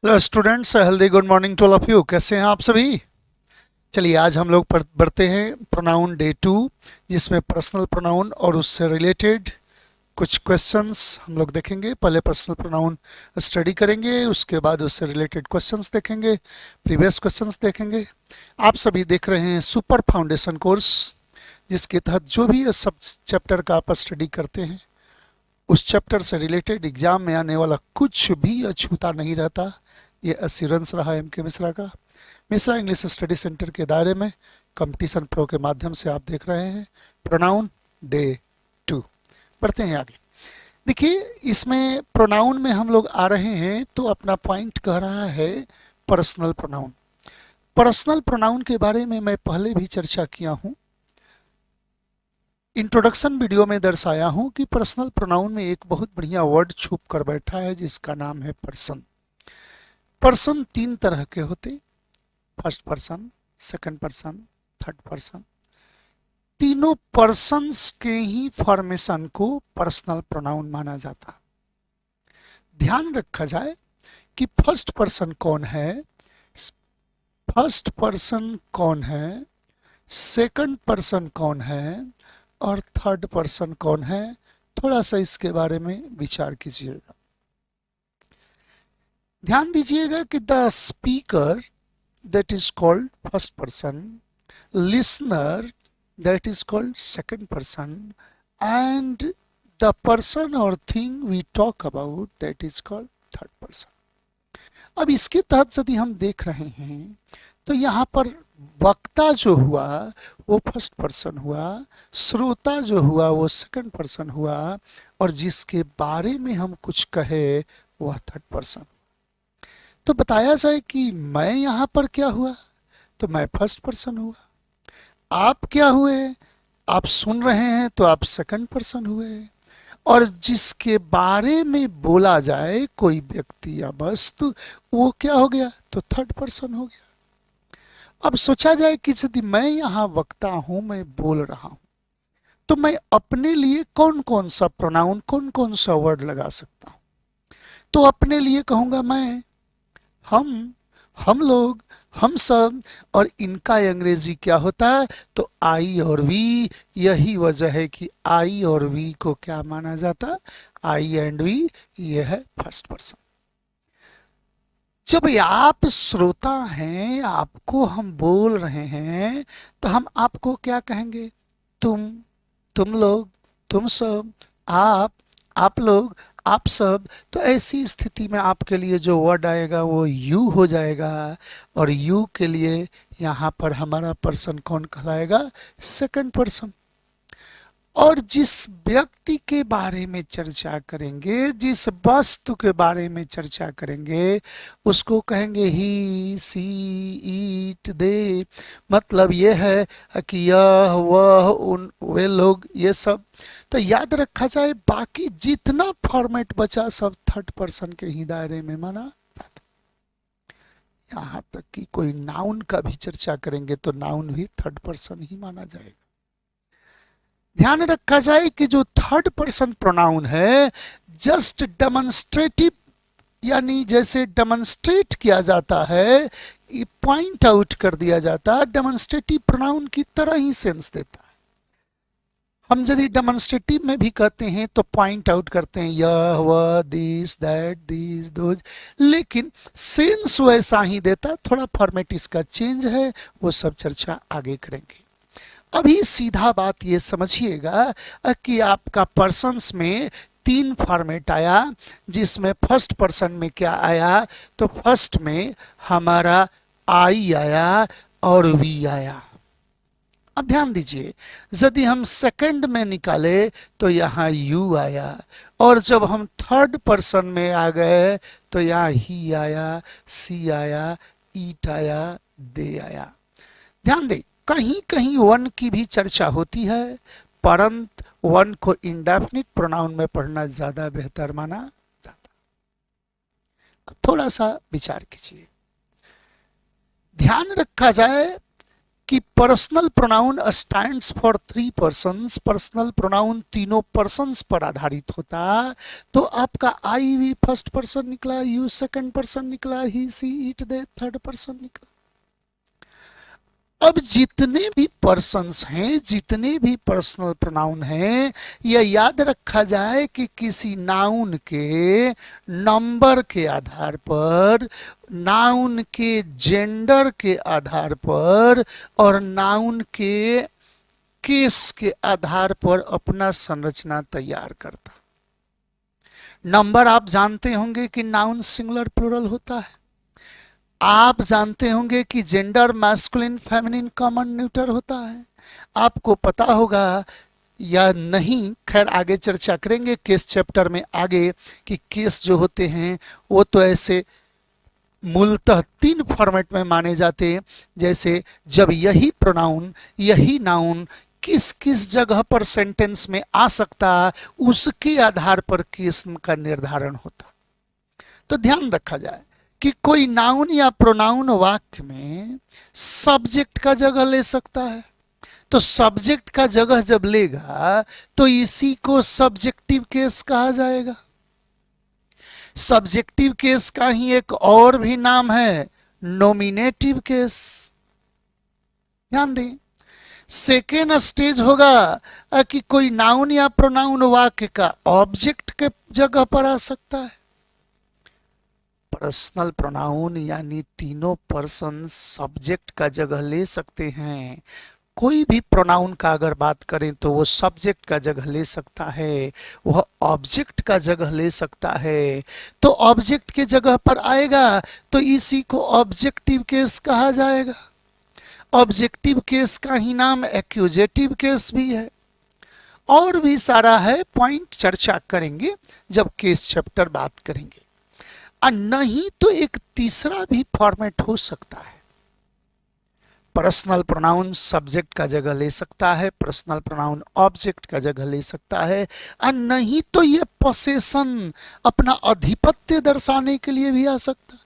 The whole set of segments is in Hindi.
Hello students, healthy good morning to all of you. कैसे हैं आप सभी? चलिए आज हम लोग बढ़ते हैं प्रोनाउन डे 2, जिसमें पर्सनल प्रोनाउन और उससे रिलेटेड कुछ क्वेश्चंस हम लोग देखेंगे। पहले पर्सनल प्रोनाउन स्टडी करेंगे, उसके बाद उससे रिलेटेड क्वेश्चंस देखेंगे, प्रीवियस क्वेश्चंस देखेंगे। आप सभी देख रहे हैं सुपर फाउंडेशन कोर्स, जिसके तहत जो भी सब चैप्टर का आप स्टडी करते हैं उस चैप्टर से रिलेटेड एग्जाम में आने वाला कुछ भी अछूता नहीं रहता। ये अश्योरेंस रहा एम के मिश्रा का। मिश्रा इंग्लिश स्टडी सेंटर के दायरे में कंपटीशन प्रो के माध्यम से आप देख रहे हैं प्रोनाउन डे 2। बढ़ते हैं आगे। देखिए, इसमें प्रोनाउन में हम लोग आ रहे हैं तो अपना पॉइंट कह रहा है पर्सनल प्रोनाउन। पर्सनल प्रोनाउन के बारे में मैं पहले भी चर्चा किया हूं, इंट्रोडक्शन वीडियो में दर्शाया हूं कि पर्सनल प्रोनाउन में एक बहुत बढ़िया वर्ड छुप कर बैठा है जिसका नाम है पर्सन। पर्सन तीन तरह के होते, first person, second person, third person. तीनों पर्सन्स के ही फॉर्मेशन को पर्सनल प्रोनाउन माना जाता। ध्यान रखा जाए कि फर्स्ट पर्सन कौन है, फर्स्ट पर्सन कौन है, सेकंड पर्सन कौन है और थर्ड पर्सन कौन है। थोड़ा सा इसके बारे में विचार कीजिएगा। ध्यान दीजिएगा कि the speaker that is called first person, listener that is called second person, and the person or thing we talk about that is called third person. अब इसके तहत यदि हम देख रहे हैं तो यहाँ पर वक्ता जो हुआ वो फर्स्ट पर्सन हुआ, श्रोता जो हुआ वो सेकंड पर्सन हुआ, और जिसके बारे में हम कुछ कहे वह थर्ड पर्सन। तो बताया जाए कि मैं यहाँ पर क्या हुआ, तो मैं फर्स्ट पर्सन हुआ। आप क्या हुए, आप सुन रहे हैं तो आप सेकंड पर्सन हुए। और जिसके बारे में बोला जाए कोई व्यक्ति या वस्तु, वो क्या हो गया, तो थर्ड पर्सन हो गया। अब सोचा जाए कि यदि मैं यहाँ वक्ता हूं, मैं बोल रहा हूं, तो मैं अपने लिए कौन कौन सा प्रोनाउन, कौन कौन सा वर्ड लगा सकता हूं। तो अपने लिए कहूंगा मैं, हम लोग, हम सब, और इनका अंग्रेजी क्या होता है, तो आई और वी। यही वजह है कि आई और वी को क्या माना जाता, आई एंड वी, ये है फर्स्ट पर्सन। जब आप श्रोता हैं, आपको हम बोल रहे हैं, तो हम आपको क्या कहेंगे, तुम लोग, तुम सब, आप लोग, आप सब। तो ऐसी स्थिति में आपके लिए जो वर्ड आएगा वो यू हो जाएगा, और यू के लिए यहाँ पर हमारा पर्सन कौन कहलाएगा, सेकंड पर्सन। और जिस व्यक्ति के बारे में चर्चा करेंगे, जिस वस्तु के बारे में चर्चा करेंगे, उसको कहेंगे ही, सी, इट, दे। मतलब ये है कि यह, वह, उन, वे लोग, ये सब। तो याद रखा जाए, बाकी जितना फॉर्मेट बचा सब थर्ड पर्सन के ही दायरे में माना जाता। यहाँ तक कि कोई नाउन का भी चर्चा करेंगे तो नाउन भी थर्ड पर्सन ही माना जाएगा। ध्यान रखा जाए कि जो थर्ड पर्सन प्रोनाउन है, जस्ट डेमोन्स्ट्रेटिव, यानी जैसे डेमोन्स्ट्रेट किया जाता है, पॉइंट आउट कर दिया जाता है, डेमोन्स्ट्रेटिव प्रोनाउन की तरह ही सेंस देता है। हम यदि डेमोन्स्ट्रेटिव में भी कहते हैं तो पॉइंट आउट करते हैं, यह, वह, दिस, दैट, दिस, दोज, लेकिन सेंस वैसा ही देता। थोड़ा फॉर्मेट इसका चेंज है, वो सब चर्चा आगे करेंगे। अभी सीधा बात ये समझिएगा कि आपका पर्सन्स में तीन फॉर्मेट आया, जिसमें फर्स्ट पर्सन में क्या आया, तो फर्स्ट में हमारा आई आया और वी आया। अब ध्यान दीजिए, यदि हम सेकंड में निकाले तो यहाँ यू आया, और जब हम थर्ड पर्सन में आ गए तो यहाँ ही आया, सी आया, ईट आया, दे आया। ध्यान दें, कहीं कहीं वन की भी चर्चा होती है, परंतु वन को इंडेफिनिट प्रोनाउन में पढ़ना ज्यादा बेहतर माना जाता। तो थोड़ा सा विचार कीजिए। ध्यान रखा जाए कि personal pronoun stands for three persons, personal pronoun तीनों पर्सन्स पर आधारित होता, तो आपका आई भी फर्स्ट पर्सन निकला, यू सेकंड पर्सन निकला, he she it they third person निकला। अब जितने भी पर्सन्स हैं, जितने भी पर्सनल प्रोनाउन हैं, यह याद रखा जाए कि किसी नाउन के नंबर के आधार पर, नाउन के जेंडर के आधार पर और नाउन के केस के आधार पर अपना संरचना तैयार करता। नंबर आप जानते होंगे कि नाउन सिंगुलर प्लूरल होता है। आप जानते होंगे कि gender masculine feminine common neuter होता है। आपको पता होगा या नहीं, खैर आगे चर्चा करेंगे केस चैप्टर में आगे, कि केस जो होते हैं वो तो ऐसे मूलतः तीन फॉर्मेट में माने जाते, जैसे जब यही प्रोनाउन, यही नाउन किस किस जगह पर सेंटेंस में आ सकता, उसके आधार पर केस का निर्धारण होता। तो ध्यान रखा जाए कि कोई नाउन या प्रोनाउन वाक्य में सब्जेक्ट का जगह ले सकता है, तो सब्जेक्ट का जगह जब लेगा तो इसी को सब्जेक्टिव केस कहा जाएगा। सब्जेक्टिव केस का ही एक और भी नाम है नॉमिनेटिव केस। ध्यान दें, सेकेंड स्टेज होगा कि कोई नाउन या प्रोनाउन वाक्य का ऑब्जेक्ट के जगह पर आ सकता है। पर्सनल प्रोनाउन यानी तीनों पर्सन सब्जेक्ट का जगह ले सकते हैं। कोई भी प्रोनाउन का अगर बात करें तो वो सब्जेक्ट का जगह ले सकता है, वह ऑब्जेक्ट का जगह ले सकता है। तो ऑब्जेक्ट के जगह पर आएगा तो इसी को ऑब्जेक्टिव केस कहा जाएगा। ऑब्जेक्टिव केस का ही नाम एक्यूजेटिव केस भी है। और भी सारा है, पॉइंट चर्चा करेंगे जब केस चैप्टर बात करेंगे। और नहीं तो एक तीसरा भी फॉर्मेट हो सकता है। पर्सनल प्रोनाउन सब्जेक्ट का जगह ले सकता है, पर्सनल प्रोनाउन ऑब्जेक्ट का जगह ले सकता है, और नहीं तो ये पोसेशन अपना आधिपत्य दर्शाने के लिए भी आ सकता है।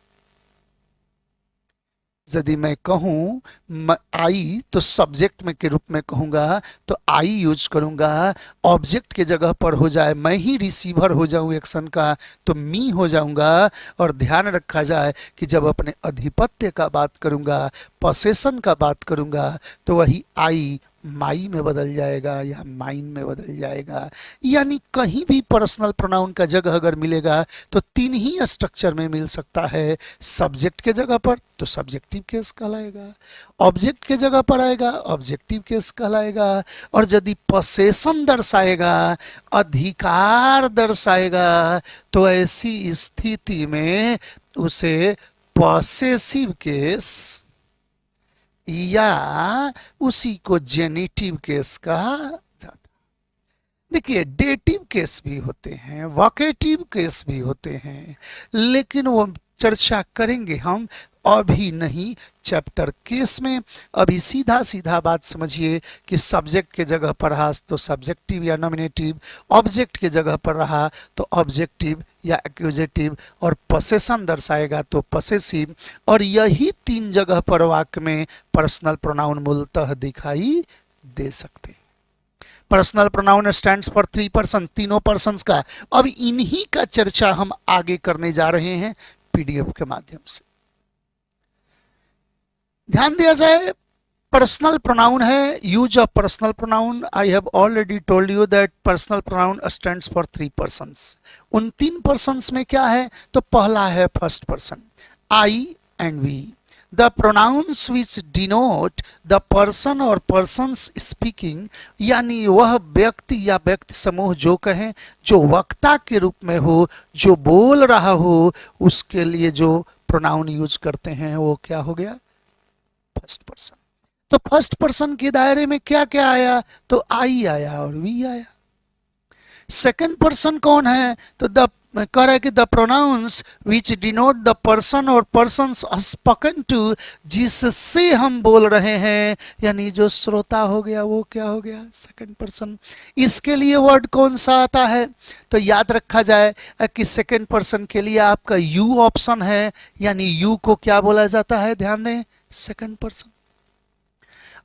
यदि मैं कहूं आई तो सब्जेक्ट में के रूप में कहूंगा तो आई यूज करूंगा, ऑब्जेक्ट के जगह पर हो जाए, मैं ही रिसीवर हो जाऊं एक्शन का तो मी हो जाऊंगा। और ध्यान रखा जाए कि जब अपने अधिपत्य का बात करूंगा, पोसेशन का बात करूंगा, तो वही आई माई में बदल जाएगा या माइन में बदल जाएगा। यानी कहीं भी पर्सनल प्रोनाउन का जगह अगर मिलेगा तो तीन ही स्ट्रक्चर में मिल सकता है। सब्जेक्ट के जगह पर तो सब्जेक्टिव केस कहलाएगा, ऑब्जेक्ट के जगह पर आएगा ऑब्जेक्टिव केस कहलाएगा, और यदि पोसेशन दर्शाएगा, अधिकार दर्शाएगा, तो ऐसी स्थिति में उसे पॉसेसिव केस या उसी को जेनिटिव केस कहा जाता है। देखिए, डेटिव केस भी होते हैं, वोकेटिव केस भी होते हैं, लेकिन वो चर्चा करेंगे हम, अभी नहीं चैप्टर केस में। अभी सीधा सीधा बात समझिए कि सब्जेक्ट के जगह पर रहा तो सब्जेक्टिव या नॉमिनेटिव, ऑब्जेक्ट के जगह पर रहा तो ऑब्जेक्टिव या एक्यूजेटिव, और पोसेशन दर्शाएगा तो पोसेसिव। और यही तीन जगह पर वाक्य में पर्सनल प्रोनाउन मूलतः दिखाई दे सकते हैं। Personal pronoun stands for three person, तीनों पर्सन्स का। अब इन्हीं का चर्चा हम आगे करने जा रहे हैं पीडीएफ के माध्यम से। ध्यान दिया जाए, पर्सनल प्रोनाउन है, use of personal pronoun. I have already told you that personal pronoun stands for three persons. उन तीन पर्सन्स में क्या है, तो पहला है first person, I and we. The pronouns which denote the person और पर्सन्स स्पीकिंग, यानी वह व्यक्ति या व्यक्ति समूह जो कहें, जो वक्ता के रूप में हो, जो बोल रहा हो, उसके लिए जो प्रोनाउन यूज करते हैं वो क्या हो गया, फर्स्ट पर्सन। तो फर्स्ट पर्सन के दायरे में क्या क्या आया, तो आई आया और वी आया। सेकंड पर्सन कौन है, तो द कह रहा है कि the pronouns which denote the person और पर्सन्स स्पोकन टू, जिससे हम बोल रहे हैं, यानी जो श्रोता हो गया वो क्या हो गया, सेकंड पर्सन। इसके लिए वर्ड कौन सा आता है, तो याद रखा जाए कि सेकंड पर्सन के लिए आपका यू ऑप्शन है, यानी यू को क्या बोला जाता है, ध्यान दें, सेकंड पर्सन।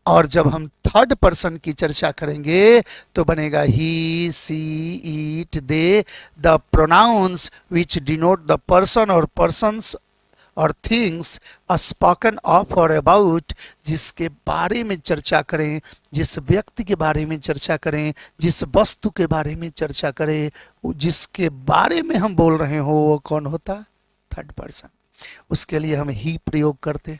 और जब हम थर्ड पर्सन की चर्चा करेंगे तो बनेगा he, she, it, they, the pronouns which denote the person और पर्सन्स और थिंग्स स्पोकन ऑफ और अबाउट, जिसके बारे में चर्चा करें, जिस व्यक्ति के बारे में चर्चा करें, जिस वस्तु के बारे में चर्चा करें, जिसके बारे में हम बोल रहे हो वो कौन होता? Third person. उसके लिए हम ही प्रयोग करते।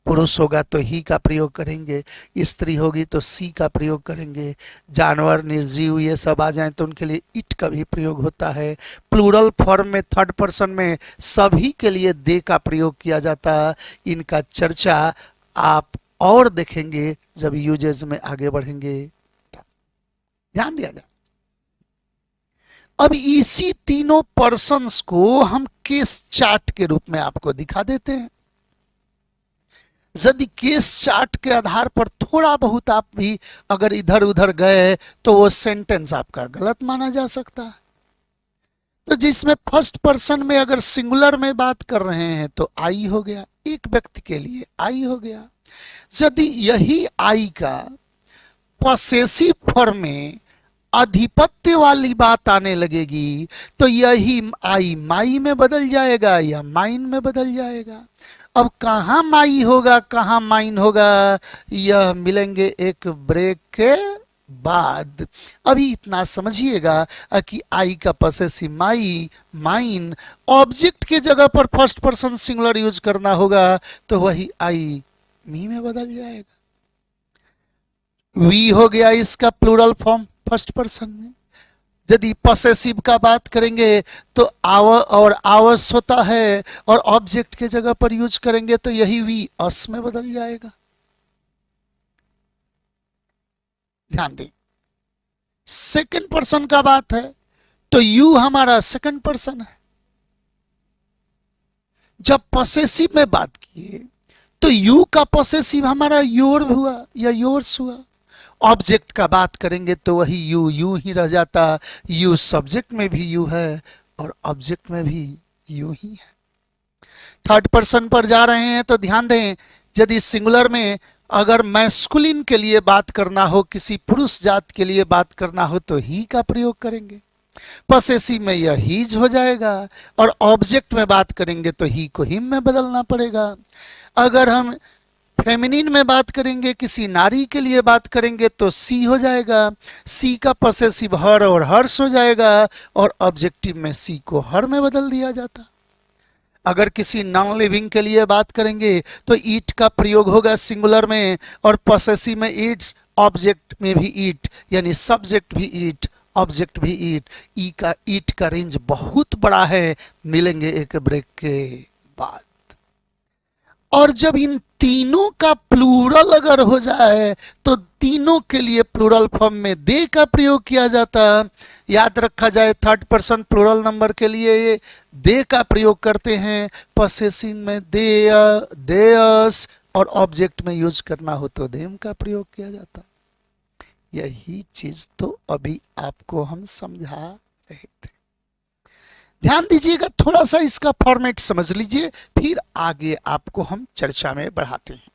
पुरुष होगा तो ही का प्रयोग करेंगे, स्त्री होगी तो सी का प्रयोग करेंगे, जानवर, निर्जीव ये सब आ जाएं तो उनके लिए इट का भी प्रयोग होता है। प्लूरल फॉर्म में थर्ड पर्सन में सभी के लिए दे का प्रयोग किया जाता है। इनका चर्चा आप और देखेंगे जब यूजेस में आगे बढ़ेंगे। ध्यान दिया जाए। अब इसी तीनों पर्सन्स को हम केस चार्ट के रूप में आपको दिखा देते हैं। यदि केस चार्ट के आधार पर थोड़ा बहुत आप भी अगर इधर उधर गए तो वो सेंटेंस आपका गलत माना जा सकता है। तो जिसमें फर्स्ट पर्सन में अगर सिंगुलर में बात कर रहे हैं तो आई हो गया, एक व्यक्ति के लिए आई हो गया। यदि यही आई का पॉसेसिव फॉर्म में अधिपत्य वाली बात आने लगेगी तो यही आई माई में बदल जाएगा या माइन में बदल जाएगा। अब कहाँ माई होगा कहाँ माइन होगा, यह मिलेंगे एक ब्रेक के बाद। अभी इतना समझिएगा कि आई का पॉसेसिव माई, माइन, ऑब्जेक्ट के जगह पर फर्स्ट पर्सन सिंगुलर यूज करना होगा तो वही आई मी में बदल जाएगा। वी हो गया इसका प्लूरल फॉर्म फर्स्ट पर्सन में। यदि पॉसेसिव का बात करेंगे तो आवर और आवर्स होता है और ऑब्जेक्ट के जगह पर यूज करेंगे तो यही वी अस में बदल जाएगा। ध्यान दें। सेकंड पर्सन का बात है तो यू हमारा सेकंड पर्सन है। जब पॉसेसिव में बात किए तो यू का पॉसेसिव हमारा योर हुआ या योर्स हुआ। ऑब्जेक्ट का बात करेंगे तो वही यू यू ही रह जाता। यू सब्जेक्ट में भी यू है और ऑब्जेक्ट में भी यू ही है। थर्ड पर्सन पर जा रहे हैं तो ध्यान दें, यदि सिंगुलर में अगर मैस्कुलिन के लिए बात करना हो, किसी पुरुष जात के लिए बात करना हो तो ही का प्रयोग करेंगे। पॉसेसिव में यह हीज हो जाएगा और ऑब्जेक्ट में बात करेंगे तो ही को हिम में बदलना पड़ेगा। अगर हम फेमिनिन में बात करेंगे, किसी नारी के लिए बात करेंगे तो सी हो जाएगा। सी का पॉसेसिव हर और हर्ष हो जाएगा और ऑब्जेक्टिव में सी को हर में बदल दिया जाता। अगर किसी नॉन लिविंग के लिए बात करेंगे तो ईट का प्रयोग होगा सिंगुलर में और पॉसेसिव में ईट्स, ऑब्जेक्ट में भी ईट, यानी सब्जेक्ट भी ईट, ऑब्जेक्ट भी ईट। ई का ईट का रेंज बहुत बड़ा है। मिलेंगे एक ब्रेक के बाद। और जब इन तीनों का प्लूरल अगर हो जाए तो तीनों के लिए प्लूरल फॉर्म में दे का प्रयोग किया जाता। याद रखा जाए, थर्ड पर्सन प्लूरल नंबर के लिए दे का प्रयोग करते हैं। पॉसेसिव में दे, देयस और ऑब्जेक्ट में यूज करना हो तो देम का प्रयोग किया जाता। यही चीज तो अभी आपको हम समझा रहे थे। ध्यान दीजिएगा, थोड़ा सा इसका फॉर्मेट समझ लीजिए, फिर आगे आपको हम चर्चा में बढ़ाते हैं।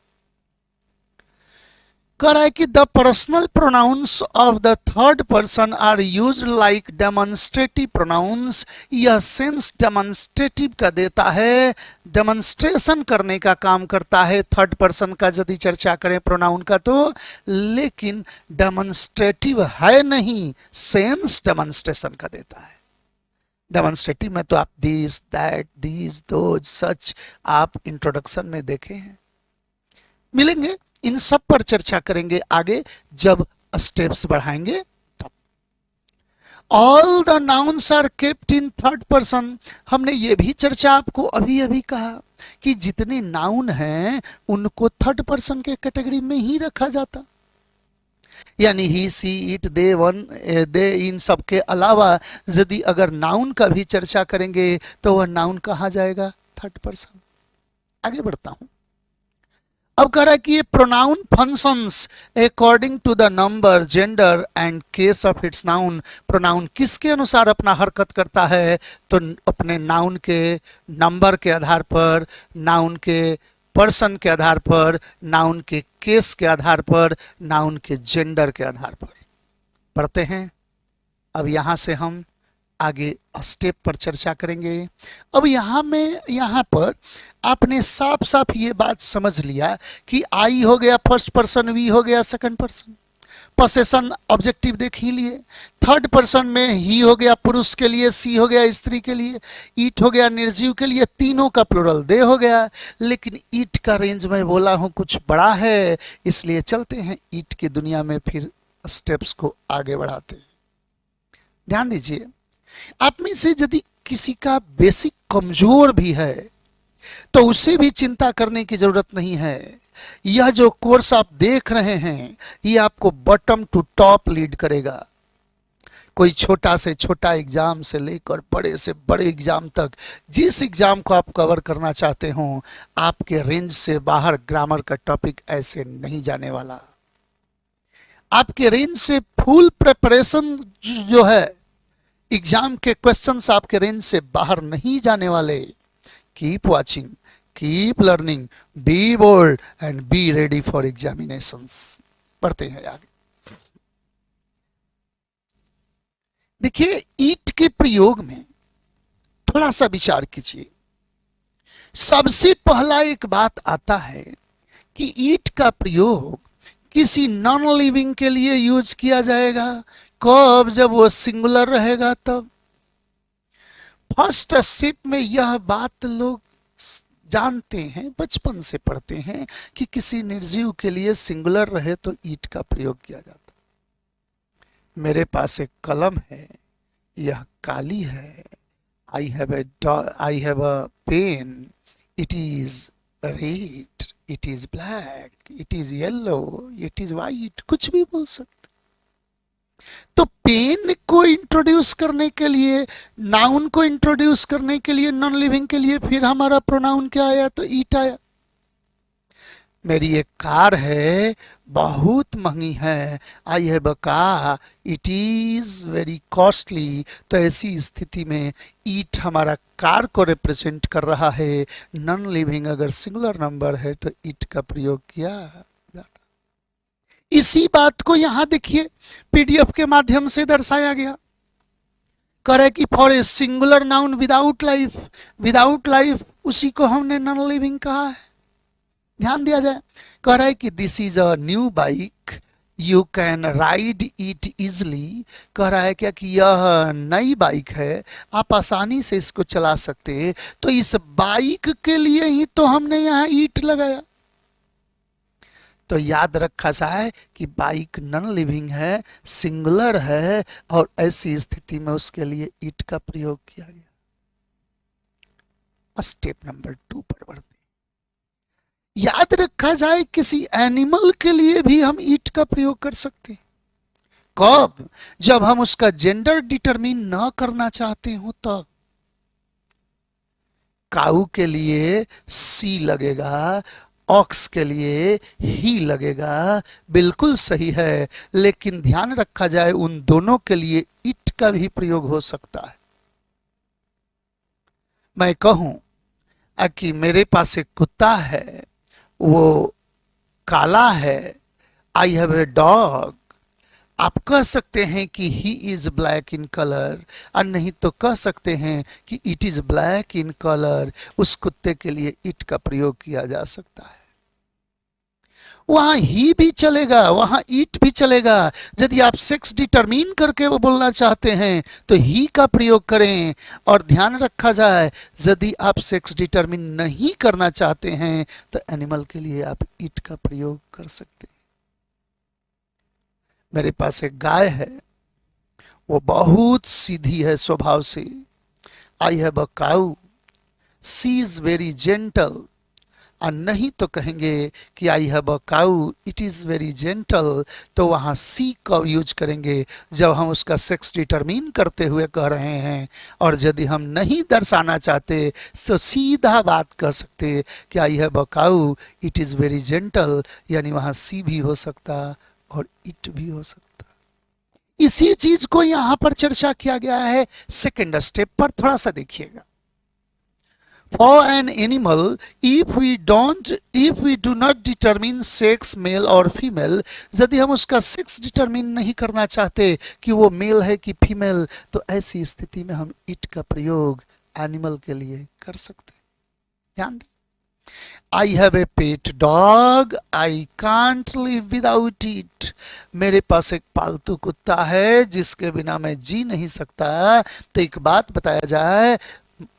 कह रहा है कि the personal pronouns of the third person are used like demonstrative pronouns. यह सेंस डेमोन्स्ट्रेटिव का देता है, डेमोन्स्ट्रेशन करने का काम करता है थर्ड पर्सन का यदि चर्चा करें प्रोनाउन का तो, लेकिन डेमोन्स्ट्रेटिव है नहीं, सेंस डेमोन्स्ट्रेशन का देता है। डेमोन्स्ट्रेटिव में तो आप दिस, दैट, दीज, दोज, सच आप इंट्रोडक्शन में देखे हैं। मिलेंगे, इन सब पर चर्चा करेंगे आगे जब स्टेप्स बढ़ाएंगे तब। All the nouns are kept in third person. हमने ये भी चर्चा आपको अभी अभी कहा कि जितने नाउन हैं उनको थर्ड पर्सन के कैटेगरी में ही रखा जाता। यानी ही, सी, इट, दे, वन, दे, इन सब के अलावा यदि अगर नाउन का भी चर्चा करेंगे तो वह नाउन कहा जाएगा थर्ड पर्सन। आगे बढ़ता हूं। अब कह रहा है कि ये pronoun functions according to the number, gender and case of its noun. Pronoun किसके अनुसार अपना हरकत करता है तो अपने नाउन के नंबर के आधार पर, नाउन के पर्सन के आधार पर, नाउन के केस के आधार पर, नाउन के जेंडर के आधार पर पढ़ते हैं। अब यहां से हम आगे स्टेप पर चर्चा करेंगे। अब यहां पर आपने साफ साफ ये बात समझ लिया कि आई हो गया फर्स्ट पर्सन, वी हो गया सेकंड पर्सन, पोसेशन ऑब्जेक्टिव देख ही लिए। थर्ड पर्सन में ही हो गया पुरुष के लिए, सी हो गया स्त्री के लिए, ईट हो गया निर्जीव के लिए, तीनों का प्लूरल दे हो गया। लेकिन ईट का रेंज में बोला हूं कुछ बड़ा है, इसलिए चलते हैं ईट की दुनिया में, फिर स्टेप्स को आगे बढ़ाते हैं। ध्यान दीजिए, आप में से यदि किसी का बेसिक कमजोर भी है तो उसे भी चिंता करने की जरूरत नहीं है। यह जो कोर्स आप देख रहे हैं ये आपको बॉटम टू टॉप लीड करेगा। कोई छोटा से छोटा एग्जाम से लेकर बड़े से बड़े एग्जाम तक, जिस एग्जाम को आप कवर करना चाहते हो, आपके रेंज से बाहर ग्रामर का टॉपिक ऐसे नहीं जाने वाला। आपके रेंज से फुल प्रिपरेशन जो है, एग्जाम के क्वेश्चंस आपके रेंज से बाहर नहीं जाने वाले। Keep watching, keep learning, be bold and be ready for examinations. पढ़ते हैं आगे। देखिए, ईट के प्रयोग में थोड़ा सा विचार कीजिए। सबसे पहला एक बात आता है कि ईट का प्रयोग किसी नॉन लिविंग के लिए यूज किया जाएगा। कब? जब वो सिंगुलर रहेगा तब। फर्स्ट स्टेप में यह बात लोग जानते हैं, बचपन से पढ़ते हैं कि किसी निर्जीव के लिए सिंगुलर रहे तो ईट का प्रयोग किया जाता। मेरे पास एक कलम है, यह काली है। I have a pen, it is red, it is black, it is yellow, it is white, कुछ भी बोल सकते। तो पेन को इंट्रोड्यूस करने के लिए, नाउन को इंट्रोड्यूस करने के लिए, नॉन लिविंग के लिए, फिर हमारा प्रोनाउन क्या आया? तो ईट आया। मेरी एक कार है, बहुत महंगी है। I have a car, it is very costly. तो ऐसी स्थिति में ईट हमारा कार को रिप्रेजेंट कर रहा है। नॉन लिविंग अगर सिंगुलर नंबर है तो ईट का प्रयोग किया जाता। इसी बात को यहां देखिए पीडीएफ के माध्यम से दर्शाया गया। करे कि for a singular noun without life, without life उसी को हमने नॉन लिविंग कहा है। ध्यान दिया जाए, कह रहा है कि this is a new bike, you can ride it easily. कह रहा है क्या कि यह नई बाइक है, आप आसानी से इसको चला सकते हैं। तो इस बाइक के लिए ही तो हमने यहाँ ईट लगाया। तो याद रखा जाए कि बाइक नॉन लिविंग है, सिंगुलर है, और ऐसी स्थिति में उसके लिए ईट का प्रयोग किया गया। स्टेप नंबर 2 पर बढ़ते। याद रखा जाए किसी एनिमल के लिए भी हम ईट का प्रयोग कर सकते हैं। कब? जब हम उसका जेंडर डिटरमिन न करना चाहते हो तब। काऊ के लिए सी लगेगा, ऑक्स के लिए ही लगेगा, बिल्कुल सही है। लेकिन ध्यान रखा जाए उन दोनों के लिए इट का भी प्रयोग हो सकता है। मैं कहूं कि मेरे पास एक कुत्ता है, वो काला है, आई हैव ए डॉग। आप कह सकते हैं कि he is black in colour, और नहीं तो कह सकते हैं कि it is black in colour. उस कुत्ते के लिए इट का प्रयोग किया जा सकता है। वहां ही भी चलेगा, वहां ईट भी चलेगा। यदि आप सेक्स डिटरमिन करके वो बोलना चाहते हैं तो ही का प्रयोग करें। और ध्यान रखा जाए यदि आप सेक्स डिटरमिन नहीं करना चाहते हैं तो एनिमल के लिए आप ईट का प्रयोग कर सकते हैं। मेरे पास एक गाय है, वो बहुत सीधी है स्वभाव से। आई have a cow, she is very gentle. और नहीं तो कहेंगे कि आई have a cow, it is very gentle. तो वहां सी का यूज करेंगे जब हम उसका सेक्स डिटरमिन करते हुए कह रहे हैं। और यदि हम नहीं दर्शाना चाहते तो सीधा बात कह सकते कि आई have a cow, it is very gentle. यानी वहां सी भी हो सकता और इट भी हो सकता। इसी चीज को यहां पर चर्चा किया गया है सेकेंड स्टेप पर। थोड़ा सा देखिएगा। For an animal, if we do not determine sex, male or female, यदि हम उसका सेक्स डिटरमिन नहीं करना चाहते कि वो मेल है कि फीमेल, तो ऐसी स्थिति में हम इट का प्रयोग एनिमल के लिए कर सकते हैं। ध्यान दें। I have a pet dog, I can't live without it. मेरे पास एक पालतू कुत्ता है जिसके बिना मैं जी नहीं सकता। तो एक बात बताया जाए,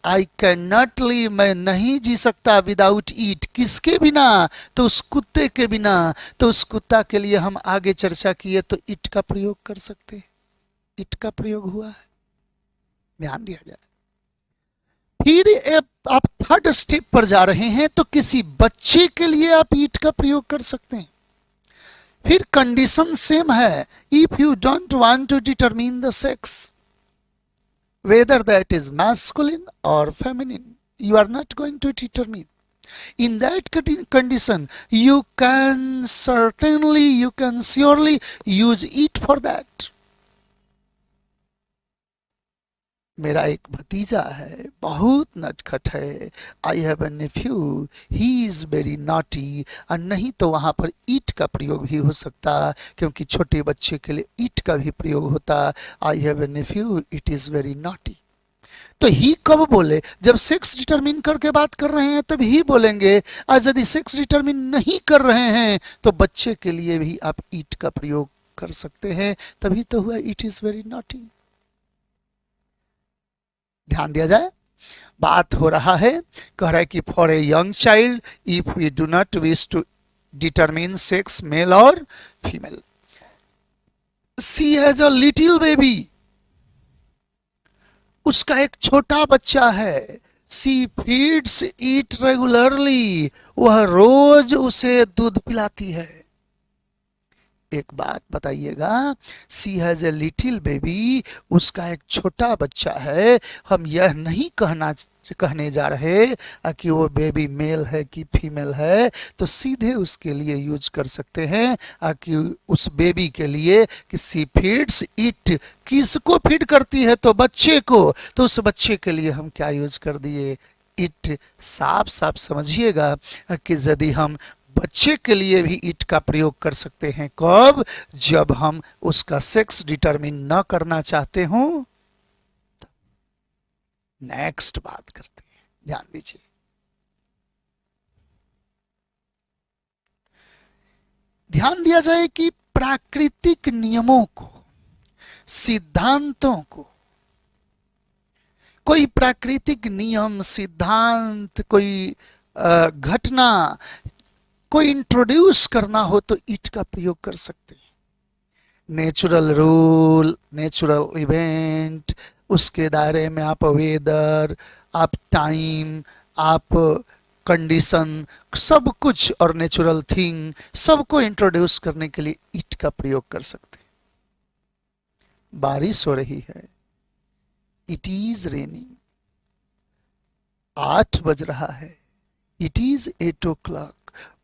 आई कैन नॉट लिव, मैं नहीं जी सकता विदाउट ईट, किसके बिना? तो उस कुत्ते के बिना। तो उस कुत्ता के लिए हम आगे चर्चा किए तो इट का प्रयोग कर सकते हैं। इट का प्रयोग हुआ है, ध्यान दिया जाए। फिर आप थर्ड स्टेप पर जा रहे हैं, तो किसी बच्चे के लिए आप ईट का प्रयोग कर सकते हैं। फिर कंडीशन सेम है, if you don't want to determine the sex, whether that is masculine or feminine, you are not going to determine. In that condition, you can surely use it for that. मेरा एक भतीजा है, बहुत नटखट है। I have a nephew, he is very naughty. और नहीं तो वहां पर ईट का प्रयोग भी हो सकता, क्योंकि छोटे बच्चे के लिए ईट का भी प्रयोग होता। I have a nephew, it is very naughty. तो ही कब बोले? जब सेक्स डिटरमिन करके बात कर रहे हैं तब ही बोलेंगे। आज यदि सेक्स डिटरमिन नहीं कर रहे हैं तो बच्चे के लिए भी आप ईट का प्रयोग कर सकते हैं। तभी तो हुआ इट इज वेरी नॉटी। ध्यान दिया जाए, बात हो रहा है, कह रहा है कि for a young child, if we do not wish to determine sex male और female, she has a little baby, उसका एक छोटा बच्चा है। सी फीड्स इट रेगुलरली, वह रोज उसे दूध पिलाती है। एक बात बताइएगा, सी हैज ए लिटिल बेबी, उसका एक छोटा बच्चा है। हम यह नहीं कहने जा रहे कि वो बेबी मेल है कि फीमेल है, तो सीधे उसके लिए यूज कर सकते हैं कि उस बेबी के लिए कि सी फीड्स इट, किसको फीड करती है? तो बच्चे को। तो उस बच्चे के लिए हम क्या यूज कर दिए? इट। साफ साफ समझिएगा कि यदि हम बच्चे के लिए भी इट का प्रयोग कर सकते हैं, कब? जब हम उसका सेक्स डिटरमिन न करना चाहते हो। नेक्स्ट बात करते हैं, ध्यान दीजिए। ध्यान दिया जाए कि प्राकृतिक नियमों को, सिद्धांतों को, कोई प्राकृतिक नियम, सिद्धांत, कोई घटना कोई इंट्रोड्यूस करना हो तो इट का प्रयोग कर सकते हैं। नेचुरल रूल, नेचुरल इवेंट, उसके दायरे में आप वेदर, आप टाइम, आप कंडीशन, सब कुछ, और नेचुरल थिंग, सबको इंट्रोड्यूस करने के लिए इट का प्रयोग कर सकते हैं। बारिश हो रही है, इट इज रेनिंग। 8 बज रहा है, इट इज 8 o'clock।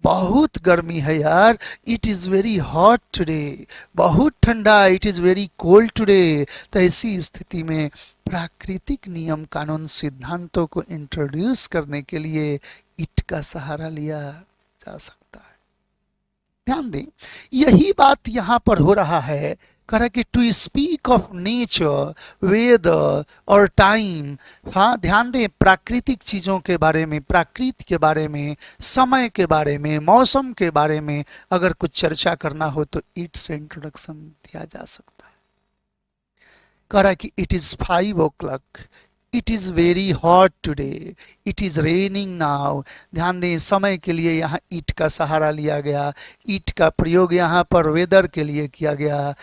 बहुत गर्मी है यार, it is very hot today. बहुत ठंडा, it is very cold today. तो ऐसी स्थिति में प्राकृतिक नियम, कानून, सिद्धांतों को इंट्रोड्यूस करने के लिए इट का सहारा लिया जा सकता है। ध्यान दें, यही बात यहां पर हो रहा है। कह रहा कि to speak of nature, weather or time. हाँ, ध्यान दें, प्राकृतिक चीजों के बारे में, प्रकृति के बारे में, समय के बारे में, मौसम के बारे में अगर कुछ चर्चा करना हो तो इट से इंट्रोडक्शन दिया जा सकता है। कह रहा कि it is 5 o'clock, it is very hot today, it is raining now. ध्यान दें, समय के लिए यहाँ इट का सहारा लिया गया। इट का प्रयोग यहाँ पर वेदर के लिए किया गया,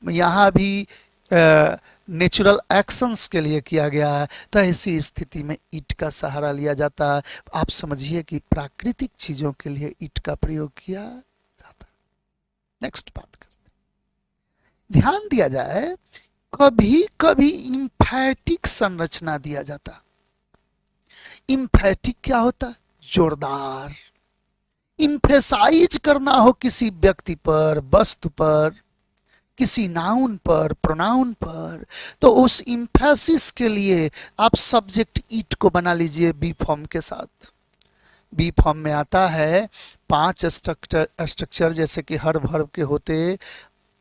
यहाँ भी नेचुरल एक्शंस के लिए किया गया। तो ऐसी स्थिति में इट का सहारा लिया जाता। आप समझिए कि प्राकृतिक चीजों के लिए इट का प्रयोग किया जाता। नेक्स्ट बात करते हैं, ध्यान दिया जाए, कभी कभी इम्फैटिक संरचना दिया जाता। इम्फैटिक क्या होता? जोरदार, इम्फेसाइज करना हो किसी व्यक्ति पर, वस्तु पर, किसी नाउन पर, प्रोनाउन पर, तो उस इम्फेसिस के लिए आप सब्जेक्ट इट को बना लीजिए बी फॉर्म के साथ। बी फॉर्म में आता है 5 स्ट्रक्चर जैसे कि हर वर्ब के होते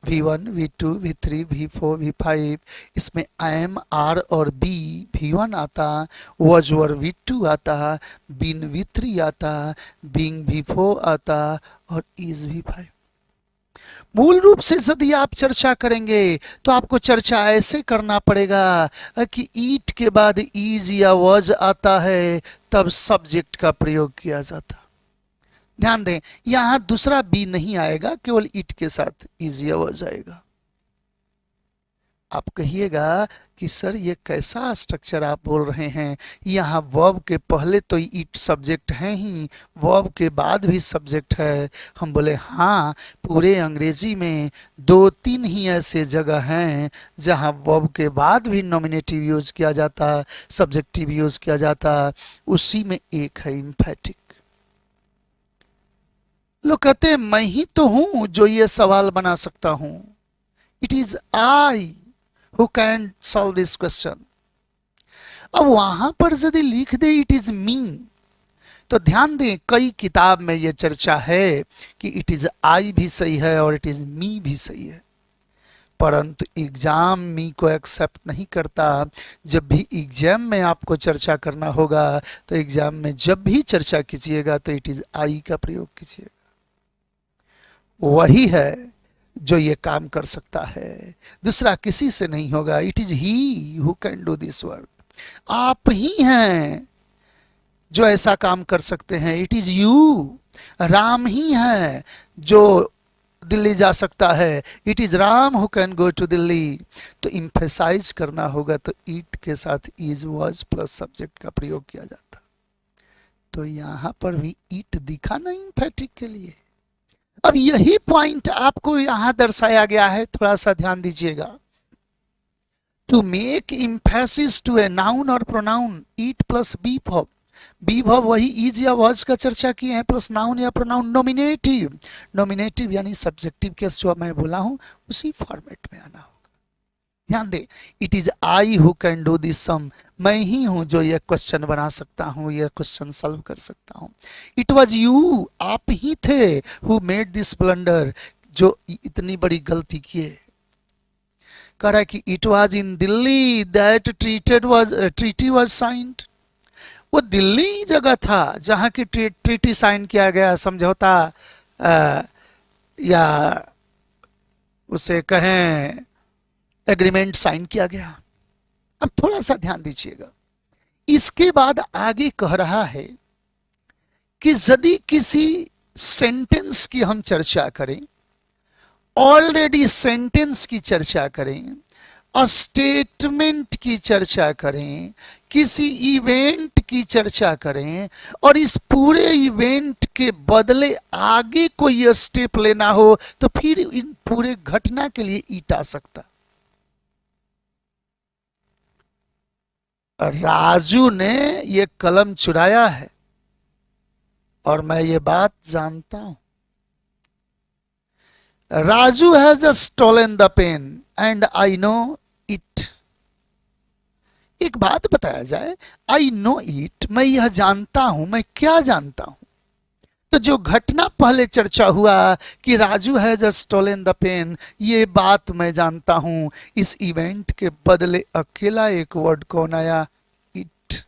V1, V2, V3, V4, V5। इसमें एम, आर और बी V1 आता, वॉज वर V2 आता, बीन V3 आता, बीइंग V4 आता और इज V5। मूल रूप से यदि आप चर्चा करेंगे तो आपको चर्चा ऐसे करना पड़ेगा कि ईट के बाद इज या वॉज आता है, तब सब्जेक्ट का प्रयोग किया जाता। ध्यान दें, यहां दूसरा बी नहीं आएगा, केवल इट के साथ इज या वॉज आएगा। आप कहिएगा कि सर ये कैसा स्ट्रक्चर आप बोल रहे हैं, यहाँ वर्ब के पहले तो इट सब्जेक्ट है ही, वर्ब के बाद भी सब्जेक्ट है। हम बोले हाँ, पूरे अंग्रेजी में 2-3 ही ऐसे जगह हैं जहाँ वर्ब के बाद भी नॉमिनेटिव यूज किया जाता, सब्जेक्टिव यूज किया जाता। उसी में एक है इम्फेटिक। लोग कहते हैं मैं ही तो हूं जो ये सवाल बना सकता हूं। It is I who can solve this question। अब वहां पर यदि लिख दे इट इज मी, तो ध्यान दें कई किताब में यह चर्चा है कि इट इज आई भी सही है और इट इज मी भी सही है, परंतु एग्जाम मी को एक्सेप्ट नहीं करता। जब भी एग्जाम में आपको चर्चा करना होगा तो एग्जाम में जब भी चर्चा कीजिएगा तो इट इज आई का प्रयोग कीजिएगा। वही है जो ये काम कर सकता है, दूसरा किसी से नहीं होगा। It is he who can do this work. आप ही हैं जो ऐसा काम कर सकते हैं। It is you. राम ही है जो दिल्ली जा सकता है। It is Ram who can go to Delhi. तो इम्फेसाइज करना होगा तो इट के साथ इज वॉज प्लस सब्जेक्ट का प्रयोग किया जाता। तो यहां पर भी इट दिखा ना इम्फेटिक के लिए। अब यही पॉइंट आपको यहां दर्शाया गया है, थोड़ा सा ध्यान दीजिएगा। To make emphasis to a noun और pronoun, it plus be verb. Be verb वही इज या वॉज का चर्चा किए हैं, प्लस नाउन या प्रोनाउन नॉमिनेटिव। नॉमिनेटिव यानी सब्जेक्टिव केस जो मैं बोला हूं उसी फॉर्मेट में आना होगा। ध्यान दे, it is I who can do this sum. मैं ही हूं जो यह क्वेश्चन बना सकता हूं, यह क्वेश्चन सॉल्व कर सकता हूं। इट वॉज यू, आप ही थे, हु मेड दिस ब्लंडर, जो इतनी बड़ी गलती किए। कह रहा है कि it was in Delhi that treaty was signed. वो दिल्ली जगह था जहां की ट्रीटी साइन किया गया, समझौता या उसे कहें एग्रीमेंट साइन किया गया। अब थोड़ा सा ध्यान दीजिएगा, इसके बाद आगे कह रहा है कि यदि किसी सेंटेंस की हम चर्चा करें, ऑलरेडी सेंटेंस की चर्चा करें, स्टेटमेंट की चर्चा करें, किसी इवेंट की चर्चा करें और इस पूरे इवेंट के बदले आगे कोई स्टेप लेना हो, तो फिर इन पूरे घटना के लिए ईट आ सकता। राजू ने ये कलम चुराया है और मैं ये बात जानता हूं। Raju has stolen the pen and I know it. एक बात बताया जाए, आई नो इट, मैं यह जानता हूं। मैं क्या जानता हूं? तो जो घटना पहले चर्चा हुआ कि Raju has stolen the pen, ये बात मैं जानता हूं। इस इवेंट के बदले अकेला एक वर्ड कौन आया? इट।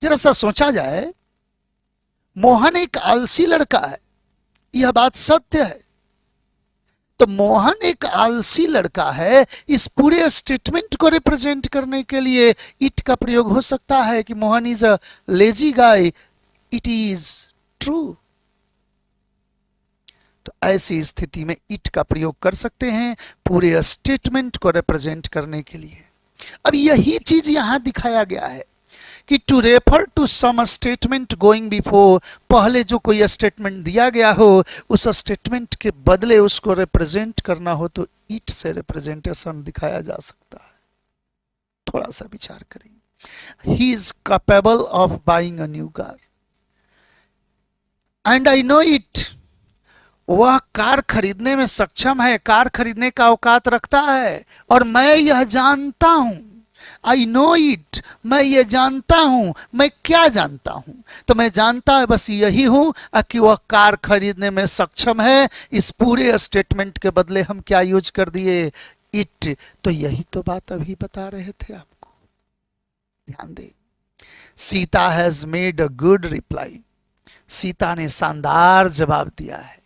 जरा सा सोचा जाए, मोहन एक आलसी लड़का है, यह बात सत्य है। तो मोहन एक आलसी लड़का है, इस पूरे स्टेटमेंट को रिप्रेजेंट करने के लिए इट का प्रयोग हो सकता है कि Mohan is a lazy guy. It is true. तो ऐसी स्थिति में इट का प्रयोग कर सकते हैं पूरे स्टेटमेंट को रिप्रेजेंट करने के लिए। अब यही चीज यहां दिखाया गया है कि to refer to some statement going before, पहले जो कोई स्टेटमेंट दिया गया हो उस स्टेटमेंट के बदले उसको रिप्रेजेंट करना हो तो इट से रिप्रेजेंटेशन दिखाया जा सकता है। थोड़ा सा विचार करें। He is capable of buying a new car and I know it. वह कार खरीदने में सक्षम है, कार खरीदने का औकात रखता है, और मैं यह जानता हूं, आई नो इट, मैं ये जानता हूं। मैं क्या जानता हूं? तो मैं जानता है बस यही हूं कि वह कार खरीदने में सक्षम है। इस पूरे स्टेटमेंट के बदले हम क्या यूज कर दिए? इट। तो यही तो बात अभी बता रहे थे आपको, ध्यान दे। Sita has made a good reply, Sita ने शानदार जवाब दिया है।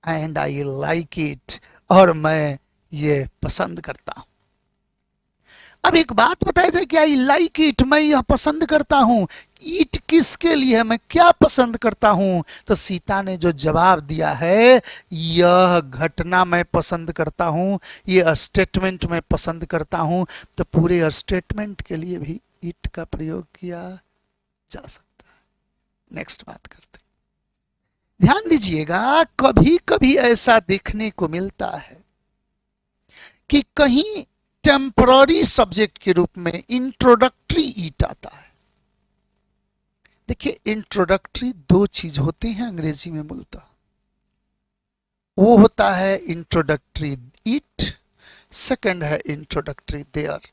एंड आई लाइक इट, और मैं ये पसंद करता हूं। अब एक बात बताई जाए कि आई लाइक इट, मैं यह पसंद करता हूं। इट किसके लिए है, मैं क्या पसंद करता हूं? तो सीता ने जो जवाब दिया है, यह घटना मैं पसंद करता हूं, यह स्टेटमेंट मैं पसंद करता हूं। तो पूरे स्टेटमेंट के लिए भी इट का प्रयोग किया जा सकता है। नेक्स्ट बात करते हैं। ध्यान दीजिएगा, कभी कभी ऐसा देखने को मिलता है कि कहीं टेम्पररी सब्जेक्ट के रूप में इंट्रोडक्टरी ईट आता है। देखिए, इंट्रोडक्टरी दो चीज होते हैं अंग्रेजी में मूलतः। वो होता है इंट्रोडक्टरी ईट, सेकंड है इंट्रोडक्टरी देयर।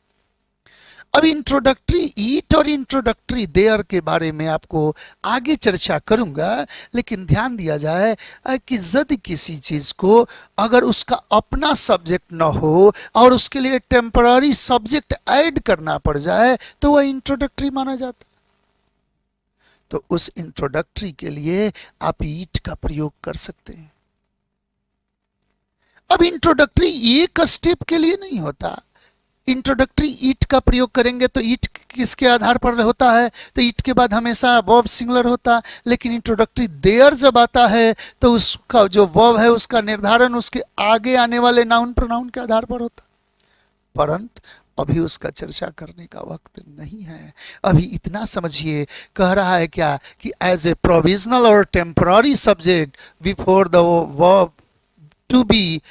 अब इंट्रोडक्टरी ईट और इंट्रोडक्टरी देयर के बारे में आपको आगे चर्चा करूंगा, लेकिन ध्यान दिया जाए कि यदि किसी चीज को अगर उसका अपना सब्जेक्ट न हो और उसके लिए टेम्पररी सब्जेक्ट ऐड करना पड़ जाए तो वह इंट्रोडक्टरी माना जाता है। तो उस इंट्रोडक्टरी के लिए आप ईट का प्रयोग कर सकते हैं। अब इंट्रोडक्टरी एक स्टेप के लिए नहीं होता। इंट्रोडक्टरी ईट का प्रयोग करेंगे तो ईट किसके आधार पर होता है? तो ईट के बाद हमेशा वर्ब सिंगुलर होता। लेकिन इंट्रोडक्टरी देयर जब आता है तो उसका जो वर्ब है उसका निर्धारण उसके आगे आने वाले नाउन प्रोनाउन के आधार पर होता। परंतु अभी उसका चर्चा करने का वक्त नहीं है। अभी इतना समझिए, कह रहा है क्या कि as a provisional or temporary subject before the verb to be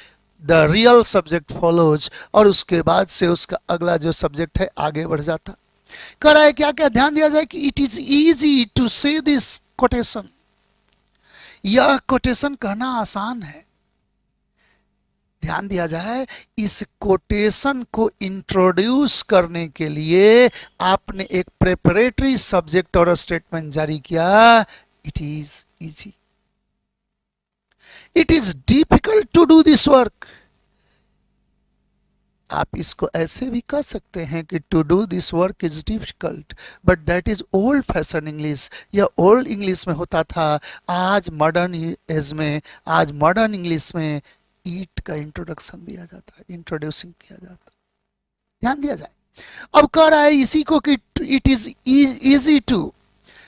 the real subject follows, और उसके बाद से उसका अगला जो सब्जेक्ट है आगे बढ़ जाता। कह रहा है क्या क्या? ध्यान दिया जाए कि इट इज इजी टू से दिस कोटेशन, यह कोटेशन कहना आसान है। ध्यान दिया जाए, इस कोटेशन को इंट्रोड्यूस करने के लिए आपने एक प्रेपरेटरी सब्जेक्ट और स्टेटमेंट जारी किया। It is easy. It is difficult to do this work. आप इसको ऐसे भी कह सकते हैं कि to do this work is difficult, but that is old fashion English. यह ओल्ड इंग्लिश में होता था। आज मॉडर्न एज में, आज मॉडर्न इंग्लिश में ईट का इंट्रोडक्शन दिया जाता है, इंट्रोड्यूसिंग किया जाता है। ध्यान दिया जाए। अब कह रहा है इसी को कि इट इज इजी टू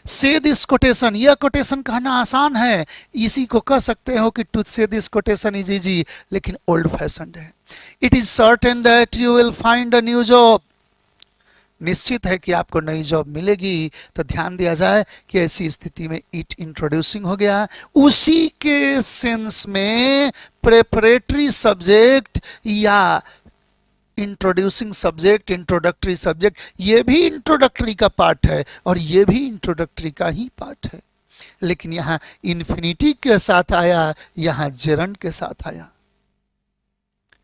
से दिस कोटेशन, यह कोटेशन कहना आसान है। इसी को कह सकते हो कि टू से दिस कोटेशन इज इजी, लेकिन ओल्ड फैशन्ड है। It is certain that you will find a new job, निश्चित है कि आपको नई जॉब मिलेगी। तो ध्यान दिया जाए कि ऐसी स्थिति में इट इंट्रोड्यूसिंग हो गया। उसी के सेंस में प्रेपरेटरी सब्जेक्ट या इंट्रोड्यूसिंग सब्जेक्ट, इंट्रोडक्टरी सब्जेक्ट, ये भी इंट्रोडक्टरी का पार्ट है और ये भी इंट्रोडक्टरी का ही पार्ट है। लेकिन यहां इन्फिनिटी के साथ आया, यहां जेरंड के साथ आया।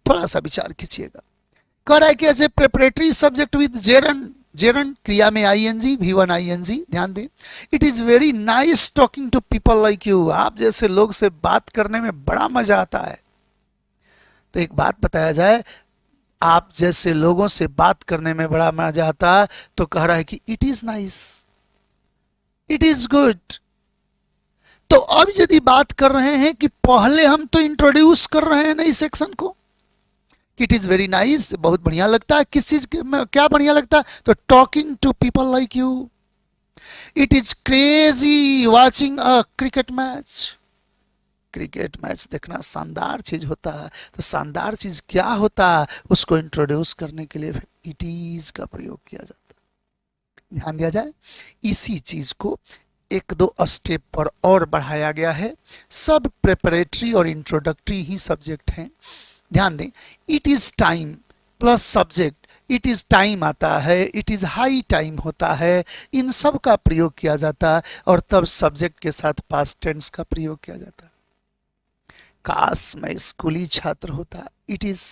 थोड़ा सा विचार कीजिएगा। कह रहा है कि as a preparatory subject with gerund, gerund क्रिया में आईएनजी, V1 आईएनजी। ध्यान दें, it is very nice talking to people like you. आप जैसे लोग से बात करने में बड़ा मजा आता है। तो एक बात बताया जाए, आप जैसे लोगों से बात करने में बड़ा मजा आता है, तो कह रहा है कि it is nice, it is good. तो अब यदि बात कर रहे हैं कि पहले हम तो इंट्रोड्यूस कर रहे हैं नई सेक्शन को, इट इज वेरी नाइस, बहुत बढ़िया लगता है। किस चीज में क्या बढ़िया लगता है? तो talking to people like you. It is crazy watching a cricket match, cricket match देखना शानदार चीज होता है। तो शानदार चीज क्या होता है, उसको इंट्रोड्यूस करने के लिए इट इज का प्रयोग किया जाता है। ध्यान दिया जाए, इसी चीज को एक दो स्टेप पर और बढ़ाया गया है। सब प्रेपरेटरी और इंट्रोडक्टरी ही सब्जेक्ट हैं। ध्यान दें, it is time plus subject, it is time आता है, इट इज हाई टाइम होता है, इन सब का प्रयोग किया जाता है और तब सब्जेक्ट के साथ पास्ट टेंस का प्रयोग किया जाता है। काश मैं स्कूली छात्र होता। It is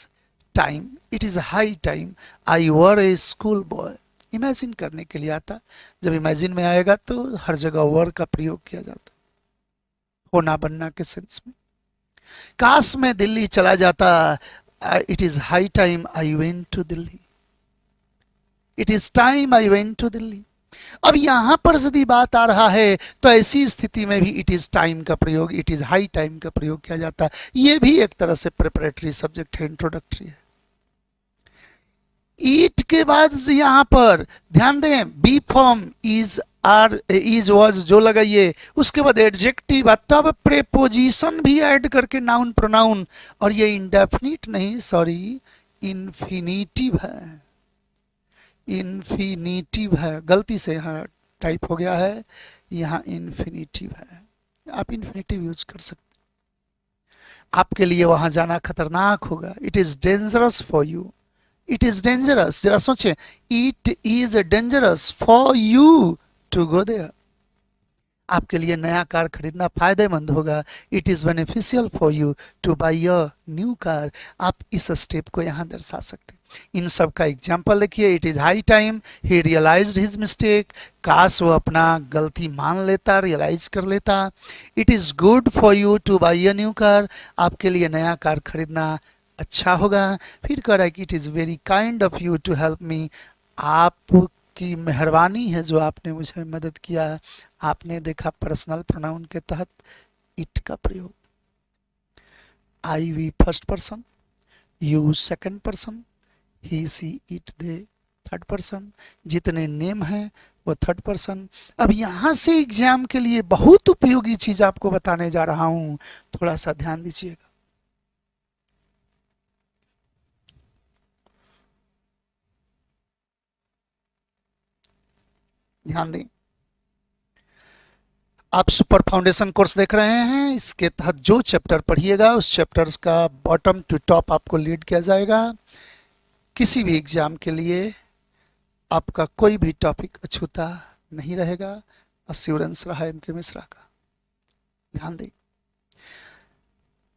time, it is high time I were A school boy. Imagine करने के लिए आता, जब इमेजिन में आएगा तो हर जगह वर का प्रयोग किया जाता, होना बनना के सेंस में। काश मैं दिल्ली चला जाता। It is high time I went to Delhi. It is time I went to Delhi. अब यहां पर यदि बात आ रहा है तो ऐसी स्थिति में भी इट इज टाइम का प्रयोग, इट इज हाई टाइम का प्रयोग किया जाता है। यह भी एक तरह से प्रिपरेटरी सब्जेक्ट है, इंट्रोडक्टरी है। ईट के बाद यहां पर ध्यान दें, be form is are is was जो लगाइए, उसके बाद एडजेक्टिव, तब प्रेपोजिशन भी ऐड करके नाउन प्रोनाउन। और ये इंडेफिनिट नहीं, सॉरी इन्फिनिटिव है, इन्फिनिटिव है, गलती से यहाँ टाइप हो गया है, यहाँ इन्फिनिटिव है। आप इन्फिनिटिव यूज कर सकते, आपके लिए वहां जाना खतरनाक होगा। It is dangerous for you, it is dangerous, जरा सोचें, it is dangerous for you to go there. आपके लिए नया कार खरीदना फायदेमंद होगा। It is beneficial for you to buy a new car. आप इस स्टेप को यहां दर्शा सकते हैं। इन सब का एग्जाम्पल देखिए। It is high time he realised his mistake. काश वो अपना गलती मान लेता, रियलाइज कर लेता। It is good for you to buy a new car. आपके लिए नया कार खरीदना अच्छा होगा। फिर कह रहा है कि it is very kind of you to help me. आपकी मेहरबानी है जो आपने मुझे मदद किया। आपने देखा पर्सनल प्रोनाउन के तहत इट का प्रयोग। I we first person, you second person, he she it they third person. जितने नेम हैं वो थर्ड पर्सन। अब यहां से एग्जाम के लिए बहुत उपयोगी चीज आपको बताने जा रहा हूं, थोड़ा सा ध्यान दीजिएगा। ध्यान दें, आप सुपर फाउंडेशन कोर्स देख रहे हैं। इसके तहत जो चैप्टर पढ़िएगा उस चैप्टर्स का बॉटम टू टॉप आपको लीड किया जाएगा। किसी भी एग्जाम के लिए आपका कोई भी टॉपिक अछूता नहीं रहेगा। अश्योरेंस रहा एम के मिश्रा का। ध्यान दें,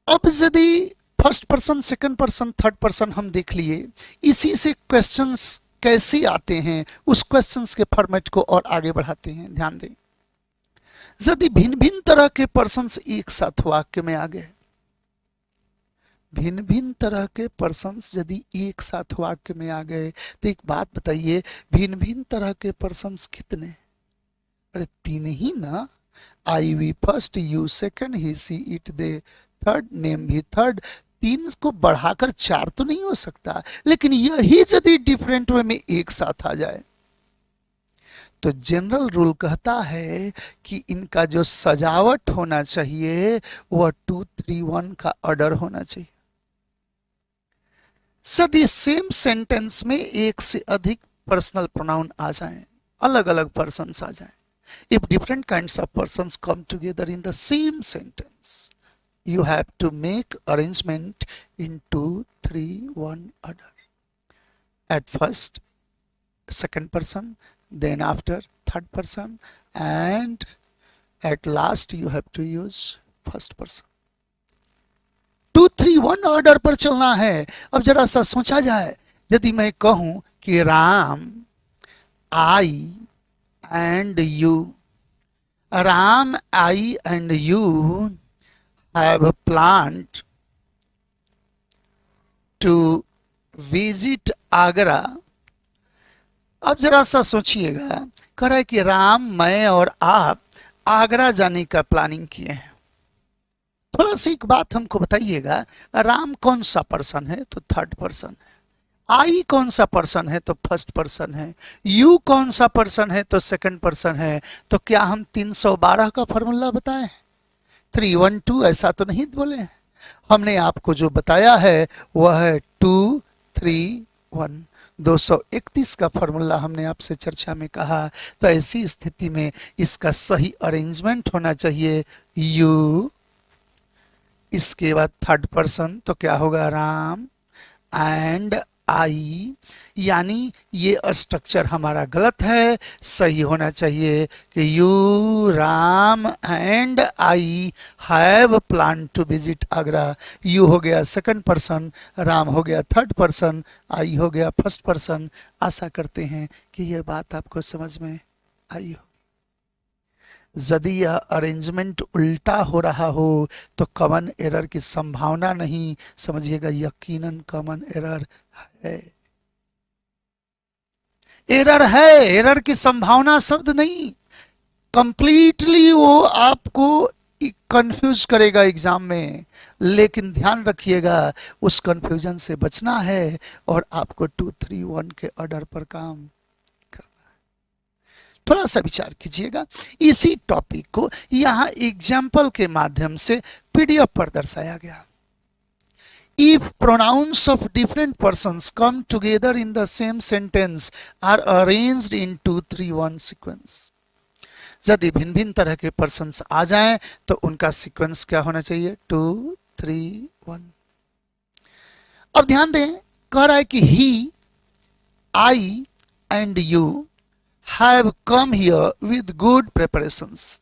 अब यदि first person, second person, third person हम देख लिए, इसी से क्वेश्चंस कैसे आते हैं उस क्वेश्चंस के फॉर्मेट को और आगे बढ़ाते हैं। ध्यान दें, यदि भिन्न भिन्न तरह के पर्सन्स एक साथ वाक्य में आ गए, भिन्न भिन्न तरह के पर्सन्स यदि एक साथ वाक्य में आ गए, तो एक बात बताइए, भिन्न भिन्न तरह के पर्सन्स कितने? अरे तीन ही ना। I we first, you second, he she it they third, name भी थर्ड। तीन को बढ़ाकर चार तो नहीं हो सकता, लेकिन यही यदि डिफरेंट वे में एक साथ आ जाए तो जनरल रूल कहता है कि इनका जो सजावट होना चाहिए वह 2 3 1 का ऑर्डर होना चाहिए। यदि सेम सेंटेंस में एक से अधिक पर्सनल प्रोनाउन आ जाएं, अलग अलग पर्सन्स आ जाएं, if different kinds of persons come together in the same sentence, you have to make arrangement in 2 3 1 order. At first second person, then after third person, and at last you have to use first person. 2 3 1 order पर चलना है। अब जरा सा सोचा जाए, यदि मैं कहूं कि Ram, I and you, Ram, I and you have planned to visit Agra. अब जरा सा सोचिएगा, कह रहा है कि राम, मैं और आप आगरा जाने का प्लानिंग किए हैं। थोड़ा सी एक बात हमको बताइएगा, राम कौन सा पर्सन है? तो थर्ड पर्सन है। आई कौन सा पर्सन है? तो फर्स्ट पर्सन है। यू कौन सा पर्सन है? तो सेकंड पर्सन है। तो क्या हम 312 का फॉर्मूला बताएं? 3 1 2 ऐसा तो नहीं बोले। हमने आपको जो बताया है वह है 2 3 1। 231 का फॉर्मूला हमने आपसे चर्चा में कहा। तो ऐसी स्थिति में इसका सही अरेंजमेंट होना चाहिए यू, इसके बाद थर्ड पर्सन, तो क्या होगा? राम, एंड आई, यानी ये स्ट्रक्चर हमारा गलत है। सही होना चाहिए कि you Ram and I have plan to visit Agra. You हो गया सेकंड पर्सन, राम हो गया थर्ड पर्सन, आई हो गया फर्स्ट पर्सन। आशा करते हैं कि यह बात आपको समझ में आई हो। यदि यह अरेंजमेंट उल्टा हो रहा हो तो कॉमन एरर की संभावना नहीं, समझिएगा यकीनन कॉमन एरर है। एरर है, एरर की संभावना शब्द नहीं, कंप्लीटली वो आपको कंफ्यूज करेगा एग्जाम में। लेकिन ध्यान रखिएगा उस कंफ्यूजन से बचना है और आपको 2-3-1 के ऑर्डर पर काम करना है। थोड़ा सा विचार कीजिएगा। इसी टॉपिक को यहां एग्जाम्पल के माध्यम से पीडीएफ पर दर्शाया गया। If pronouns of different persons come together in the same sentence are arranged in 2-3-1 sequence, यदि भिन्न भिन्न तरह के पर्सन्स आ जाएं तो उनका सीक्वेंस क्या होना चाहिए? 2-3-1। अब ध्यान दें, कह रहा है कि he, I and you have come here with good preparations.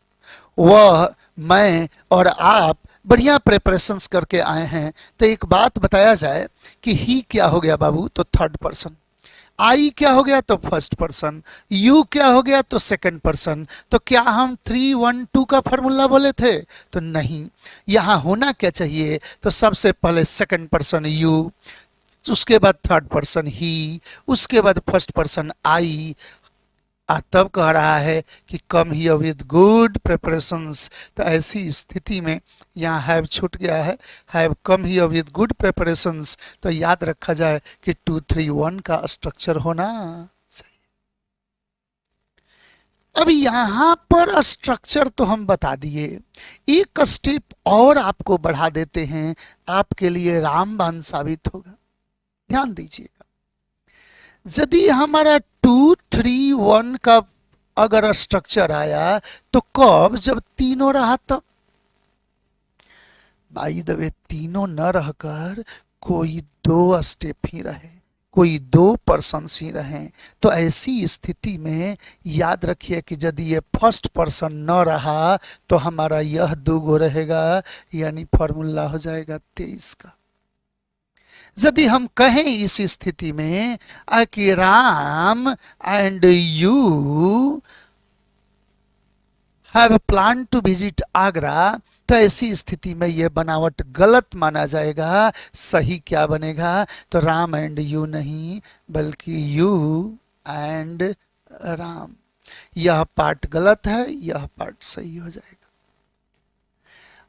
वह, मैं और आप बढ़िया प्रिपरेशंस करके आए हैं। तो एक बात बताया जाए कि ही क्या हो गया बाबू? तो थर्ड पर्सन। आई क्या हो गया? तो फर्स्ट पर्सन। यू क्या हो गया? तो सेकंड पर्सन। तो क्या हम 3-1-2 का फॉर्मूला बोले थे? तो नहीं। यहां होना क्या चाहिए? तो सबसे पहले सेकंड पर्सन यू, उसके बाद थर्ड पर्सन ही, उसके बाद फर्स्ट पर्सन आई। तब कह रहा है कि कम हियर विद गुड प्रिपरेशंस। तो ऐसी स्थिति में यहाँ हैव छूट गया है, have come here with good preparations. तो याद रखा जाए कि 2-3-1 का स्ट्रक्चर होना चाहिए। अब यहां पर स्ट्रक्चर तो हम बता दिए, एक स्टेप और आपको बढ़ा देते हैं, आपके लिए रामबाण साबित होगा। ध्यान दीजिएगा, यदि हमारा 2-3-1 का अगर स्ट्रक्चर आया तो कब? जब तीनों रहा तब। बाई द वे तीनों न रहकर कोई दो स्टेप ही रहे, कोई दो पर्सन्स ही रहे, तो ऐसी स्थिति में याद रखिए कि यदि ये फर्स्ट पर्सन न रहा तो हमारा यह दूगो रहेगा, यानी फॉर्मूला हो जाएगा 23 का। यदि हम कहें इस स्थिति में कि Ram and you have plan to visit Agra, तो ऐसी स्थिति में यह बनावट गलत माना जाएगा। सही क्या बनेगा? तो राम एंड यू नहीं, बल्कि यू एंड राम। यह पार्ट गलत है, यह पार्ट सही हो जाएगा।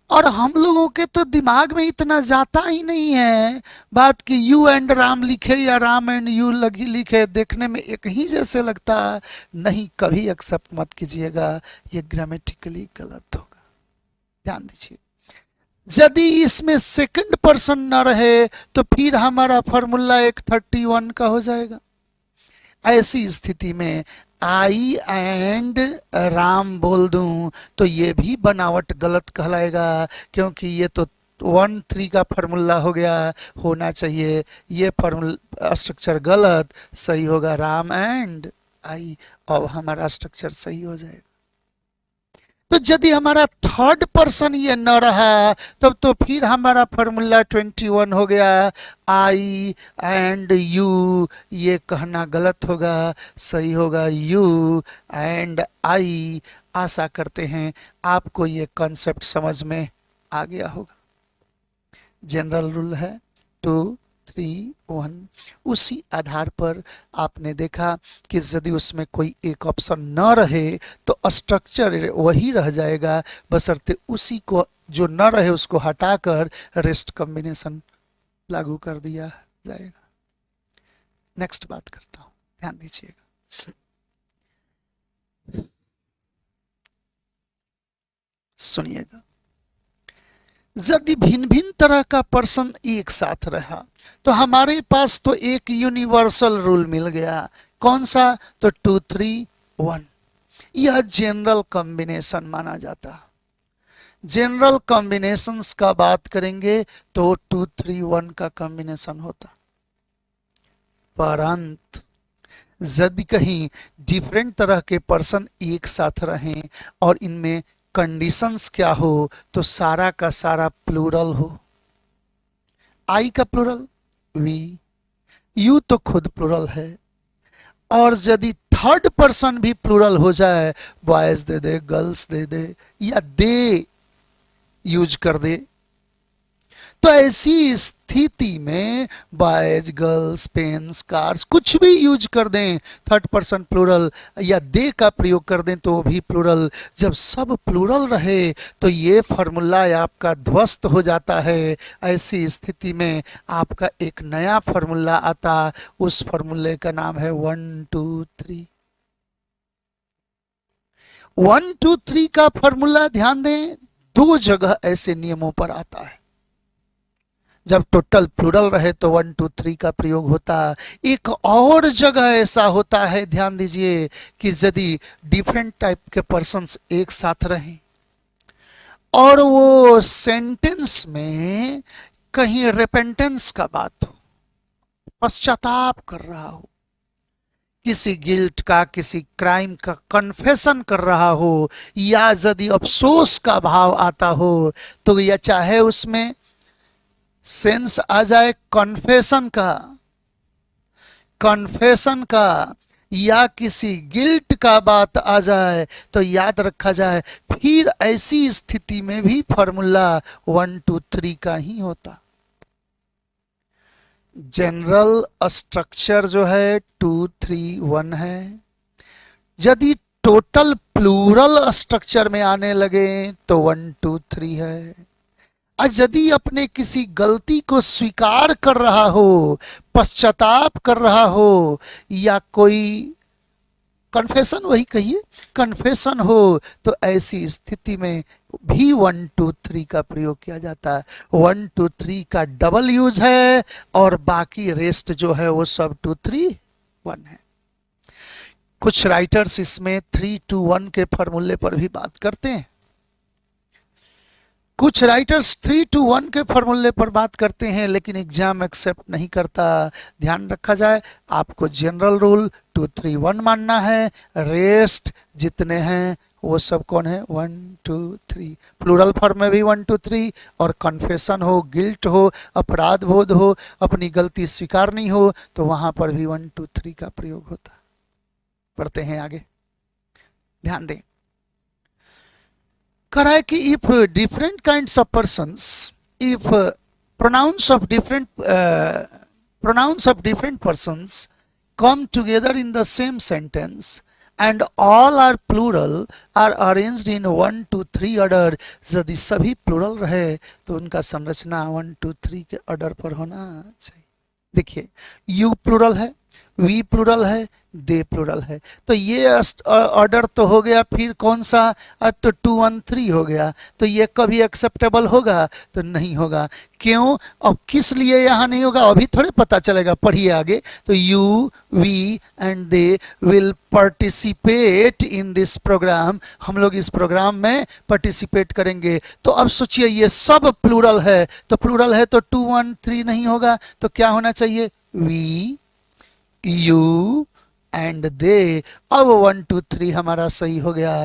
और हम लोगों के तो दिमाग में इतना जाता ही नहीं है बात कि यू एंड राम लिखे या राम एंड यू लगी लिखे, देखने में एक ही जैसे लगता है। नहीं, कभी एक्सेप्ट मत कीजिएगा, ये ग्रामेटिकली गलत होगा। ध्यान दीजिए, यदि इसमें सेकंड पर्सन न रहे तो फिर हमारा फॉर्मूला एक 31 का हो जाएगा। ऐसी स्थिति में आई एंड राम बोल दूं तो ये भी बनावट गलत कहलाएगा, क्योंकि ये तो 1-3 का फॉर्मूला हो गया। होना चाहिए ये फॉर्मूला स्ट्रक्चर गलत, सही होगा राम एंड आई। अब हमारा स्ट्रक्चर सही हो जाएगा। तो यदि हमारा थर्ड पर्सन ये न रहा तब तो फिर हमारा फॉर्मूला 21 हो गया, आई एंड यू। ये कहना गलत होगा, सही होगा यू एंड आई। आशा करते हैं आपको ये कॉन्सेप्ट समझ में आ गया होगा। जनरल रूल है 2-3-1। उसी आधार पर आपने देखा कि यदि उसमें कोई एक ऑप्शन न रहे तो स्ट्रक्चर वही रह जाएगा, बशर्ते उसी को जो न रहे उसको हटाकर रेस्ट कॉम्बिनेशन लागू कर दिया जाएगा। नेक्स्ट बात करता हूं, ध्यान दीजिएगा। सुनिएगा, यदि भिन्न भिन्न तरह का पर्सन एक साथ रहा तो हमारे पास तो एक यूनिवर्सल रूल मिल गया। कौन सा? तो 2-3-1। यह जनरल कॉम्बिनेशन माना जाता है। जनरल कॉम्बिनेशंस का बात करेंगे तो 2-3-1 का कॉम्बिनेशन होता। परंतु यदि कहीं डिफरेंट तरह के पर्सन एक साथ रहें और इनमें कंडीशंस क्या हो, तो सारा का सारा प्लूरल हो। आई का प्लूरल वी, यू तो खुद प्लूरल है, और यदि थर्ड पर्सन भी प्लूरल हो जाए, boys they they, girls they दे, या दे यूज कर दे, तो ऐसी स्थिति में बॉयज, गर्ल्स, पेन्स, कार्स कुछ भी यूज कर दें, थर्ड पर्सन प्लूरल या दे का प्रयोग कर दें तो भी प्लूरल। जब सब प्लूरल रहे तो ये फॉर्मूला आपका ध्वस्त हो जाता है। ऐसी स्थिति में आपका एक नया फॉर्मूला आता, उस फॉर्मूले का नाम है 1 2 3। 1 2 3 का फॉर्मूला ध्यान दें, दो जगह ऐसे नियमों पर आता है। जब टोटल प्लूरल रहे तो 1 2 3 का प्रयोग होता। एक और जगह ऐसा होता है, ध्यान दीजिए, कि यदि डिफरेंट टाइप के पर्सन्स एक साथ रहें और वो सेंटेंस में कहीं रेपेंटेंस का बात हो, पश्चाताप कर रहा हो, किसी गिल्ट का, किसी क्राइम का कन्फेशन कर रहा हो, या यदि अफसोस का भाव आता हो, तो या चाहे उसमें सेंस आ जाए कन्फेशन का या किसी गिल्ट का बात आ जाए, तो याद रखा जाए फिर ऐसी स्थिति में भी फॉर्मूला 1 2 3 का ही होता। जनरल स्ट्रक्चर जो है 2 3 1 है। यदि टोटल प्लूरल स्ट्रक्चर में आने लगे तो 1 2 3 है। यदि अपने किसी गलती को स्वीकार कर रहा हो, पश्चाताप कर रहा हो, या कोई कन्फेशन, वही कहिए कन्फेशन हो, तो ऐसी स्थिति में भी 1 2 3 का प्रयोग किया जाता है। 1 2 3 का डबल यूज है और बाकी रेस्ट जो है वो सब 2 3 1 है। कुछ राइटर्स इसमें 3 2 1 के फॉर्मूले पर भी बात करते हैं, कुछ राइटर्स 3 2 1 के फॉर्मूले पर बात करते हैं, लेकिन एग्जाम एक्सेप्ट नहीं करता। ध्यान रखा जाए, आपको जनरल रूल 2 3 1 मानना है, रेस्ट जितने हैं वो सब कौन है 1 2 3। प्लूरल फॉर्म में भी 1 2 3, और कन्फेशन हो, गिल्ट हो, अपराध बोध हो, अपनी गलती स्वीकार नहीं हो, तो वहां पर भी 1 2 3 का प्रयोग होता। पढ़ते हैं आगे, ध्यान दें। कह रहा है कि if different kinds of persons, if pronouns of different persons come together in the same sentence and all are plural, are arranged in 1 2 3 order। यदि सभी प्लूरल रहे तो उनका संरचना 1 2 3 के ऑर्डर पर होना चाहिए। देखिए, यू प्लूरल है, वी प्लूरल है, दे प्लूरल है, तो ये ऑर्डर तो हो गया। फिर कौन सा, तो 2 1 3 हो गया, तो ये कभी एक्सेप्टेबल होगा तो नहीं होगा। क्यों और किस लिए यहाँ नहीं होगा अभी थोड़े पता चलेगा, पढ़िए आगे। तो you, we and they will participate in this programme, हम लोग इस प्रोग्राम में पार्टिसिपेट करेंगे। तो अब सोचिए, ये सब प्लूरल है, तो प्लूरल है तो 2 1 3 नहीं होगा, तो क्या होना चाहिए, वी, यू एंड दे। अब 1 2 3 हमारा सही हो गया।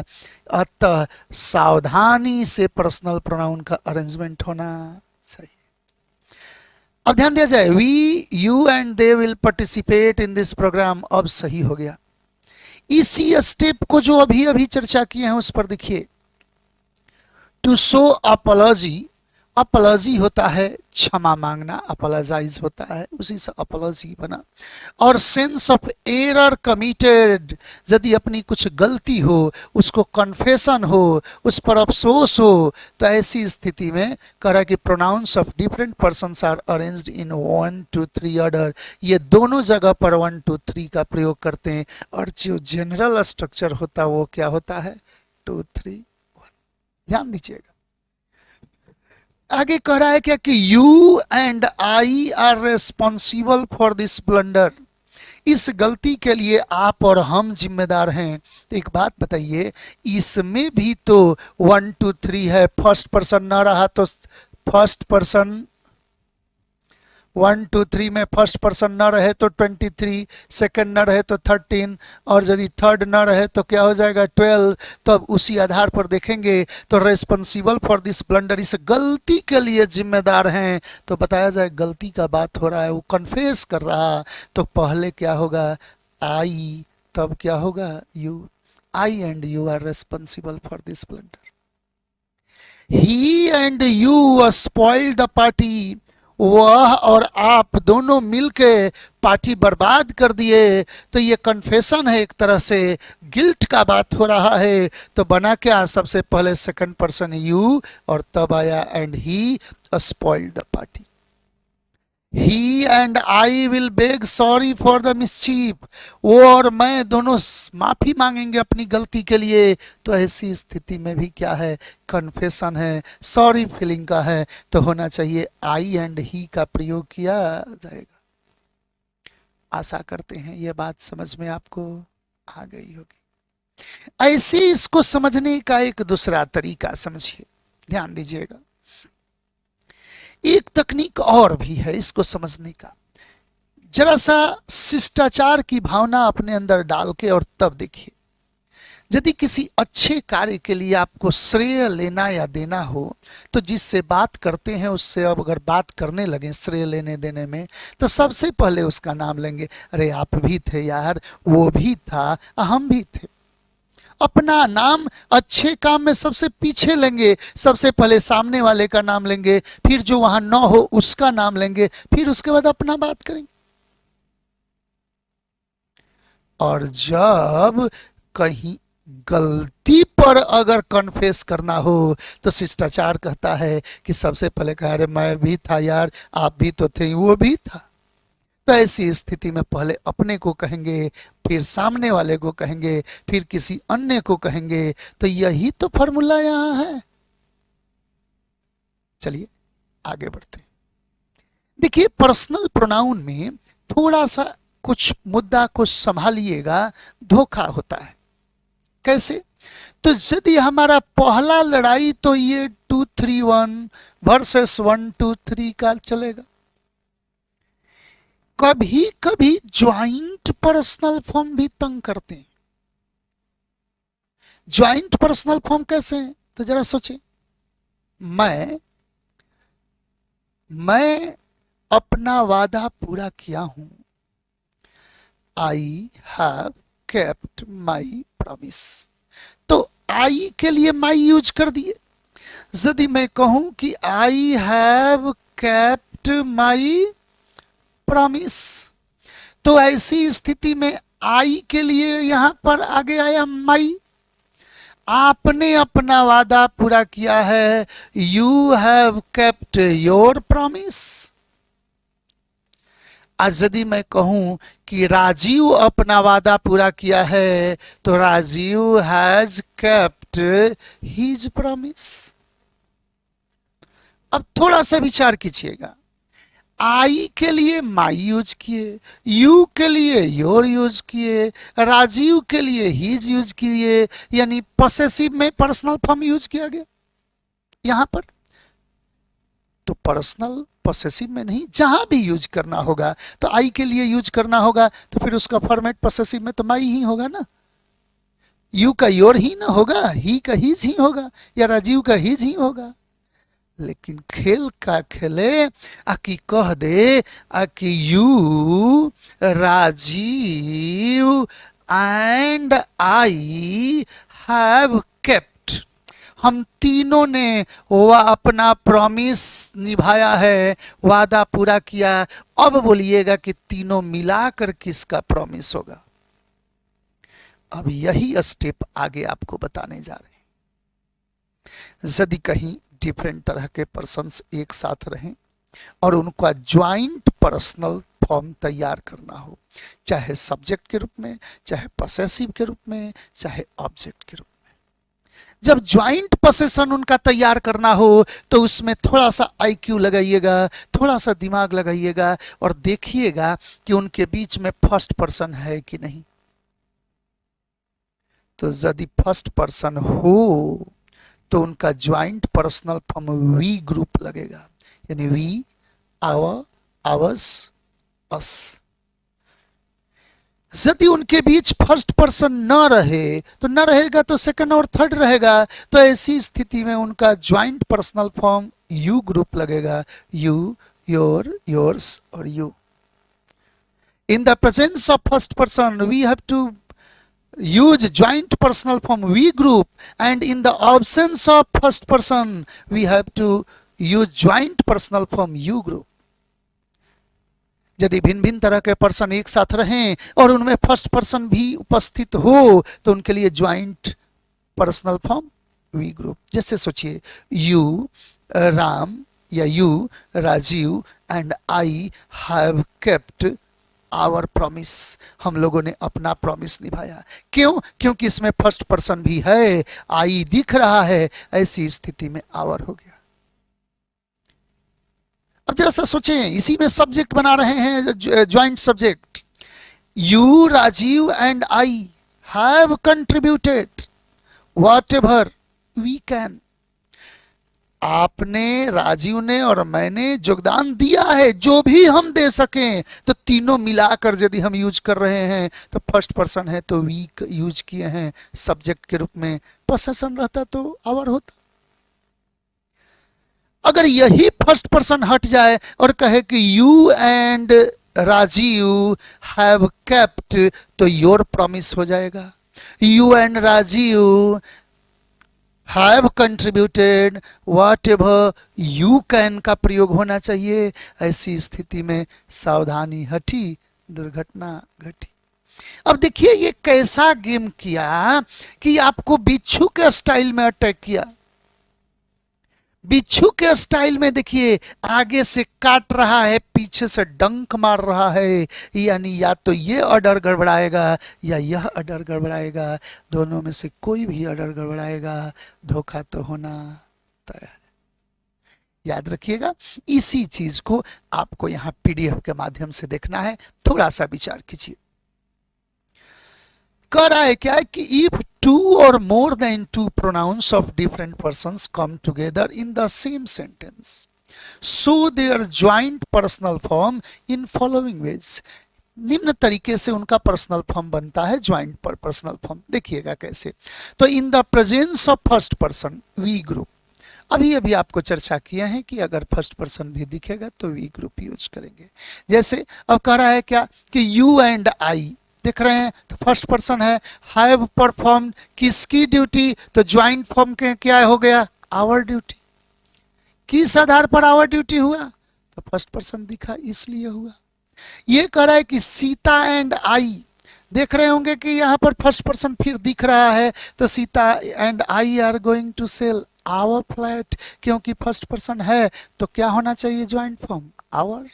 अतः सावधानी से पर्सनल प्रोनाउन का अरेंजमेंट होना चाहिए। अब ध्यान दिया जाए, we, you and they will participate in this programme, अब सही हो गया। इसी स्टेप को जो अभी अभी चर्चा किए हैं उस पर देखिए, टू शो अपॉलॉजी, अपॉलॉजी होता है क्षमा मांगना, अपॉलोजाइज होता है, उसी से अपॉलॉजी बना। और सेंस ऑफ एरर कमिटेड, यदि अपनी कुछ गलती हो, उसको कन्फेशन हो, उस पर अफसोस हो, तो ऐसी स्थिति में कह रहा है कि pronouns of different persons are arranged in 1 2 3 order. ये दोनों जगह पर 1 2 3 का प्रयोग करते हैं, और जो जनरल स्ट्रक्चर होता है वो क्या होता है, 2 3 1। ध्यान दीजिएगा, आगे कह रहा है क्या कि you and I are responsible for this blunder, इस गलती के लिए आप और हम जिम्मेदार हैं। तो एक बात बताइए, इसमें भी तो 1 2 3 है, फर्स्ट पर्सन ना रहा तो फर्स्ट पर्सन 1 2 3 में फर्स्ट पर्सन न रहे तो 23, सेकंड न रहे तो 13, और यदि थर्ड न रहे तो क्या हो जाएगा 12। तो अब उसी आधार पर देखेंगे तो रेस्पॉन्सिबल फॉर दिस ब्लंडर, इस गलती के लिए जिम्मेदार हैं, तो बताया जाए गलती का बात हो रहा है, वो कन्फेस कर रहा, तो पहले क्या होगा आई, तब क्या होगा you. I and you are responsible for this blunder. He and you spoiled the party, वह और आप दोनों मिलके पार्टी बर्बाद कर दिए। तो ये कन्फेशन है, एक तरह से गिल्ट का बात हो रहा है। तो बना क्या, सबसे पहले सेकंड पर्सन यू और तब आया and he spoiled the party. He and I will beg sorry for the mischief, वो और मैं दोनों माफी मांगेंगे अपनी गलती के लिए। तो ऐसी स्थिति में भी क्या है, कन्फेशन है, सॉरी फीलिंग का है, तो होना चाहिए आई एंड ही का प्रयोग किया जाएगा। आशा करते हैं ये बात समझ में आपको आ गई होगी। ऐसे इसको समझने का एक दूसरा तरीका समझिए, ध्यान दीजिएगा। एक तकनीक और भी है इसको समझने का, जरा सा शिष्टाचार की भावना अपने अंदर डाल के और तब देखिए। यदि किसी अच्छे कार्य के लिए आपको श्रेय लेना या देना हो, तो जिससे बात करते हैं उससे अब अगर बात करने लगे श्रेय लेने देने में, तो सबसे पहले उसका नाम लेंगे, अरे आप भी थे यार, वो भी था, हम भी थे। अपना नाम अच्छे काम में सबसे पीछे लेंगे, सबसे पहले सामने वाले का नाम लेंगे, फिर जो वहां न हो उसका नाम लेंगे, फिर उसके बाद अपना बात करेंगे। और जब कहीं गलती पर अगर कन्फेस करना हो, तो शिष्टाचार कहता है कि सबसे पहले कहा, अरे मैं भी था यार, आप भी तो थे, वो भी था। तो ऐसी स्थिति में पहले अपने को कहेंगे, फिर सामने वाले को कहेंगे, फिर किसी अन्य को कहेंगे। तो यही तो फॉर्मूला यहां है। चलिए आगे बढ़ते हैं। देखिए पर्सनल प्रोनाउन में थोड़ा सा कुछ मुद्दा को संभालिएगा, धोखा होता है। कैसे? तो यदि हमारा पहला लड़ाई तो ये 2 3 1 वर्सेस 1 2 3 का चलेगा। कभी कभी ज्वाइंट पर्सनल फॉर्म भी तंग करते हैं। ज्वाइंट पर्सनल फॉर्म कैसे हैं? तो जरा सोचें। मैं अपना वादा पूरा किया हूं, आई हैव केप्ट माई प्रॉमिस। तो आई के लिए माई यूज कर दिए। यदि मैं कहूं कि आई हैव केप्ट माई प्रॉमिस, तो ऐसी स्थिति में आई के लिए यहां पर आगे आया माई। आपने अपना वादा पूरा किया है, you have kept your promise. आज यदि मैं कहूं कि राजीव अपना वादा पूरा किया है, तो Rajiv has kept his promise. अब थोड़ा सा विचार कीजिएगा। आई के लिए माई यूज किए, यू के लिए योर यूज किए, राजीव के लिए हिज यूज किए, यानी पॉसेसिव में पर्सनल फॉर्म यूज किया गया यहां पर। तो पर्सनल पॉसेसिव में नहीं, जहां भी यूज करना होगा तो आई के लिए यूज करना होगा, तो फिर उसका फॉर्मेट पॉसेसिव में तो माई ही होगा ना। यू का योर ही ना होगा, ही का हिज ही होगा, या राजीव का हिज ही होगा। लेकिन खेल का खेले आकि कह दे आकि you Rajiv and I have kept, हम तीनों ने वह अपना प्रॉमिस निभाया है, वादा पूरा किया। अब बोलिएगा कि तीनों मिलाकर किसका प्रॉमिस होगा। अब यही स्टेप आगे आपको बताने जा रहे हैं। यदि कहीं डिफरेंट तरह के पर्सन्स एक साथ रहें और उनका ज्वाइंट पर्सनल फॉर्म तैयार करना हो, चाहे सब्जेक्ट के रूप में, चाहे पॉसेसिव के रूप में, चाहे ऑब्जेक्ट के रूप में, जब ज्वाइंट पोसेशन उनका तैयार करना हो तो उसमें थोड़ा सा आईक्यू लगाइएगा, थोड़ा सा दिमाग लगाइएगा और देखिएगा कि उनके बीच में फर्स्ट पर्सन है कि नहीं। तो यदि फर्स्ट पर्सन हो तो उनका joint personal form we group लगेगा, यानी वी, आवर, आवर्स, अस। यदि उनके बीच फर्स्ट पर्सन न रहे तो न रहेगा तो सेकंड और थर्ड रहेगा। तो ऐसी स्थिति में उनका joint personal form you group लगेगा। यू, योर, योर्स और you. In the presence of first person we have to use joint personal form we group, and in the absence of first person we have to use joint personal form you group। यदि भिन्न भिन्न तरह के पर्सन एक साथ रहें और उनमें फर्स्ट पर्सन भी उपस्थित हो तो उनके लिए joint personal form we group. जैसे सोचिए, यू राम या you Rajiv and I have kept our promise. हम लोगों ने अपना प्रॉमिस निभाया। क्यों? क्योंकि इसमें फर्स्ट पर्सन भी है, आई दिख रहा है, ऐसी स्थिति में आवर हो गया। अब जरा सा सोचें, इसी में सब्जेक्ट बना रहे हैं joint subject. You Rajiv and I have contributed whatever we can. आपने, राजीव ने और मैंने योगदान दिया है जो भी हम दे सकें। तो तीनों मिलाकर यदि हम यूज कर रहे हैं तो फर्स्ट पर्सन है तो वी यूज किए हैं सब्जेक्ट के रूप में। पोसेशन रहता तो आवर होता। अगर यही फर्स्ट पर्सन हट जाए और कहे कि you and Rajiv have kept, तो योर प्रॉमिस हो जाएगा। You and Rajiv have contributed whatever you can का प्रयोग होना चाहिए। ऐसी स्थिति में सावधानी हटी, दुर्घटना घटी। अब देखिए ये कैसा गेम किया कि आपको बिच्छू के स्टाइल में अटैक किया। बिच्छू के स्टाइल में देखिए, आगे से काट रहा है, पीछे से डंक मार रहा है। यानी या तो ये ऑर्डर गड़बड़ाएगा या यह ऑर्डर गड़बड़ाएगा। दोनों में से कोई भी ऑर्डर गड़बड़ाएगा, धोखा तो होना तय है। याद रखिएगा, इसी चीज को आपको यहां पीडीएफ के माध्यम से देखना है। थोड़ा सा विचार कीजिए। कह रहा है क्या है कि इफ टू और more than two pronouns of different persons come together in the same sentence so their joint personal form in following ways. निम्न तरीके से उनका पर्सनल फॉर्म बनता है, ज्वाइंट पर्सनल फॉर्म। देखिएगा कैसे। तो in the presence of first person we group. अभी अभी आपको चर्चा किया है कि अगर फर्स्ट पर्सन भी दिखेगा तो वी ग्रुप यूज करेंगे। जैसे अब कह रहा है क्या कि यू एंड आई देख रहे हैं, तो फर्स्ट पर्सन है, हैव परफॉर्म्ड किसकी ड्यूटी, तो ज्वाइंट फॉर्म के क्या हो गया, आवर ड्यूटी। किस आधार पर आवर ड्यूटी हुआ, तो फर्स्ट पर्सन दिखा इसलिए हुआ। ये कह रहा है कि सीता एंड आई, देख रहे होंगे कि यहाँ पर फर्स्ट पर्सन फिर दिख रहा है, तो Sita and I are going to sell our flat. क्योंकि फर्स्ट पर्सन है तो क्या होना चाहिए, joint form our.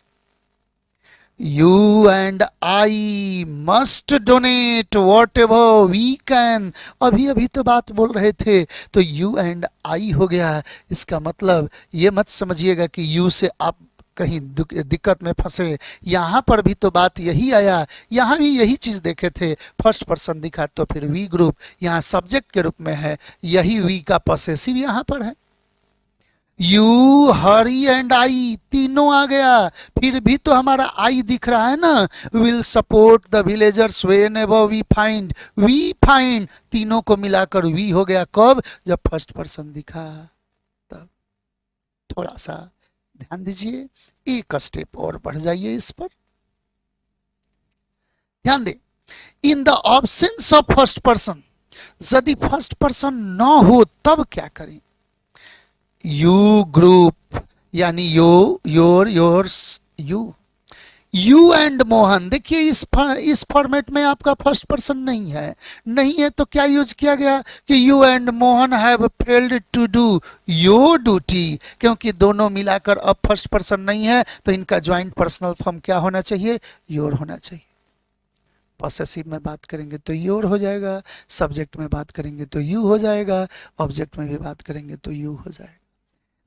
You and I must donate whatever we can। अभी अभी तो बात बोल रहे थे, तो you and I हो गया। इसका मतलब ये मत समझिएगा कि you से आप कहीं दिक्कत में फंसे। यहाँ पर भी तो बात यही आया, यहाँ भी यही चीज देखे थे। फर्स्ट पर्सन दिखा तो फिर वी ग्रुप यहाँ सब्जेक्ट के रूप में है, यही वी का पॉसेसिव यहाँ पर है। यू, हरी एंड आई तीनों आ गया, फिर भी तो हमारा आई दिख रहा है ना। Will support the villagers whenever we find, तीनों को मिलाकर वी हो गया। कब, जब फर्स्ट पर्सन दिखा तब। थोड़ा सा ध्यान दीजिए, एक स्टेप और बढ़ जाइए इस पर, ध्यान दे। In the absence of first person, यदि फर्स्ट पर्सन न हो तब क्या करें। यू ग्रुप यानी you, your, yours, you and Mohan. देखिए इस फॉर्मेट में आपका फर्स्ट पर्सन नहीं है तो क्या यूज किया गया कि you and Mohan have failed to do your duty. क्योंकि दोनों मिलाकर अब फर्स्ट पर्सन नहीं है तो इनका ज्वाइंट पर्सनल फॉर्म क्या होना चाहिए, योर होना चाहिए। पॉसेसिव में बात करेंगे तो योर हो जाएगा, सब्जेक्ट में बात करेंगे तो यू हो जाएगा, ऑब्जेक्ट में भी बात करेंगे तो यू हो जाएगा।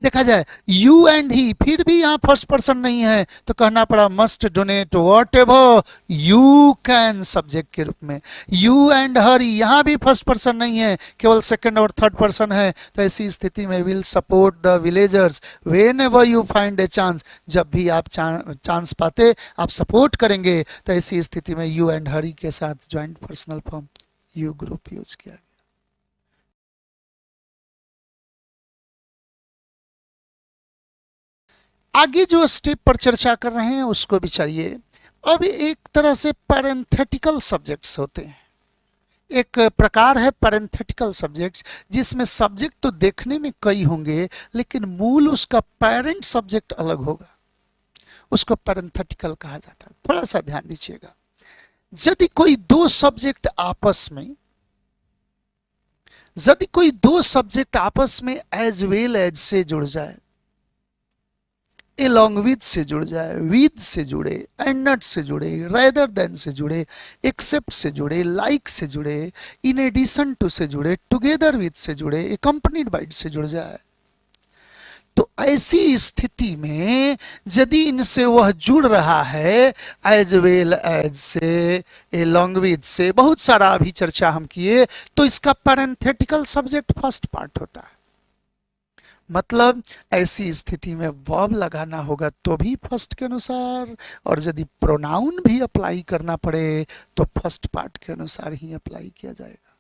देखा जाए यू एंड ही, फिर भी यहाँ फर्स्ट पर्सन नहीं है तो कहना पड़ा must donate what ever you can subject के रूप में। यू एंड हर, यहाँ भी फर्स्ट पर्सन नहीं है, केवल सेकंड और थर्ड पर्सन है। तो ऐसी स्थिति में will support the villagers when ever you find a chance, जब भी आप चांस पाते आप सपोर्ट करेंगे। तो ऐसी स्थिति में यू एंड हरी के साथ joint personal form you group use किया गया। आगे जो स्टेप पर चर्चा कर रहे हैं उसको विचारिए। अब एक तरह से पैरेंथेटिकल सब्जेक्ट्स होते हैं, एक प्रकार है पैरेंथेटिकल सब्जेक्ट्स, जिसमें सब्जेक्ट तो देखने में कई होंगे लेकिन मूल उसका पेरेंट सब्जेक्ट अलग होगा, उसको पैरेंथेटिकल कहा जाता है। थोड़ा सा ध्यान दीजिएगा, यदि कोई दो सब्जेक्ट आपस में एज वेल एज से जुड़ जाए, एलोंग विद से जुड़ जाए, विद से जुड़े, एंड नॉट से जुड़े, रेदर देन से जुड़े, एक्सेप्ट से जुड़े, लाइक से जुड़े, इन एडिशन टू से जुड़े, टुगेदर विद से जुड़े, एकम्पनीड बाय से जुड़ जाए, तो ऐसी स्थिति में यदि इनसे वह जुड़ रहा है एज वेल एज से, एलोंग विद से, बहुत सारा अभी चर्चा हम किए, तो इसका पैरेंथेटिकल सब्जेक्ट फर्स्ट पार्ट होता है। मतलब ऐसी स्थिति में वर्ब लगाना होगा तो भी फर्स्ट के अनुसार, और यदि प्रोनाउन भी अप्लाई करना पड़े तो फर्स्ट पार्ट के अनुसार ही अप्लाई किया जाएगा।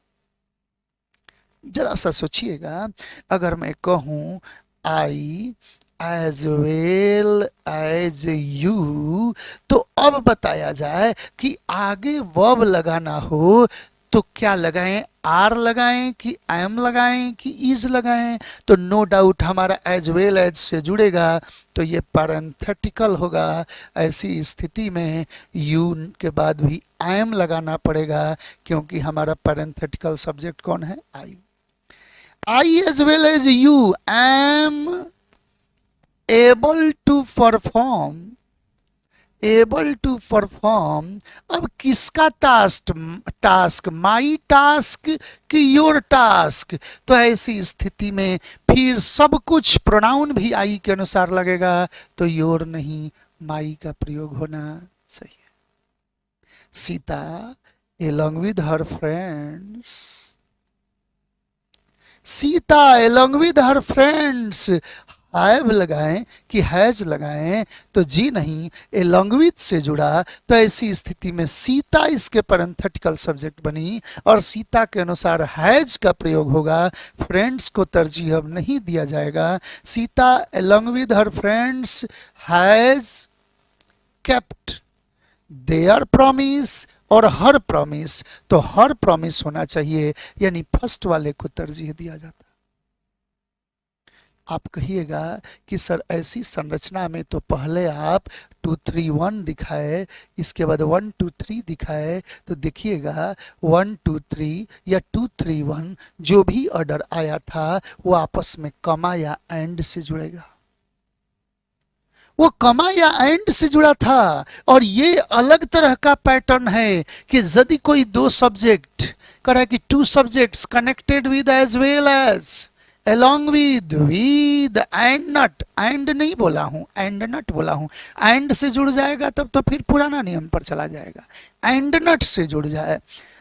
जरा सा सोचिएगा, अगर मैं कहूं आई एज वेल एज यू, तो अब बताया जाए कि आगे वर्ब लगाना हो तो क्या लगाएं, आर लगाएं कि एम लगाएं कि इज लगाएं, तो नो डाउट हमारा एज वेल एज से जुड़ेगा तो ये पैरेंथेटिकल होगा। ऐसी स्थिति में यू के बाद भी एम लगाना पड़ेगा क्योंकि हमारा पैरेंथेटिकल सब्जेक्ट कौन है, I. I as well as you am able to perform, able to perform. अब किसका टास्क, माई टास्क कि योर टास्क? तो ऐसी स्थिति में फिर सब कुछ प्रोनाउन भी आई के अनुसार लगेगा, तो योर नहीं माई का प्रयोग होना चाहिए। Sita along with her friends, Sita along with her friends, have लगाएं कि हैज लगाएं, तो जी नहीं, एलोंग विद से जुड़ा, तो ऐसी स्थिति में सीता इसके पैरेंथेटिकल सब्जेक्ट बनी और सीता के अनुसार हैज का प्रयोग होगा। फ्रेंड्स को तरजीह अब नहीं दिया जाएगा। Sita along with her friends has kept their promise or her promise, तो हर प्रॉमिस होना चाहिए, यानी फर्स्ट वाले को तरजीह दिया जाता। आप कहिएगा कि सर ऐसी संरचना में तो पहले आप 2 3 1 दिखाए, इसके बाद 1 2 3 दिखाए, तो देखिएगा 1 2 3 या 2 3 1 जो भी ऑर्डर आया था वो आपस में कमा या एंड से जुड़ेगा, वो कमा या एंड से जुड़ा था। और ये अलग तरह का पैटर्न है कि यदि कोई दो सब्जेक्ट कह कि 2 subjects connected with as well as, along with and not, and नहीं बोला हूं, and not बोला हूं, and से जुड़ जाएगा तब तो फिर पुराना नियम पर चला जाएगा। and not से जुड़ जाए,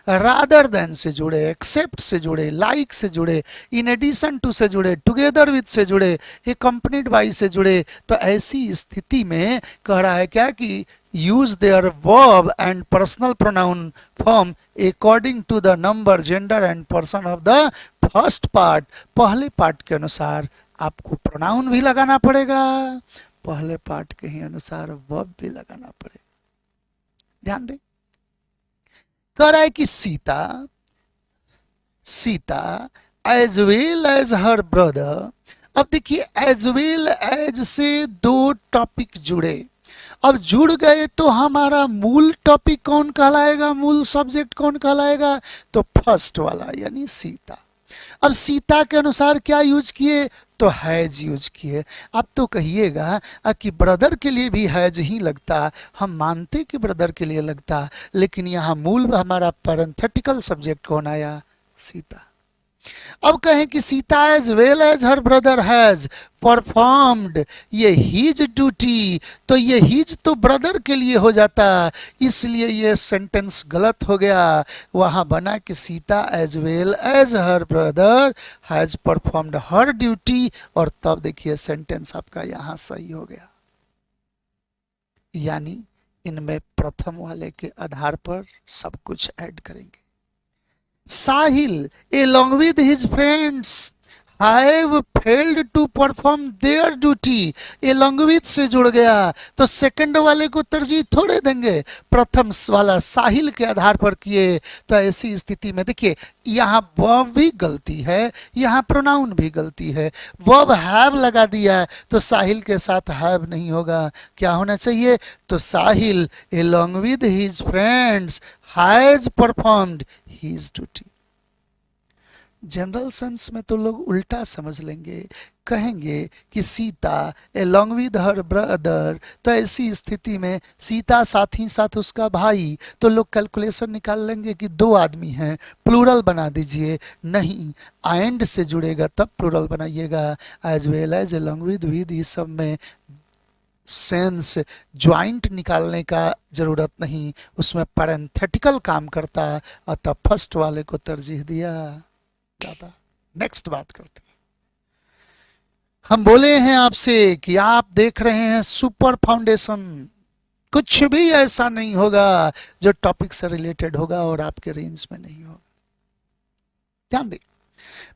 rather than से जुड़े, except से जुड़े, like से जुड़े, in addition to से जुड़े, together with से जुड़े, accompanied by से जुड़े, तो ऐसी स्थिति में कह रहा है क्या कि use their verb and personal pronoun form according to the number, gender and person of the first part। पहले पार्ट के अनुसार आपको प्रोनाउन भी लगाना पड़ेगा, पहले पार्ट के ही अनुसार वर्ब भी लगाना पड़ेगा। ध्यान दें, कह रहा है कि Sita, Sita as well as her brother. अब देखिए एज वेल एज से 2 टॉपिक जुड़े, अब जुड़ गए तो हमारा मूल टॉपिक कौन कहलाएगा, मूल सब्जेक्ट कौन कहलाएगा, तो फर्स्ट वाला यानी सीता। अब सीता के अनुसार क्या यूज किए, तो हैज यूज किए। अब तो कहिएगा कि ब्रदर के लिए भी हैज ही लगता, हम मानते कि ब्रदर के लिए लगता, लेकिन यहाँ मूल हमारा पैरेंथेटिकल सब्जेक्ट कौन आया, सीता। अब कहें कि Sita as well as her brother has performed ये हिज ड्यूटी, तो ये हिज तो ब्रदर के लिए हो जाता, इसलिए ये सेंटेंस गलत हो गया। वहां बना कि Sita as well as her brother has performed her duty, और तब देखिए सेंटेंस आपका यहां सही हो गया। यानी इनमें प्रथम वाले के आधार पर सब कुछ ऐड करेंगे। साहिल along with his friends have failed to perform their duty, along with से जुड़ गया तो सेकंड वाले को तरजीह थोड़े देंगे, प्रथम वाला साहिल के आधार पर किए। तो ऐसी स्थिति में देखिए यहाँ वर्ब भी गलती है, यहाँ प्रोनाउन भी गलती है। वर्ब हैव लगा दिया तो साहिल के साथ हैव नहीं होगा, क्या होना चाहिए? तो साहिल along with his friends has performed his duty। General sense में तो लोग उल्टा समझ लेंगे, कहेंगे कि Sita along with her brother, तो ऐसी स्थिति में सीता साथ ही साथ उसका भाई, तो लोग कैलकुलेशन निकाल लेंगे कि दो आदमी हैं, प्लूरल बना दीजिए। नहीं, एंड से जुड़ेगा तब प्लूरल बनाइएगा। As well as along with इस सब में सेंस ज्वाइंट निकालने का जरूरत नहीं, उसमें पैरेंथेटिकल काम करता, अतः फर्स्ट वाले को तरजीह दिया जाता। नेक्स्ट बात करते हैं। हम बोले हैं आपसे कि आप देख रहे हैं सुपर फाउंडेशन, कुछ भी ऐसा नहीं होगा जो टॉपिक से रिलेटेड होगा और आपके रेंज में नहीं होगा। ध्यान दें,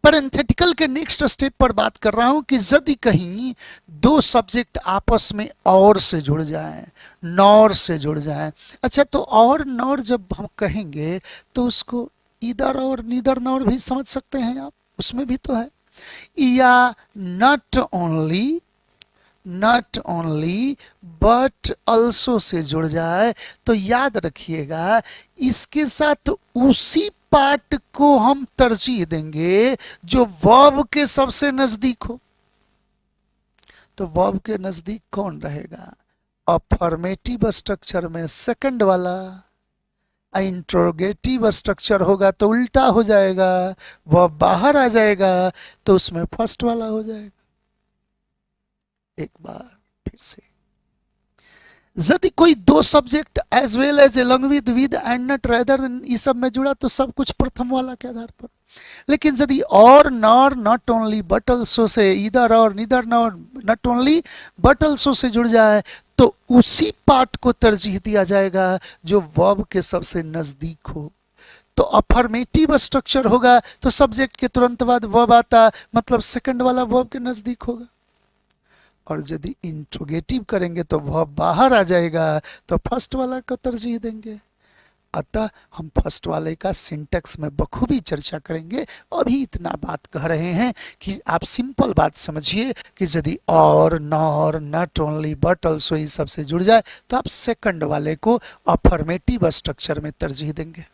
पैरेंथेटिकल के नेक्स्ट स्टेप पर बात कर रहा हूं कि यदि कहीं दो सब्जेक्ट आपस में और से जुड़ जाएं, नॉर से जुड़ जाएं। अच्छा, तो और नॉर जब हम कहेंगे तो उसको इधर और नीदर नॉर भी समझ सकते हैं आप, उसमें भी तो है। या नॉट ओनली बट ऑल्सो से जुड़ जाए तो याद रखिएगा इसके साथ उसी पार्ट को हम तरजीह देंगे जो वर्ब के सबसे नजदीक हो। तो वर्ब के नजदीक कौन रहेगा? अफर्मेटिव स्ट्रक्चर में सेकंड वाला, इंट्रोगेटिव स्ट्रक्चर होगा तो उल्टा हो जाएगा, वह बाहर आ जाएगा तो उसमें फर्स्ट वाला हो जाएगा। एक बार फिर से, यदि कोई दो subject as well as along with and not rather इस सब में जुड़ा तो सब कुछ प्रथम वाला के आधार पर। लेकिन यदि और nor not only but also से, इधर और neither nor not only but also से जुड़ जाए तो उसी पार्ट को तरजीह दिया जाएगा जो वर्ब के सबसे नजदीक हो। तो अफर्मेटिव स्ट्रक्चर होगा तो सब्जेक्ट के तुरंत बाद वर्ब आता, मतलब सेकंड वाला वर्ब के नजदीक होगा। और यदि इंट्रोगेटिव करेंगे तो वर्ब बाहर आ जाएगा तो फर्स्ट वाला को तरजीह देंगे। अतः हम फर्स्ट वाले का सिंटेक्स में बखूबी चर्चा करेंगे। अभी इतना बात कह रहे हैं कि आप सिंपल बात समझिए कि यदि और, nor, not only, but also इस सब से जुड़ जाए तो आप सेकंड वाले को अफर्मेटिव स्ट्रक्चर में तरजीह देंगे।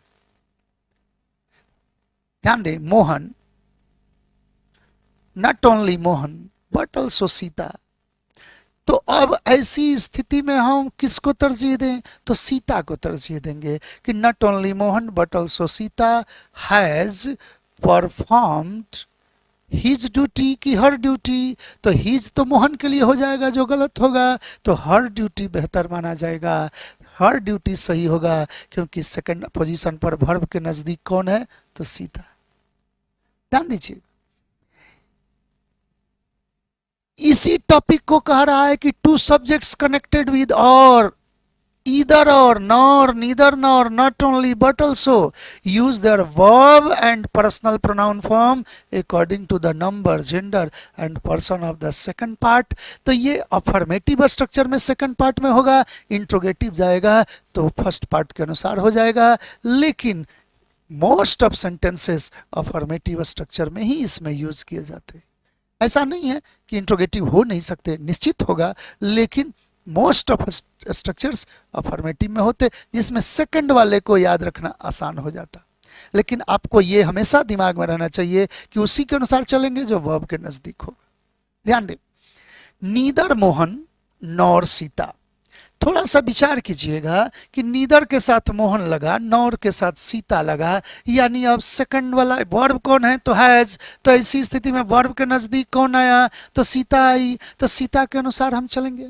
ध्यान दें, Mohan, not only Mohan but also Sita. तो अब ऐसी स्थिति में हम किसको तरजीह दें? तो सीता को तरजीह देंगे कि not only Mohan but also Sita has performed his duty की हर ड्यूटी। तो हिज तो मोहन के लिए हो जाएगा जो गलत होगा, तो हर ड्यूटी बेहतर माना जाएगा, हर ड्यूटी सही होगा क्योंकि सेकंड पोजीशन पर वर्ब के नजदीक कौन है? तो सीता। ध्यान दीजिए, इसी टॉपिक को कह रहा है कि two subjects connected with or, either or, nor, neither nor, not only but also use their verb and personal pronoun form according to the number, gender and person of the second part. तो ये अफर्मेटिव स्ट्रक्चर में सेकंड पार्ट में होगा, इंट्रोगेटिव जाएगा तो फर्स्ट पार्ट के अनुसार हो जाएगा। लेकिन most of sentences affirmative structure में ही इसमें यूज किए जाते हैं। ऐसा नहीं है कि इंट्रोगेटिव हो नहीं सकते, निश्चित होगा, लेकिन मोस्ट ऑफ स्ट्रक्चर्स अफर्मेटिव में होते जिसमें सेकंड वाले को याद रखना आसान हो जाता। लेकिन आपको ये हमेशा दिमाग में रहना चाहिए कि उसी के अनुसार चलेंगे जो वर्ब के नजदीक होगा। ध्यान दें, नीदर मोहन नॉर सीता, थोड़ा सा विचार कीजिएगा कि नीदर के साथ मोहन लगा, नॉर के साथ सीता लगा, यानी अब सेकंड वाला वर्ब कौन है, तो हैज। तो ऐसी स्थिति में वर्ब के नजदीक कौन आया, तो सीता आई। तो सीता के अनुसार हम चलेंगे।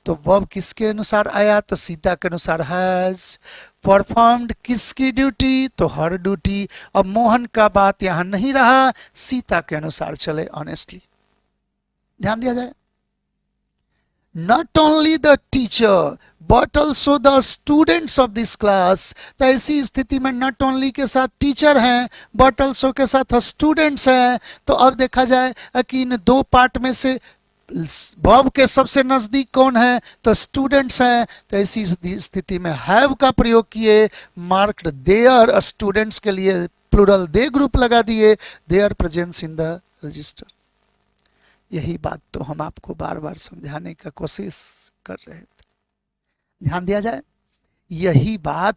तो वर्ब किसके अनुसार आया, तो सीता के अनुसार हैज। परफॉर्म्ड किसकी ड्यूटी, तो हर ड्यूटी। अब मोहन का बात यहां नहीं रहा, सीता के अनुसार चले ऑनेस्टली। ध्यान दिया जाए, not only the teacher but also the students of this class. तो ऐसी स्थिति में नॉट ओनली के साथ टीचर हैं, बट ऑल्सो के साथ स्टूडेंट्स हैं। तो अब देखा जाए कि इन दो पार्ट में से वर्ब के सबसे नजदीक कौन है, तो स्टूडेंट्स हैं। तो ऐसी स्थिति में हैव का प्रयोग किए, मार्क्ड देयर, स्टूडेंट्स के लिए प्लूरल दे ग्रुप लगा दिए, there presence in the register. यही बात तो हम आपको बार बार समझाने का कोशिश कर रहे थे। ध्यान दिया जाए, यही बात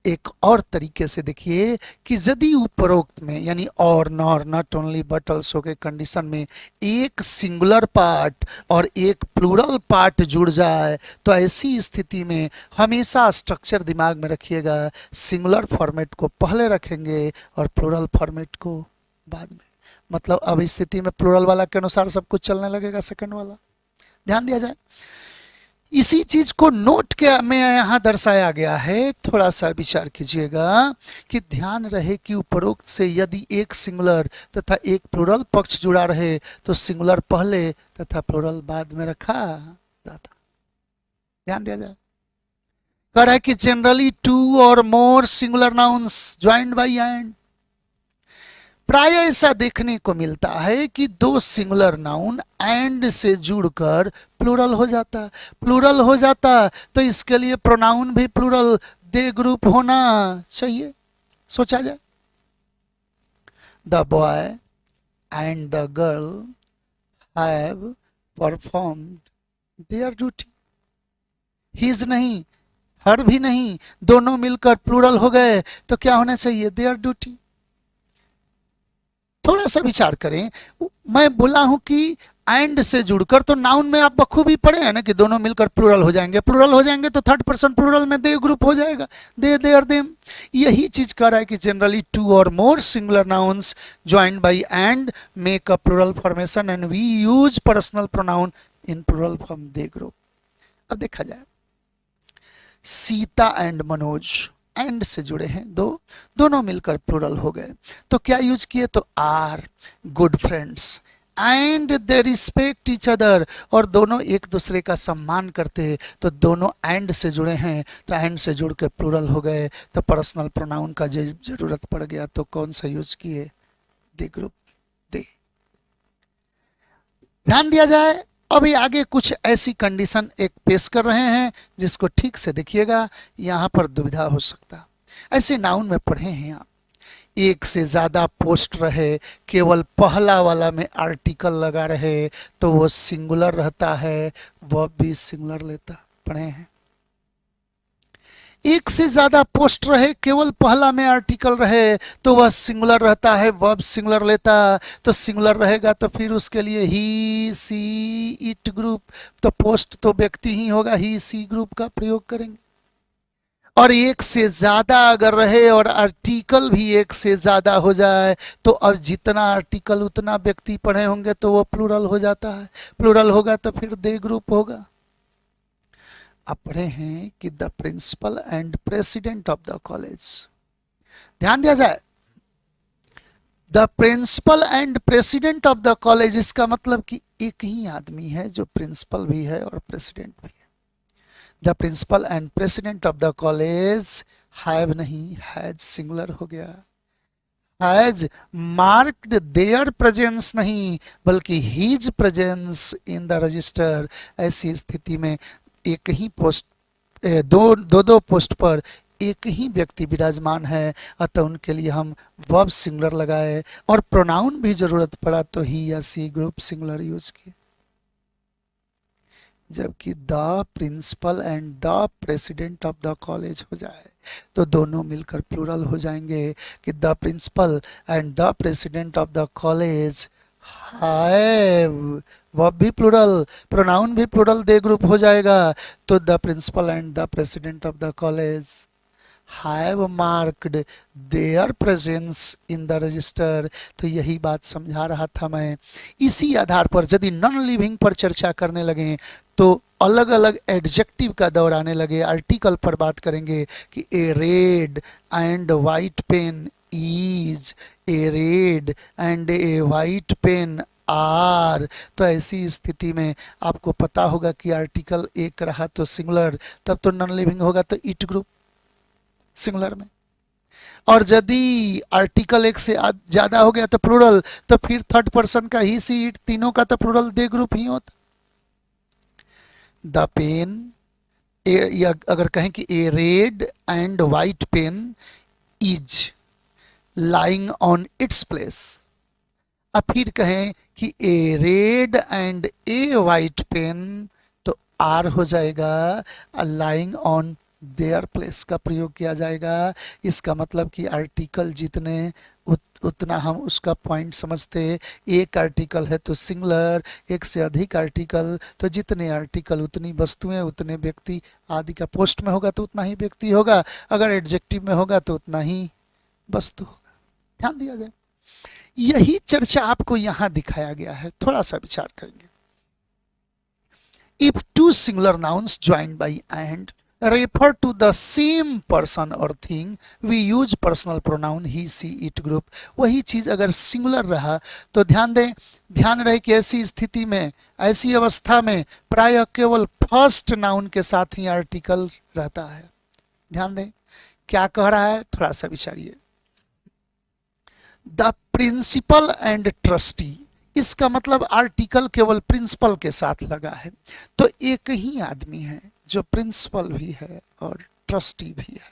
एक और तरीके से देखिए कि यदि उपरोक्त में यानी और, nor, not only, but also के कंडीशन में एक सिंगुलर पार्ट और एक प्लूरल पार्ट जुड़ जाए, तो ऐसी स्थिति में हमेशा स्ट्रक्चर दिमाग में रखिएगा, सिंगुलर फॉर्मेट को पहले रखेंगे और प्लूरल फॉर्मेट को बाद में। मतलब अब इस स्थिति में प्लूरल वाला के अनुसार सब कुछ चलने लगेगा, सेकंड वाला। ध्यान दिया जाए, इसी चीज को नोट के में यहां दर्शाया गया है। थोड़ा सा विचार कीजिएगा कि ध्यान रहे कि उपरोक्त से यदि एक सिंगुलर तथा एक प्लूरल पक्ष जुड़ा रहे तो सिंगुलर पहले तथा प्लूरल बाद में रखा जाता। ध्यान दिया जाए, कह रहा है कि जनरली टू और more singular nouns joined by and. प्राय ऐसा देखने को मिलता है कि दो सिंगुलर नाउन एंड से जुड़कर प्लूरल हो जाता। प्लूरल हो जाता तो इसके लिए प्रोनाउन भी प्लूरल दे ग्रुप होना चाहिए। सोचा जाए, the boy and the girl have performed there duty. His नहीं, हर भी नहीं, दोनों मिलकर प्लूरल हो गए तो क्या होना चाहिए, देयर ड्यूटी। थोड़ा सा विचार करें, मैं बोला हूं कि एंड से जुड़कर, तो नाउन में आप बखूबी पढ़े हैं ना कि दोनों मिलकर प्लूरल हो जाएंगे। प्लूरल हो जाएंगे तो थर्ड पर्सन प्लूरल में दे ग्रुप हो जाएगा, दे, देयर, देम। यही चीज कह रहा है कि जनरली टू और more singular nouns joined by and make a plural formation and we use personal pronoun in plural form they group. अब देखा जाए, सीता एंड मनोज एंड से जुड़े हैं, दोनों मिलकर प्लूरल हो गए तो क्या यूज किए, तो are good friends and they respect each other, और दोनों एक दूसरे का सम्मान करते हैं। तो दोनों एंड से जुड़े हैं तो एंड से जुड़ के प्लूरल हो गए। तो पर्सनल प्रोनाउन का जरूरत पड़ गया तो कौन सा यूज किए, दे ग्रुप, दे। ध्यान दिया जाए, अभी आगे कुछ ऐसी कंडीशन एक पेश कर रहे हैं जिसको ठीक से देखिएगा, यहां पर दुविधा हो सकता। ऐसे नाउन में पढ़े हैं आप, एक से ज्यादा पोस्ट रहे, केवल पहला वाला में आर्टिकल लगा रहे तो वो सिंगुलर रहता है, वह भी सिंगुलर लेता, पढ़े हैं। एक से ज्यादा पोस्ट रहे, केवल पहला में आर्टिकल रहे तो वह सिंगुलर रहता है, वर्ब सिंगुलर लेता। तो सिंगुलर रहेगा तो फिर उसके लिए ही, सी, इट ग्रुप, तो पोस्ट तो व्यक्ति ही होगा, ही, सी ग्रुप का प्रयोग करेंगे। और एक से ज्यादा अगर रहे और आर्टिकल भी एक से ज्यादा हो जाए तो अब जितना आर्टिकल उतना व्यक्ति पढ़े होंगे तो वो प्लूरल हो जाता है। प्लूरल होगा तो फिर दे ग्रुप होगा। आप पढ़े हैं कि the principal and president of the college. ध्यान दिया जाए, the principal and president of the college, इसका मतलब कि एक ही आदमी है जो प्रिंसिपल भी है और प्रेसिडेंट भी है। The principal and president of the college, have नहीं, हैज सिंगुलर हो गया। हैज मार्क्ड देयर प्रेजेंस नहीं बल्कि his presence in the register. ऐसी स्थिति में एक ही पोस्ट, दो पोस्ट पर एक ही व्यक्ति विराजमान है, अतः उनके लिए हम वर्ब सिंगुलर लगाए और प्रोनाउन भी जरूरत पड़ा तो ही या सी ग्रुप सिंगुलर यूज किए। जबकि the principal and the president of the college हो जाए तो दोनों मिलकर प्लूरल हो जाएंगे कि the principal and the president of the college have, verb भी प्लूरल, प्रोनाउन भी प्लूरल, दे ग्रुप हो जाएगा। तो the principal and the president of the college have marked their presence in the register. तो यही बात समझा रहा था मैं। इसी आधार पर यदि नॉन लिविंग पर चर्चा करने लगे तो अलग अलग एडजेक्टिव का दौर आने लगे। आर्टिकल पर बात करेंगे कि a red and white pen is, a red and a white pen are. तो ऐसी स्थिति में आपको पता होगा कि आर्टिकल एक रहा तो सिंगुलर, तब तो नॉन लिविंग होगा तो इट ग्रुप सिंगुलर में। और यदि आर्टिकल एक से ज्यादा हो गया तो प्लूरल, तो फिर थर्ड पर्सन का ही, सी, इट, तीनों का तो प्लूरल दे ग्रुप ही होता। द पेन, या अगर कहें कि a red and white pen is lying on its place. अब फिर कहें कि a red and a white pen, तो आर हो जाएगा, लाइंग ऑन देयर प्लेस का प्रयोग किया जाएगा। इसका मतलब कि आर्टिकल जितने उतना हम उसका पॉइंट समझते। एक आर्टिकल है तो सिंगुलर, एक से अधिक आर्टिकल तो जितने आर्टिकल उतनी वस्तुएं उतने व्यक्ति आदि का। पोस्ट में होगा तो उतना ही व्यक्ति होगा, अगर एडजेक्टिव में होगा तो उतना ही वस्तु होगा। ध्यान दिया जाए, यही चर्चा आपको यहां दिखाया गया है। थोड़ा सा विचार करेंगे। If two singular nouns joined by and refer to the same person or thing, we use personal pronoun he, she, it group। वही चीज अगर सिंगुलर रहा तो ध्यान दें, ध्यान रहे कि ऐसी स्थिति में, ऐसी अवस्था में प्राय केवल फर्स्ट नाउन के साथ ही आर्टिकल रहता है। ध्यान दें क्या कह रहा है, थोड़ा सा विचारिए। द प्रिंसिपल एंड ट्रस्टी, इसका मतलब आर्टिकल केवल प्रिंसिपल के साथ लगा है। तो एक ही आदमी है जो प्रिंसिपल भी है और ट्रस्टी भी है।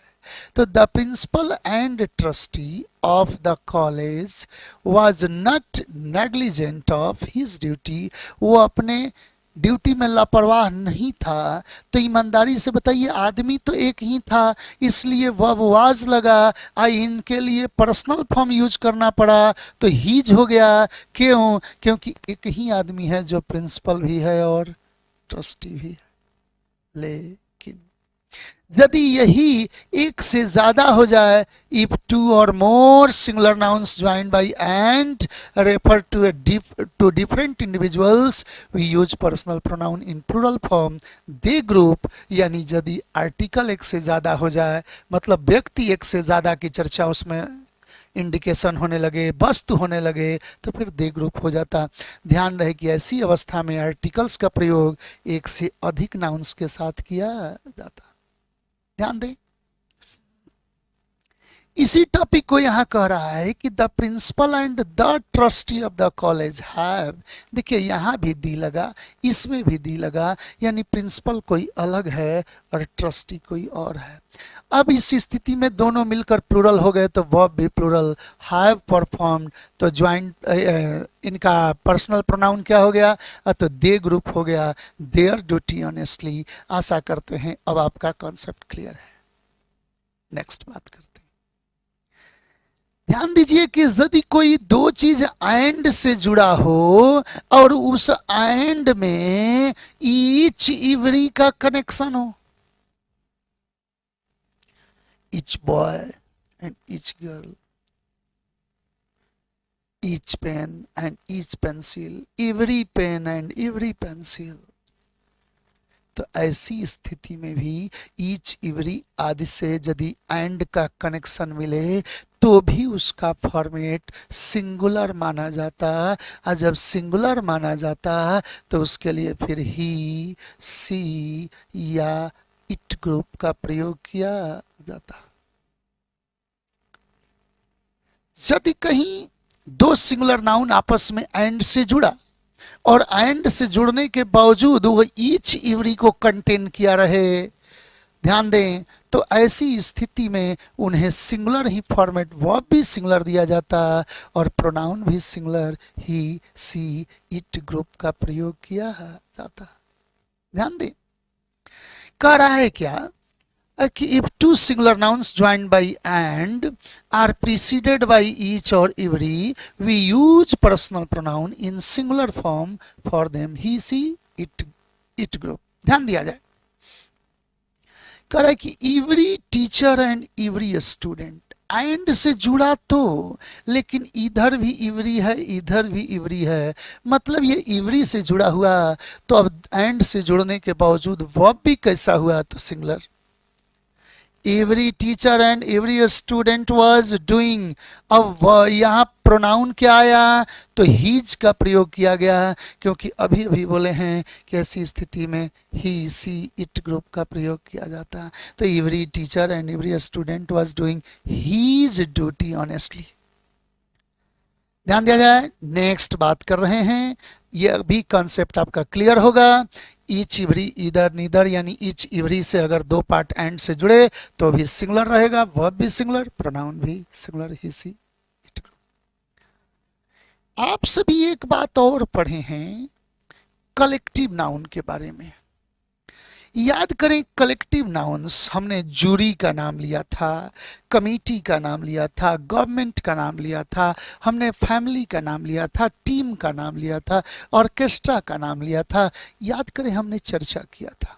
तो the principal and trustee of the college was not negligent of his duty, वो अपने ड्यूटी में लापरवाह नहीं था। तो ईमानदारी से बताइए, आदमी तो एक ही था, इसलिए वर्ब वाज लगा, आई इनके लिए पर्सनल फॉर्म यूज करना पड़ा तो हीज हो गया। क्यों? क्योंकि एक ही आदमी है जो प्रिंसिपल भी है और ट्रस्टी भी है। लेकिन यदि यही एक से ज्यादा हो जाए, इफ टू और more singular nouns joined by and refer to different individuals, we use personal pronoun in plural form, they group. यानी यदि आर्टिकल एक से ज्यादा हो जाए, मतलब व्यक्ति एक से ज्यादा की चर्चा उसमें इंडिकेशन होने लगे, वस्तु होने लगे, तो फिर दे ग्रुप हो जाता। ध्यान रहे कि ऐसी अवस्था में आर्टिकल्स का प्रयोग एक से अधिक नाउन्स के साथ किया जाता। ध्यान दें, इसी टॉपिक को यहां कह रहा है कि the principal and the trustee of the college have. देखिए यहां भी दी लगा, इसमें भी दी लगा, यानी प्रिंसिपल कोई अलग है और ट्रस्टी कोई और है। अब इस स्थिति में दोनों मिलकर प्लूरल हो गए तो वर्ब भी प्लूरल, हैव परफॉर्म्ड, तो ज्वाइंट इनका पर्सनल प्रोनाउन क्या हो गया, तो दे ग्रुप हो गया, देयर ड्यूटी ऑनेस्टली। आशा करते हैं अब आपका कॉन्सेप्ट क्लियर है। नेक्स्ट बात करते हैं। ध्यान दीजिए कि यदि कोई दो चीज एंड से जुड़ा हो और उस एंड में ईच इवरी का कनेक्शन हो, each boy and each girl, each pen and each pencil, every pen and every pencil, तो ऐसी स्थिति में भी ईच इवरी आदि से यदि एंड का कनेक्शन मिले तो भी उसका फॉर्मेट सिंगुलर माना जाता। और जब सिंगुलर माना जाता तो उसके लिए फिर ही, सी या इट ग्रुप का प्रयोग किया जाता। यदि कहीं दो सिंगुलर नाउन आपस में एंड से जुड़ा और एंड से जुड़ने के बावजूद वो ईच इवरी को कंटेन किया रहे, ध्यान दें, तो ऐसी स्थिति में उन्हें सिंगुलर ही फॉर्मेट, वर्ब भी सिंगुलर दिया जाता और प्रोनाउन भी singular, he, she, it group का प्रयोग किया जाता। ध्यान दें, कह रहा है क्या, कि if two singular nouns joined by and are preceded by each or every, we use personal pronoun in singular form for them, he, she, it group. ध्यान दिया जाए, कह रहा है कि every teacher and every student, and से जुड़ा तो, लेकिन इधर भी इवरी है, इधर भी इवरी है, मतलब ये इवरी से जुड़ा हुआ, तो अब एंड से जुड़ने के बावजूद वर्ब भी कैसा हुआ, तो singular. Every teacher and every student was doing, अब यहाँ प्रोनाउन क्या आया, तो हीज का प्रयोग किया गया, क्योंकि अभी अभी बोले हैं कि ऐसी स्थिति में ही, सी, इट ग्रुप का प्रयोग किया जाता। तो every teacher and every student was doing his duty honestly. ध्यान दिया जाए, नेक्स्ट बात कर रहे हैं, ये अभी कॉन्सेप्ट आपका क्लियर होगा। ईच इवरी इधर नीदर, यानी ईच इवरी से अगर दो पार्ट एंड से जुड़े तो भी सिंगुलर रहेगा, वर्ब भी सिंगुलर, प्रोनाउन भी सिंगुलर, ही, सी, इट। आप सभी एक बात और पढ़े हैं कलेक्टिव नाउन के बारे में। याद करें, कलेक्टिव नाउन्स हमने जूरी का नाम लिया था, कमेटी का नाम लिया था, गवर्नमेंट का नाम लिया था, हमने फैमिली का नाम लिया था, टीम का नाम लिया था, ऑर्केस्ट्रा का नाम लिया था। याद करें, हमने चर्चा किया था,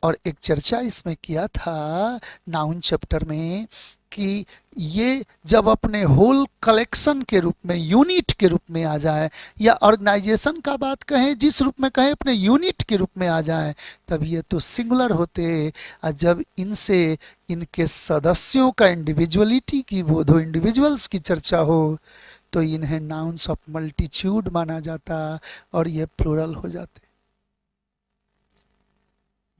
और एक चर्चा इसमें किया था नाउन चैप्टर में कि ये जब अपने होल कलेक्शन के रूप में, यूनिट के रूप में आ जाए, या ऑर्गेनाइजेशन का बात कहें, जिस रूप में कहें, अपने यूनिट के रूप में आ जाए, तब ये तो सिंगुलर होते। और जब इनसे इनके सदस्यों का इंडिविजुअलिटी की, वो दो इंडिविजुअल्स की चर्चा हो, तो इन्हें नाउन्स ऑफ मल्टीट्यूड माना जाता और ये प्लूरल हो जाते।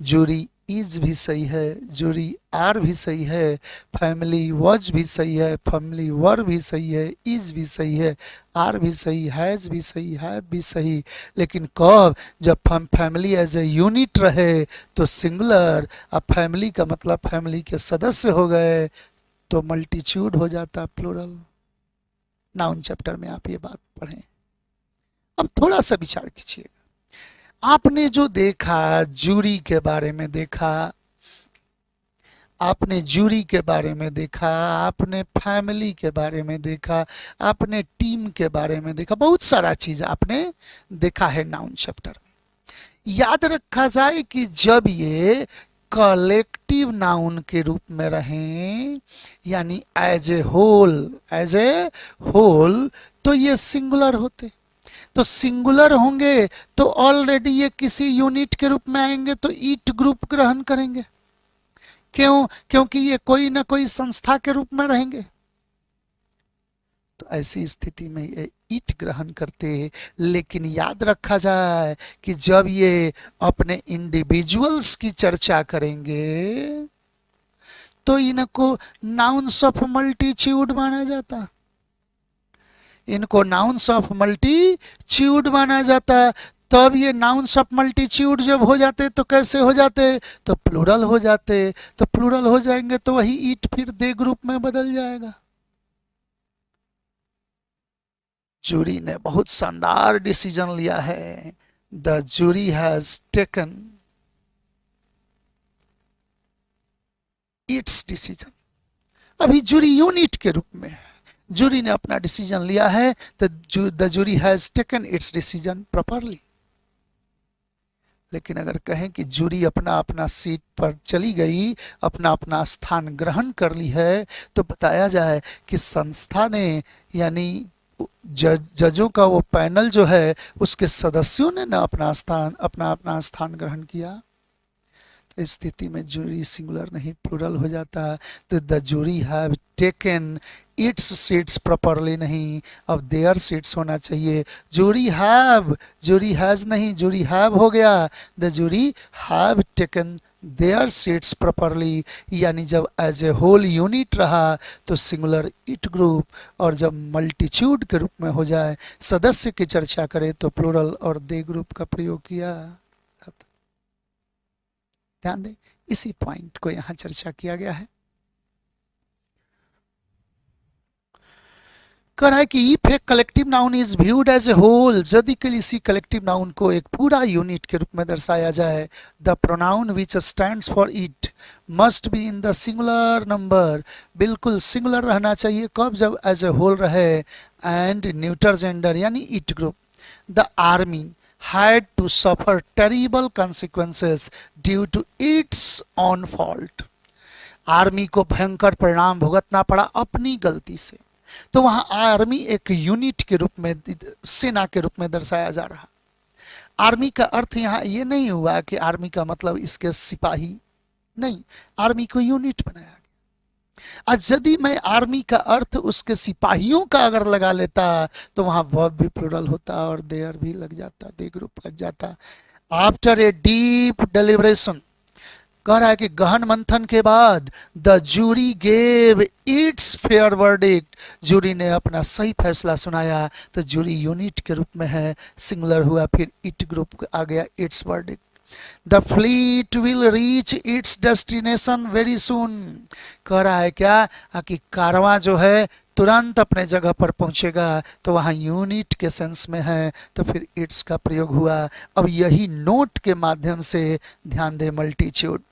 जूरी इज भी सही है, जूरी आर भी सही है, फैमिली वॉज भी सही है, फैमिली वर भी सही है, इज भी सही है, आर भी सही, हैज भी सही, हैव भी सही। लेकिन कब, जब फैमिली एज ए यूनिट रहे तो सिंगुलर, अब फैमिली का मतलब फैमिली के सदस्य हो गए तो मल्टीट्यूड हो जाता, प्लूरल। नाउन चैप्टर में आप ये बात पढ़ें। अब थोड़ा सा विचार कीजिएगा, आपने जो देखा, जूरी के बारे में देखा, आपने जूरी के बारे में देखा, आपने फैमिली के बारे में देखा, आपने टीम के बारे में देखा, बहुत सारा चीज आपने देखा है नाउन चैप्टर में। याद रखा जाए कि जब ये कलेक्टिव नाउन के रूप में रहें, यानी as a whole, as a whole, तो ये सिंगुलर होते। तो सिंगुलर होंगे तो ऑलरेडी ये किसी यूनिट के रूप में आएंगे, तो ईट ग्रुप ग्रहण करेंगे। क्यों? क्योंकि ये कोई ना कोई संस्था के रूप में रहेंगे। तो ऐसी स्थिति में ये ईट ग्रहण करते। लेकिन याद रखा जाए कि जब ये अपने इंडिविजुअल्स की चर्चा करेंगे तो इनको नाउन्स ऑफ मल्टीट्यूड माना जाता, इनको नाउन्स ऑफ मल्टीट्यूड माना जाता। तब ये नाउन्स ऑफ मल्टीट्यूड जब हो जाते तो कैसे हो जाते, तो प्लूरल हो जाते। तो प्लूरल हो जाएंगे तो वही ईट फिर दे ग्रुप में बदल जाएगा। जूरी ने बहुत शानदार डिसीजन लिया है। The jury has taken its decision. अभी जूरी यूनिट के रूप में है, जूरी ने अपना डिसीजन लिया है, तो the jury has taken its decision properly. लेकिन अगर कहें कि जूरी अपना अपना सीट पर चली गई, अपना अपना स्थान ग्रहण कर ली है, तो बताया जाए कि संस्था ने, यानी जजों का वो पैनल जो है, उसके सदस्यों ने ना अपना अपना स्थान ग्रहण किया। तो इस स्थिति में जूरी सिंगुलर नहीं, प्लूरल हो जाता। तो the jury have taken its seats properly नहीं, अब देयर सीट्स होना चाहिए। जूरी हैव, जूरी हैज नहीं, जूरी हैव हो गया। The jury have taken their seats properly, यानी जब एज ए होल यूनिट रहा तो सिंगुलर इट ग्रुप, और जब मल्टीट्यूड के रूप में हो जाए, सदस्य की चर्चा करे, तो प्लूरल और दे ग्रुप का प्रयोग किया। ध्यान दें, इसी पॉइंट को यहां चर्चा किया गया है। कह रहा है कि if a collective noun is viewed as a whole, यदि किसी कलेक्टिव नाउन को एक पूरा यूनिट के रूप में दर्शाया जाए, the pronoun which stands for it must be in the singular number, बिल्कुल सिंगुलर रहना चाहिए, कब, जब एज ए होल रहे, एंड न्यूटर जेंडर यानी it group. The army had to suffer terrible consequences due to its own fault, army को भयंकर परिणाम भुगतना पड़ा अपनी गलती से। तो वहां आर्मी एक यूनिट के रूप में, सेना के रूप में दर्शाया जा रहा। आर्मी का अर्थ यहाँ ये नहीं हुआ कि आर्मी का मतलब इसके सिपाही, नहीं, आर्मी को यूनिट बनाया गया। आज यदि मैं आर्मी का अर्थ उसके सिपाहियों का अगर लगा लेता तो वहां वर्ब भी प्लूरल होता और देयर भी लग जाता, दे ग्रुप लग जाता। आफ्टर ए डीप डेलिब्रेशन, कह रहा है कि गहन मंथन के बाद, the jury gave its fair verdict, jury ने अपना सही फैसला सुनाया। तो जूरी यूनिट के रूप में है, सिंगुलर हुआ, फिर इट ग्रुप आ गया, it's verdict. The fleet will reach its destination very soon, कह रहा है क्या कि कारवां जो है तुरंत अपने जगह पर पहुंचेगा, तो वहां यूनिट के सेंस में है, तो फिर इट्स का प्रयोग हुआ। अब यही नोट के माध्यम से ध्यान दे, मल्टीट्यूड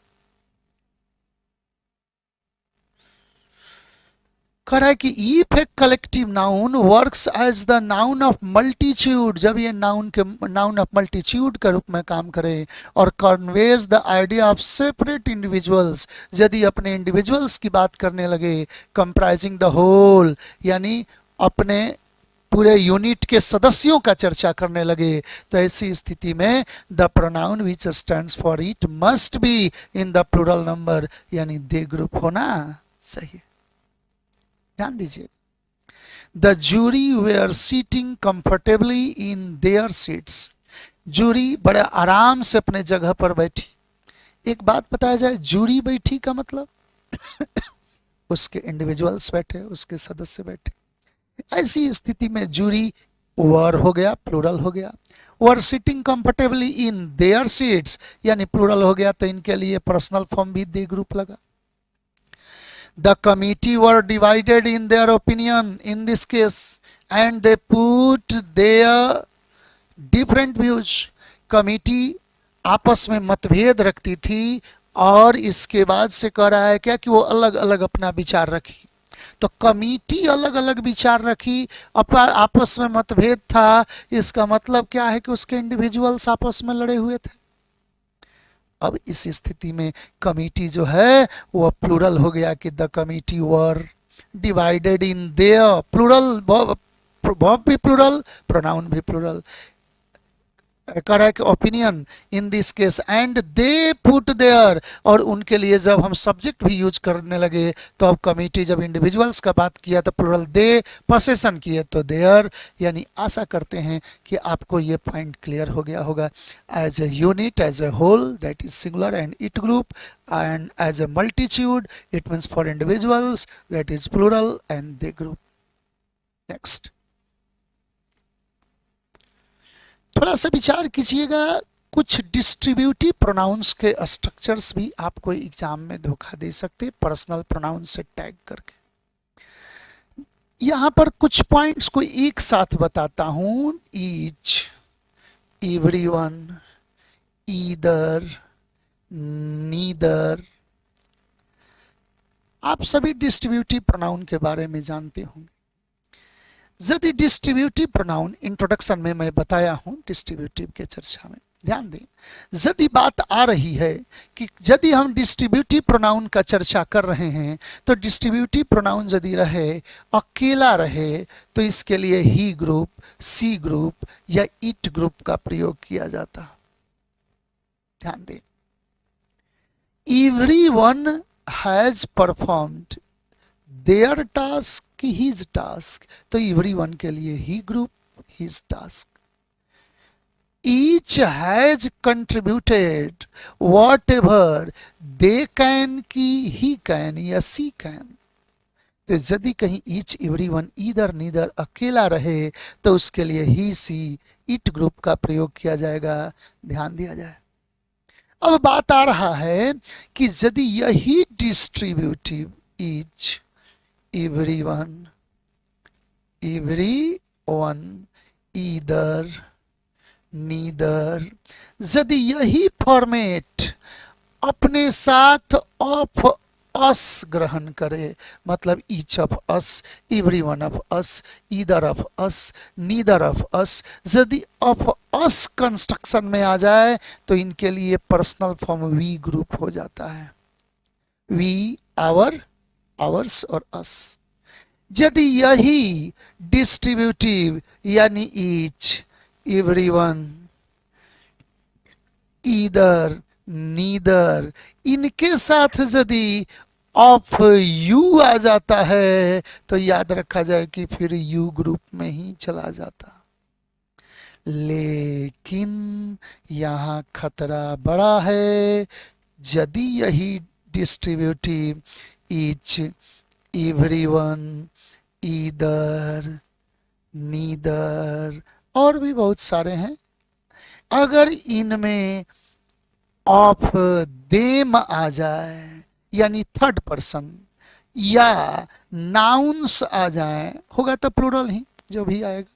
कह रहा है कि if a collective noun works as the noun of multitude, जब ये नाउन ऑफ मल्टीट्यूड के रूप में काम करे और conveys the idea of separate individuals, यदि अपने इंडिविजुअल्स की बात करने लगे, कंप्राइजिंग द होल यानी अपने पूरे यूनिट के सदस्यों का चर्चा करने लगे, तो ऐसी स्थिति में the pronoun which stands for it must be in the plural number, यानी दे ग्रुप होना चाहिए। ध्यान दीजिए, the jury were sitting comfortably in their seats, jury बड़े आराम से अपने जगह पर बैठी। एक बात बताया जाए, जूरी बैठी का मतलब उसके इंडिविजुअल्स बैठे, उसके सदस्य बैठे। ऐसी स्थिति में जूरी वर हो गया, प्लूरल हो गया। Were sitting comfortably in their seats यानी प्लूरल हो गया, तो इनके लिए पर्सनल फॉर्म भी दे ग्रुप लगा। The committee were divided in their opinion in this case and they put their different views. Committee आपस में मतभेद रखती थी और इसके बाद से कह रहा है क्या कि वो अलग अलग अपना विचार रखी। तो कमिटी अलग अलग विचार रखी, आपस में मतभेद था, इसका मतलब क्या है कि उसके इंडिविजुअल्स आपस में लड़े हुए थे। अब इस स्थिति में कमिटी जो है वो प्लूरल हो गया कि the committee were divided in their, plural, verb भी प्लूरल, प्रोनाउन भी plural, correct opinion in this case, and they put their, और उनके लिए जब हम सब्जेक्ट भी यूज करने लगे तो अब कमिटी जब इंडिविजुअल्स का बात किया तो प्लूरल दे, पोसेशन किए तो देयर। यानी आशा करते हैं कि आपको ये पॉइंट क्लियर हो गया होगा। As a unit, as a whole, that is singular and it group, and as a multitude it means for individuals, that is plural and they group. Next, थोड़ा सा विचार कीजिएगा, कुछ डिस्ट्रीब्यूटिव प्रोनाउंस के स्ट्रक्चर्स भी आपको एग्जाम में धोखा दे सकते, पर्सनल प्रोनाउन से टैग करके। यहां पर कुछ पॉइंट्स को एक साथ बताता हूं, ईच, एवरीवन, ईदर, नीदर। आप सभी डिस्ट्रीब्यूटिव प्रोनाउन के बारे में जानते होंगे। यदि डिस्ट्रीब्यूटिव प्रोनाउन, इंट्रोडक्शन में मैं बताया हूं डिस्ट्रीब्यूटिव के चर्चा में, ध्यान दें, यदि बात आ रही है कि यदि हम डिस्ट्रीब्यूटिव प्रोनाउन का चर्चा कर रहे हैं तो डिस्ट्रीब्यूटिव प्रोनाउन यदि रहे, अकेला रहे, तो इसके लिए ही ग्रुप, सी ग्रुप या इट ग्रुप का प्रयोग किया जाता। ध्यान दें, everyone has performed their task, his task, तो एवरीवन के लिए he group, his task. Each has contributed whatever they can की ही कैन या सी कैन। तो यदि कहीं ईच, एवरीवन, ईदर, नीदर अकेला रहे तो उसके लिए ही, सी, इट ग्रुप का प्रयोग किया जाएगा। ध्यान दिया जाए। अब बात आ रहा है कि यदि यही distributive each, everyone, every one, either, neither. यदि यही फॉर्मेट अपने साथ ऑफ अस ग्रहण करे, मतलब each of us, every one of us, either of us, neither of us, यदि ऑफ अस कंस्ट्रक्शन में आ जाए तो इनके लिए पर्सनल फॉर्म वी ग्रुप हो जाता है। वी, आवर, आवर्स और अस। यदि यही डिस्ट्रीब्यूटिव यानी ईच, एवरीवन, ईदर, नीदर, इनके साथ यदि ऑफ यू आ जाता है तो याद रखा जाए कि फिर यू ग्रुप में ही चला जाता। लेकिन यहां खतरा बड़ा है। यदि यही distributive each, everyone, either, neither और भी बहुत सारे हैं, अगर इनमें ऑफ देम आ जाए यानी थर्ड पर्सन या नाउन्स आ जाए, होगा तो प्लूरल ही जो भी आएगा।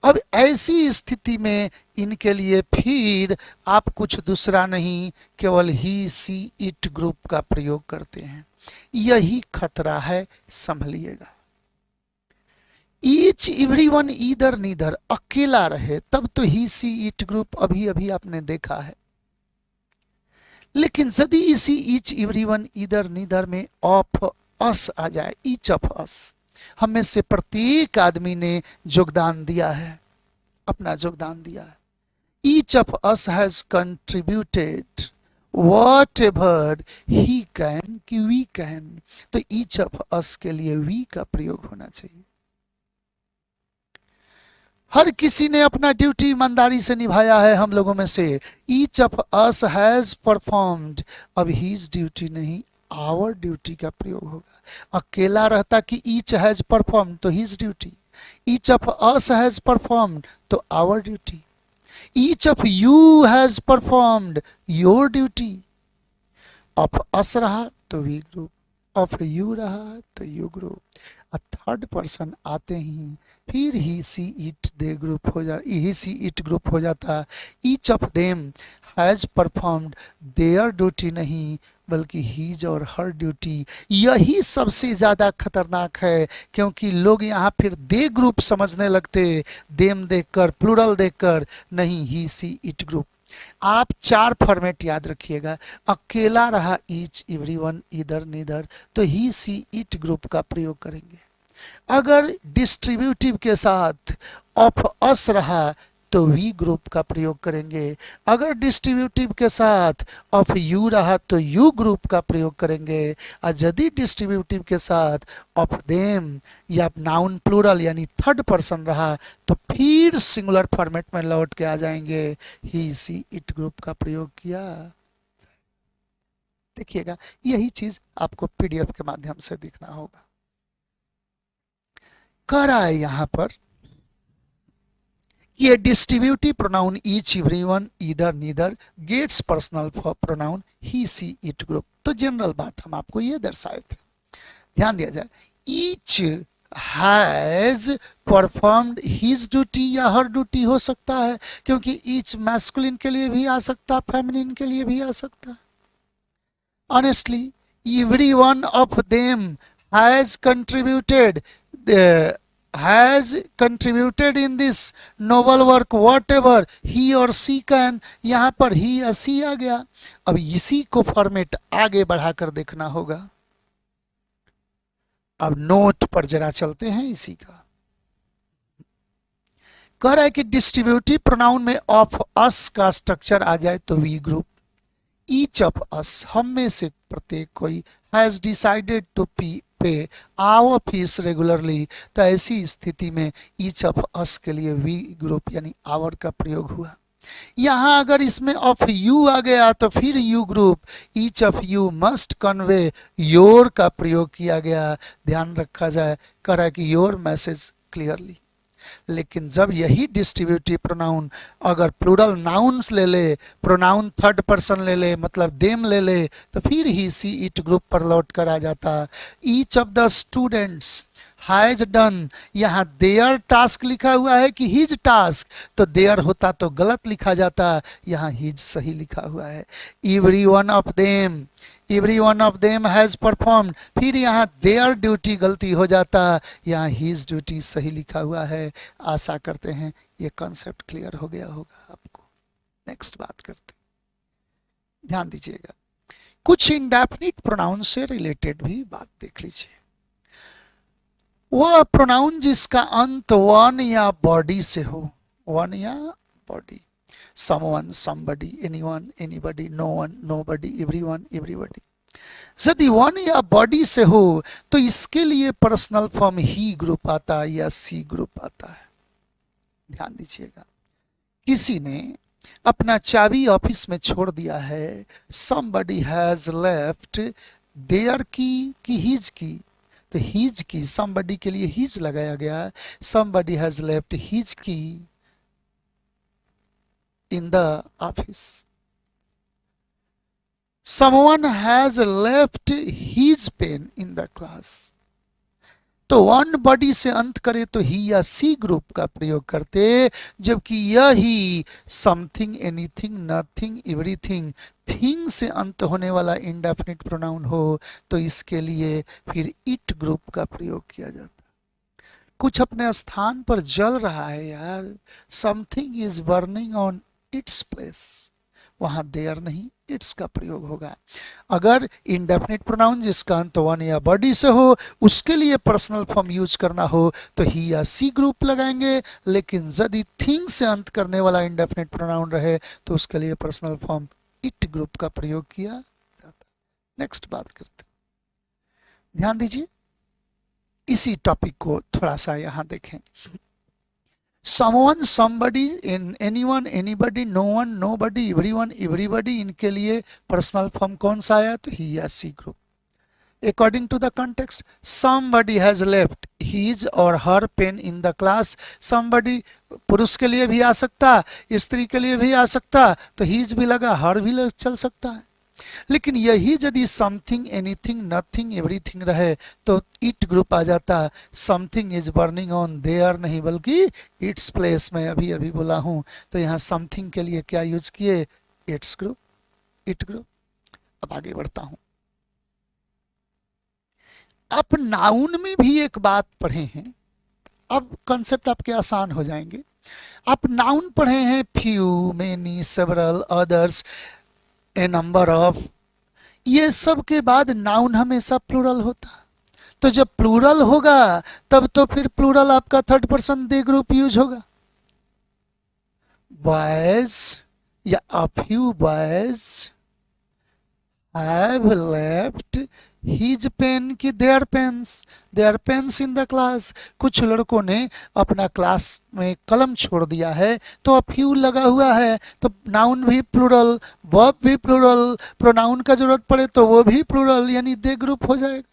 अब ऐसी स्थिति में इनके लिए फिर आप कुछ दूसरा नहीं केवल ही सी इट ग्रुप का प्रयोग करते हैं। यही खतरा है, संभलिएगा। ईच, एवरीवन, ईदर, नीदर अकेला रहे तब तो ही सी इट ग्रुप अभी अभी आपने देखा है। लेकिन यदि इसी ईच, एवरीवन, ईदर, नीदर में ऑफ अस आ जाए, ईच ऑफ अस, हम में से प्रत्येक आदमी ने योगदान दिया है, अपना योगदान दिया है। Each of us has contributed whatever he can कि we can, तो ईच ऑफ अस के लिए we का प्रयोग होना चाहिए। हर किसी ने अपना ड्यूटी ईमानदारी से निभाया है हम लोगों में से। Each of us has performed, अब हीज ड्यूटी नहीं आवर ड्यूटी का प्रयोग होगा। अकेला रहता कि ईच हैज परफॉर्म्ड तो his duty, each of us has performed तो our duty, each of you has performed your duty. Of us रहा तो वी ग्रुप, ऑफ यू रहा तो यू ग्रुप। थर्ड पर्सन आते ही फिर ही सी इट दे ग्रुप हो जा, ही सी इट ग्रुप हो जाता। Each of them has performed there duty नहीं बल्कि हीज और हर ड्यूटी। यही सबसे ज्यादा खतरनाक है, क्योंकि लोग यहाँ फिर दे ग्रुप समझने लगते, देम देखकर, प्लूरल देखकर, नहीं ही सी इट ग्रुप। आप चार फॉर्मेट याद रखिएगा। अकेला रहा ईच, एवरीवन, ईदर, नीदर तो ही सी इट ग्रुप का प्रयोग करेंगे। अगर डिस्ट्रीब्यूटिव के साथ ऑफ अस रहा तो वी ग्रुप का प्रयोग करेंगे। अगर डिस्ट्रीब्यूटिव के साथ ऑफ यू रहा तो यू ग्रुप का प्रयोग करेंगे। और यदि डिस्ट्रीब्यूटिव के साथ ऑफ देम या नाउन प्लूरल यानी थर्ड पर्सन रहा तो फिर सिंगुलर फॉर्मेट में लौट के आ जाएंगे, ही सी इट ग्रुप का प्रयोग किया। देखिएगा, यही चीज आपको पीडीएफ के माध्यम से दिखना होगा। कह रहा है यहां पर ये distributive pronoun each, everyone, either, neither gets personal pronoun he she it group. तो जनरल बात हम आपको ये दर्शाए थे, ध्यान दिया जाए। Each has performed his duty या हर ड्यूटी हो सकता है, क्योंकि ईच मैस्कुलिन के लिए भी आ सकता, फेमिनिन के लिए भी आ सकता। Honestly every one of them has contributed in this novel work whatever he or she can। यहां पर ही या सी आ गया। अब इसी को फॉर्मेट आगे बढ़ाकर देखना होगा। अब नोट पर जरा चलते हैं इसी का। कह रहा है कि डिस्ट्रीब्यूटिव प्रोनाउन में ऑफ अस का स्ट्रक्चर आ जाए तो we group. Each of us, हम में से प्रत्येक कोई, has decided to pay our fees regularly, तो ऐसी स्थिति में ईच ऑफ अस के लिए वी ग्रुप यानी आवर का प्रयोग हुआ। यहां अगर इसमें ऑफ यू आ गया तो फिर you group, each of you must convey your का प्रयोग किया गया। ध्यान रखा जाए, कह रहा है कि योर मैसेज क्लियरली। लेकिन जब यही डिस्ट्रीब्यूटिव प्रोनाउन अगर प्लूरल नाउन्स ले ले, प्रोनाउन थर्ड पर्सन ले ले, मतलब देम ले ले, तो फिर ही सी इट ग्रुप पर लौट कर आ जाता। Each of the students has done, यहाँ देयर टास्क लिखा हुआ है कि हिज टास्क, तो देयर होता तो गलत लिखा जाता, यहाँ हिज सही लिखा हुआ है। Every one of them has performed, फिर यहाँ देयर ड्यूटी गलती हो जाता, यहाँ हिज ड्यूटी सही लिखा हुआ है। आशा करते हैं ये कॉन्सेप्ट क्लियर हो गया होगा आपको। नेक्स्ट बात करते, ध्यान दीजिएगा, कुछ इंडेफिनिट प्रोनाउन से रिलेटेड भी बात देख लीजिए। वो प्रोनाउन जिसका अंत वन या बॉडी से हो, वन या body, someone, somebody, anyone, anybody, no one, nobody, everyone, everybody, यदि वन या बॉडी से हो तो इसके लिए पर्सनल फॉर्म ही ग्रुप आता है या सी ग्रुप आता है। ध्यान दीजिएगा, किसी ने अपना चाबी ऑफिस में छोड़ दिया है, somebody has left their key की हिज की, तो हिज की somebody के लिए हिज लगाया गया, somebody has left his key in the office, someone has left his pen in the class। तो वन बॉडी से अंत करे तो ही या सी ग्रुप का प्रयोग करते, जबकि यही something, anything, nothing, everything, thing से अंत होने वाला इंडेफिनिट प्रोनाउन हो तो इसके लिए फिर इट ग्रुप का प्रयोग किया जाता। कुछ अपने स्थान पर जल रहा है यार, something is burning on its place, वहां देयर नहीं इट्स का प्रयोग होगा। अगर इंडेफिनिट प्रोनाउन जिसका अंत वन या बॉडी से हो उसके लिए पर्सनल फॉर्म यूज करना हो तो ही या सी ग्रुप लगाएंगे, लेकिन यदि थिंग से अंत करने वाला इंडेफिनिट प्रोनाउन रहे तो उसके लिए पर्सनल फॉर्म इट ग्रुप का प्रयोग किया जाता। नेक्स्ट बात करते, ध्यान दीजिए, इसी टॉपिक को थोड़ा सा यहां देखें। someone, somebody, anyone, anybody, no one, nobody, everyone, everybody, इनके लिए पर्सनल फॉर्म कौन सा आया तो ही या she group. According to the context, somebody has left his और her pen in the class, somebody पुरुष के लिए भी आ सकता, स्त्री के लिए भी आ सकता, तो his भी लगा, her भी चल सकता है। लेकिन यही यदि समथिंग, एनीथिंग, नथिंग, एवरीथिंग रहे तो इट ग्रुप आ जाता। Something is burning on their नहीं बल्कि इट्स प्लेस में अभी अभी बोला हूं, तो यहाँ समथिंग के लिए क्या यूज किए, इट्स ग्रुप, इट ग्रुप। अब आगे बढ़ता हूं, आप नाउन में भी एक बात पढ़े हैं, अब कॉन्सेप्ट आपके आसान हो जाएंगे। आप नाउन पढ़े हैं, few, many, several, others, A number of, ये सब के बाद नाउन हमेशा प्लूरल होता। तो जब प्लूरल होगा तब तो फिर प्लूरल आपका third person they group use होगा। बॉयज या a few boys have left his pen की their pens in the class, कुछ लड़कों ने अपना क्लास में कलम छोड़ दिया है, तो अब फ्यू लगा हुआ है तो नाउन भी प्लूरल, वर्ब भी प्लूरल, प्रोनाउन का जरूरत पड़े तो वो भी प्लूरल, यानी दे ग्रुप हो जाएगा।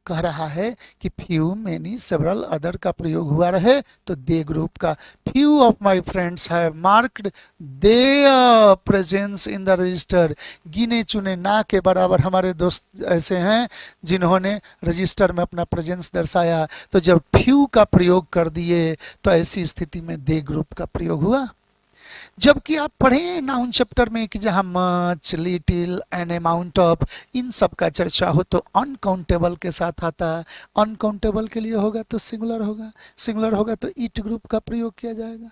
कह रहा है कि फ्यू, मेनी, सेवरल, अदर का प्रयोग हुआ रहे तो दे ग्रुप का। Few of my friends have marked their presence in the register, गिने चुने ना के बराबर हमारे दोस्त ऐसे हैं जिन्होंने रजिस्टर में अपना प्रेजेंस दर्शाया, तो जब फ्यू का प्रयोग कर दिए तो ऐसी स्थिति में दे ग्रुप का प्रयोग हुआ। जबकि आप पढ़े नाउन चैप्टर में कि जहां much, little, an amount of, इन सब का चर्चा हो तो अनकाउंटेबल के साथ आता, अनकाउंटेबल के लिए होगा तो सिंगुलर होगा, सिंगुलर होगा तो इट ग्रुप का प्रयोग किया जाएगा।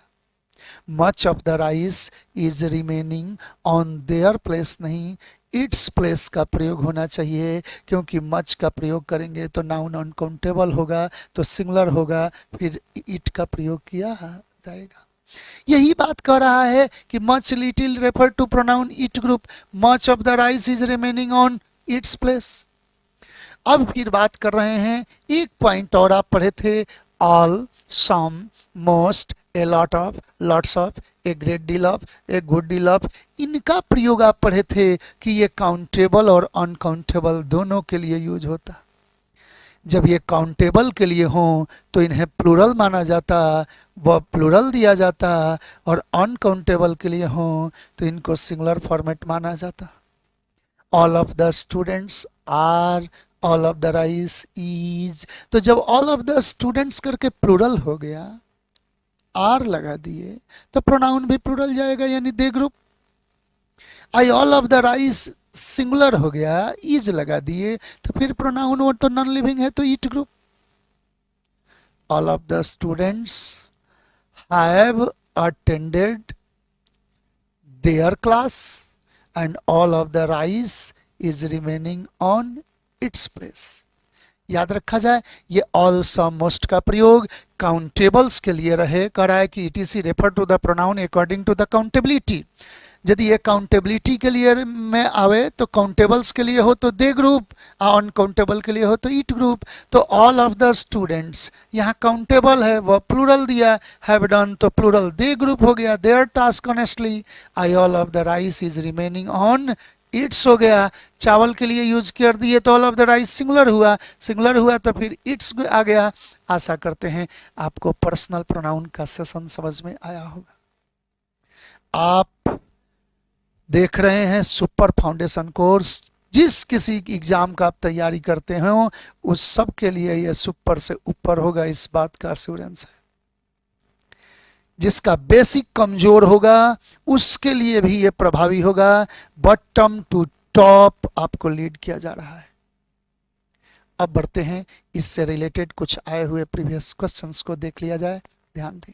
Much of the rice is remaining on their place नहीं, इट्स प्लेस का प्रयोग होना चाहिए, क्योंकि मच का प्रयोग करेंगे तो नाउन अनकाउंटेबल होगा तो सिंगुलर होगा, फिर इट का प्रयोग किया जाएगा। यही बात कह रहा है कि much, little refer to pronoun it group, much of the rice is remaining on its place. अब फिर बात कर रहे हैं, एक पॉइंट और आप पढ़े थे, all, some, most, a lot of, lots of, a great deal of, a good deal of, इनका प्रयोग आप पढ़े थे कि ये काउंटेबल और अनकाउंटेबल दोनों के लिए यूज होता। जब ये काउंटेबल के लिए हों तो इन्हें प्लूरल माना जाता, वह प्लूरल दिया जाता, और अनकाउंटेबल के लिए हों तो इनको सिंगुलर फॉर्मेट माना जाता। All of the students are all of the rice is, तो जब ऑल ऑफ द स्टूडेंट्स करके प्लूरल हो गया, आर लगा दिए, तो प्रोनाउन भी प्लूरल जाएगा, यानी they group. I all of the rice singular हो गया, इज लगा दिए, तो फिर प्रोनाउन वो तो नॉन लिविंग है, तो it group. All of the students have attended their class and all of the rice is remaining on its place। याद रखा जाए, ये ऑल सम मोस्ट का प्रयोग काउंटेबल्स के लिए रहे, कह रहा है कि etc refer to the pronoun according to the countability. यदि ये काउंटेबिलिटी के लिए में आवे तो काउंटेबल्स के लिए हो तो दे ग्रुप, अनकाउंटेबल के लिए हो तो ईट ग्रुप। तो ऑल ऑफ द स्टूडेंट्स, यहाँ काउंटेबल है वह प्लूरल दिया, हैव डन तो प्लूरल दे ग्रुप हो गया, there task honestly. I all of the rice is remaining on it's हो गया, चावल के लिए यूज कर दिए तो all of the rice singular हुआ, सिंगुलर हुआ तो फिर इट्स आ गया। आशा करते हैं आपको पर्सनल प्रोनाउन का सेशन समझ में आया होगा। आप देख रहे हैं सुपर फाउंडेशन कोर्स, जिस किसी एग्जाम का आप तैयारी करते हो उस सब के लिए यह सुपर से ऊपर होगा, इस बात का एश्योरेंस है। जिसका बेसिक कमजोर होगा उसके लिए भी यह प्रभावी होगा, बॉटम टू टॉप आपको लीड किया जा रहा है। अब बढ़ते हैं, इससे रिलेटेड कुछ आए हुए प्रीवियस क्वेश्चंस को देख लिया जाए, ध्यान दें।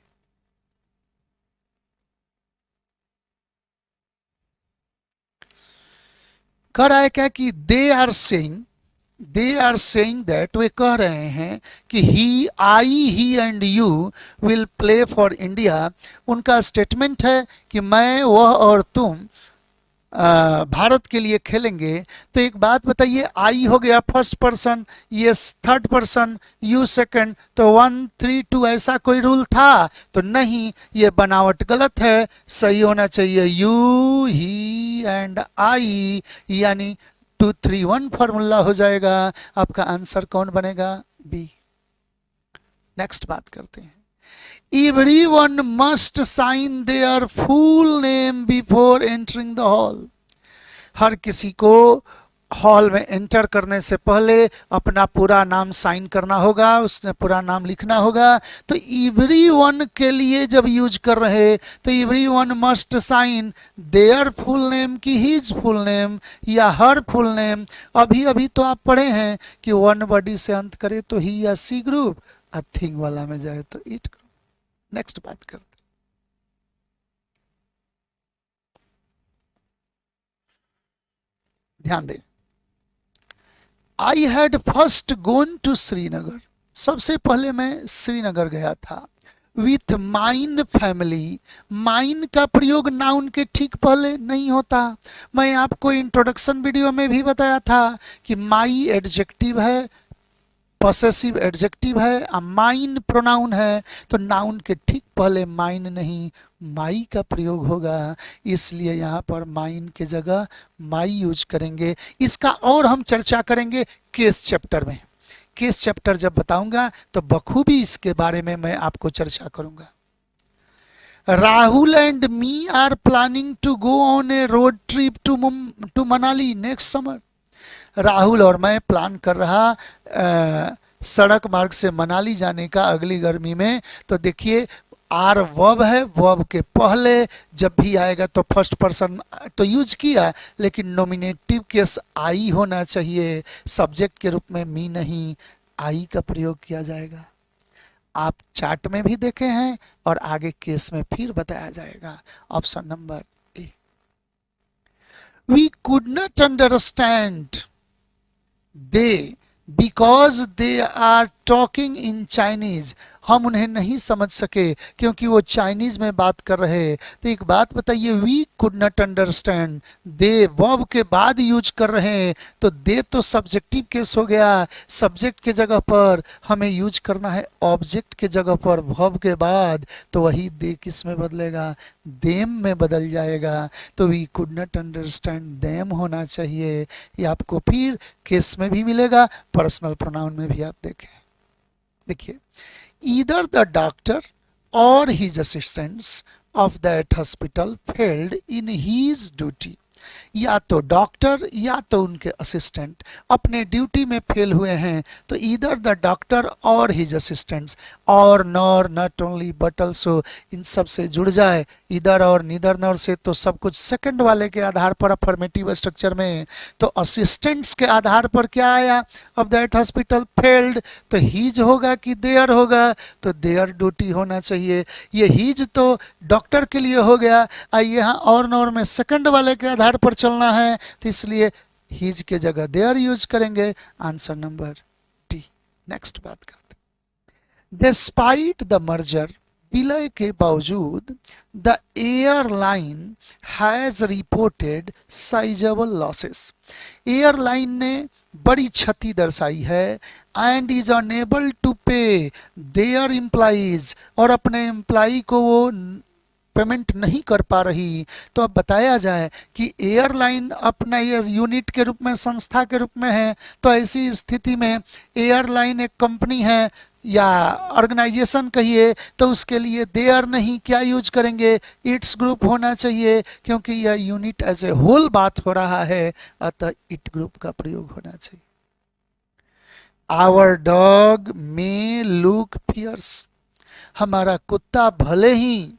कह रहा है क्या कि दे आर सेइंग दैट, वे कह रहे हैं कि he and you will play for India. उनका स्टेटमेंट है कि मैं, वह और तुम भारत के लिए खेलेंगे। तो एक बात बताइए, आई हो गया फर्स्ट पर्सन, ये थर्ड पर्सन, यू सेकंड, तो 1 3 2 ऐसा कोई रूल था तो नहीं, ये बनावट गलत है। सही होना चाहिए यू, ही एंड आई, यानी 2 3 1 फॉर्मूला हो जाएगा। आपका आंसर कौन बनेगा? बी। नेक्स्ट बात करते हैं। Everyone must sign their full name before entering the hall। हर किसी को हॉल में एंटर करने से पहले अपना पूरा नाम साइन करना होगा, उसने पूरा नाम लिखना होगा। तो एवरीवन के लिए जब यूज कर रहे तो everyone must sign their full name की हिज फुल नेम या हर फुल नेम। अभी अभी तो आप पढ़े हैं कि वन बॉडी से अंत करे तो ही या सी ग्रुप, आ थिंग वाला में जाए तो इट ग्रुप। नेक्स्ट बात करते, ध्यान दें। I had first gone to Srinagar, सबसे पहले मैं श्रीनगर गया था। विथ माइन फैमिली, माइन का प्रयोग नाउन के ठीक पहले नहीं होता। मैं आपको इंट्रोडक्शन वीडियो में भी बताया था कि माई एडजेक्टिव है, पॉसेसिव एडजेक्टिव है, और माइन प्रोनाउन है, तो नाउन के ठीक पहले माइन नहीं माई का प्रयोग होगा। इसलिए यहाँ पर माइन के जगह माई यूज करेंगे। इसका और हम चर्चा करेंगे केस चैप्टर में। केस चैप्टर जब बताऊंगा तो बखूबी इसके बारे में मैं आपको चर्चा करूंगा। Rahul and me are planning to go on a road trip to Manali next summer. Rahul और मैं प्लान कर रहा सड़क मार्ग से मनाली जाने का अगली गर्मी में। तो देखिए आर वर्ब है, वर्ब के पहले जब भी आएगा तो फर्स्ट पर्सन तो यूज किया, लेकिन नॉमिनेटिव केस आई होना चाहिए, सब्जेक्ट के रूप में मी नहीं, आई का प्रयोग किया जाएगा। आप चार्ट में भी देखे हैं और आगे केस में फिर बताया जाएगा। Option number A. We could not understand they because they are talking in Chinese. हम उन्हें नहीं समझ सके क्योंकि वो चाइनीज में बात कर रहे। तो एक बात बताइए, we could not understand, they verb के बाद यूज कर रहे हैं, तो दे तो सब्जेक्टिव केस हो गया। सब्जेक्ट के जगह पर हमें यूज करना है ऑब्जेक्ट के जगह पर वर्ब के बाद, तो वही दे किस में बदलेगा? देम में बदल जाएगा। तो we could not understand them होना चाहिए। ये आपको फिर केस में भी मिलेगा, पर्सनल प्रोनाउन में भी आप देखें। देखिए, either the doctor or his assistants of that hospital failed in his duty। या तो डॉक्टर या तो उनके असिस्टेंट अपने ड्यूटी में फेल हुए हैं, तो इधर द डॉक्टर और हिज असिस्टेंट्स, और nor, not only but also, इन सब से जुड़ जाए। इधर और नीदर नॉर से तो सब कुछ सेकंड वाले के आधार पर अफर्मेटिव स्ट्रक्चर में, तो असिस्टेंट्स के आधार पर क्या आया, अब दैट हॉस्पिटल फेल्ड, तो हीज होगा कि देयर होगा, तो देयर ड्यूटी होना चाहिए। ये हीज तो डॉक्टर के लिए हो गया, यहाँ और नॉर में सेकंड वाले के आधार पर चलना है, तो इसलिए हीज के जगह देयर यूज करेंगे। Answer number D. नेक्स्ट बात करते हैं। डिस्पाइट द मर्जर, विलय के बावजूद, the airline has reported sizeable losses, airline ने बड़ी क्षति दर्शाई है, एंड इज अनेबल टू पे देयर एम्प्लॉइज, और अपने एम्प्लॉई को वो पेमेंट नहीं कर पा रही। तो अब बताया जाए कि एयरलाइन अपना ये यूनिट के रूप में, संस्था के रूप में है, तो ऐसी स्थिति में एयरलाइन एक कंपनी है या ऑर्गेनाइजेशन कहिए, तो उसके लिए देयर नहीं, क्या यूज करेंगे, इट्स ग्रुप होना चाहिए, क्योंकि यह यूनिट एज ए होल बात हो रहा है, अतः इट ग्रुप का प्रयोग होना चाहिए। Our dog may look fierce, हमारा कुत्ता भले ही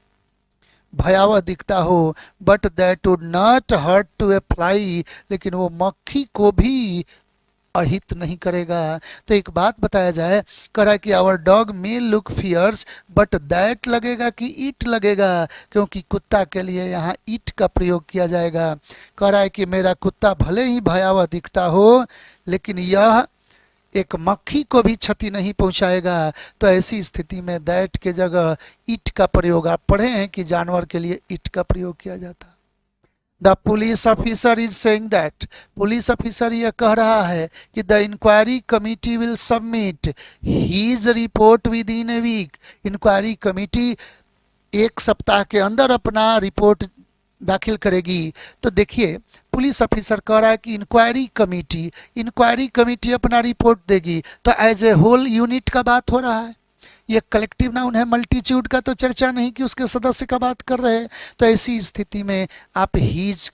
भयावह दिखता हो, but that would not hurt to a fly, लेकिन वो मक्खी को भी अहित नहीं करेगा। तो एक बात बताया जाए, कह रहा है कि our dog may look fierce, but that लगेगा कि इट लगेगा, क्योंकि कुत्ता के लिए यहाँ इट का प्रयोग किया जाएगा। कह रहा है कि मेरा कुत्ता भले ही भयावह दिखता हो, लेकिन यह एक मक्खी को भी क्षति नहीं पहुंचाएगा। तो ऐसी स्थिति में दैट के जगह इट का प्रयोग, आप पढ़े हैं कि जानवर के लिए इट का प्रयोग किया जाता। The police officer is saying that, police officer यह कह रहा है कि the inquiry committee will submit his report within a week, inquiry committee एक सप्ताह के अंदर अपना रिपोर्ट दाखिल करेगी। तो देखिए पुलिस ऑफिसर कह रहा है कि इंक्वायरी कमिटी अपना रिपोर्ट देगी, तो एज ए होल यूनिट का बात हो रहा है, ये कलेक्टिव नाउन है, मल्टीट्यूड का तो चर्चा नहीं कि उसके सदस्य का बात कर रहे हैं। तो ऐसी स्थिति में आप हीज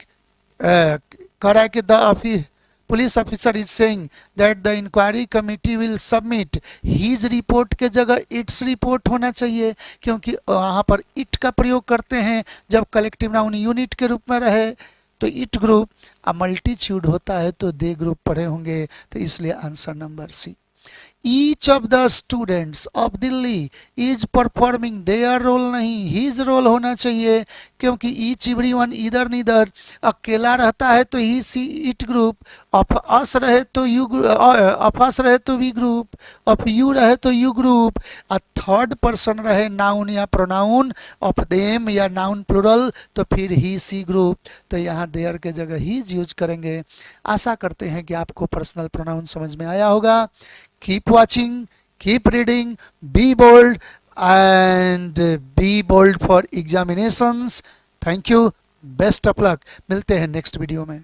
कह रहा है कि the police officer is saying that the inquiry committee will submit his report के जगह इट्स रिपोर्ट होना चाहिए, क्योंकि वहाँ पर इट का प्रयोग करते हैं जब कलेक्टिव नाउन यूनिट के रूप में रहे, तो इट ग्रुप, अब मल्टीट्यूड होता है तो दे ग्रुप पढ़े होंगे, तो इसलिए answer number C. Each of the students of Delhi is performing their role, नहीं his role होना चाहिए, क्योंकि each everyone इधर नीदर, अकेला रहता है तो he she it group, of us रहे तो यू, ऑफ अस रहे तो वी ग्रुप, ऑफ यू रहे तो you group, a third person रहे नाउन या प्रोनाउन, ऑफ देम या नाउन प्लूरल, तो फिर ही सी ग्रुप, तो यहाँ देयर के जगह हीज यूज करेंगे। आशा करते हैं कि आपको पर्सनल प्रोनाउन समझ में आया होगा। Keep watching, keep reading, be bold and be bold for examinations. Thank you. Best of luck. मिलते हैं नेक्स्ट वीडियो में।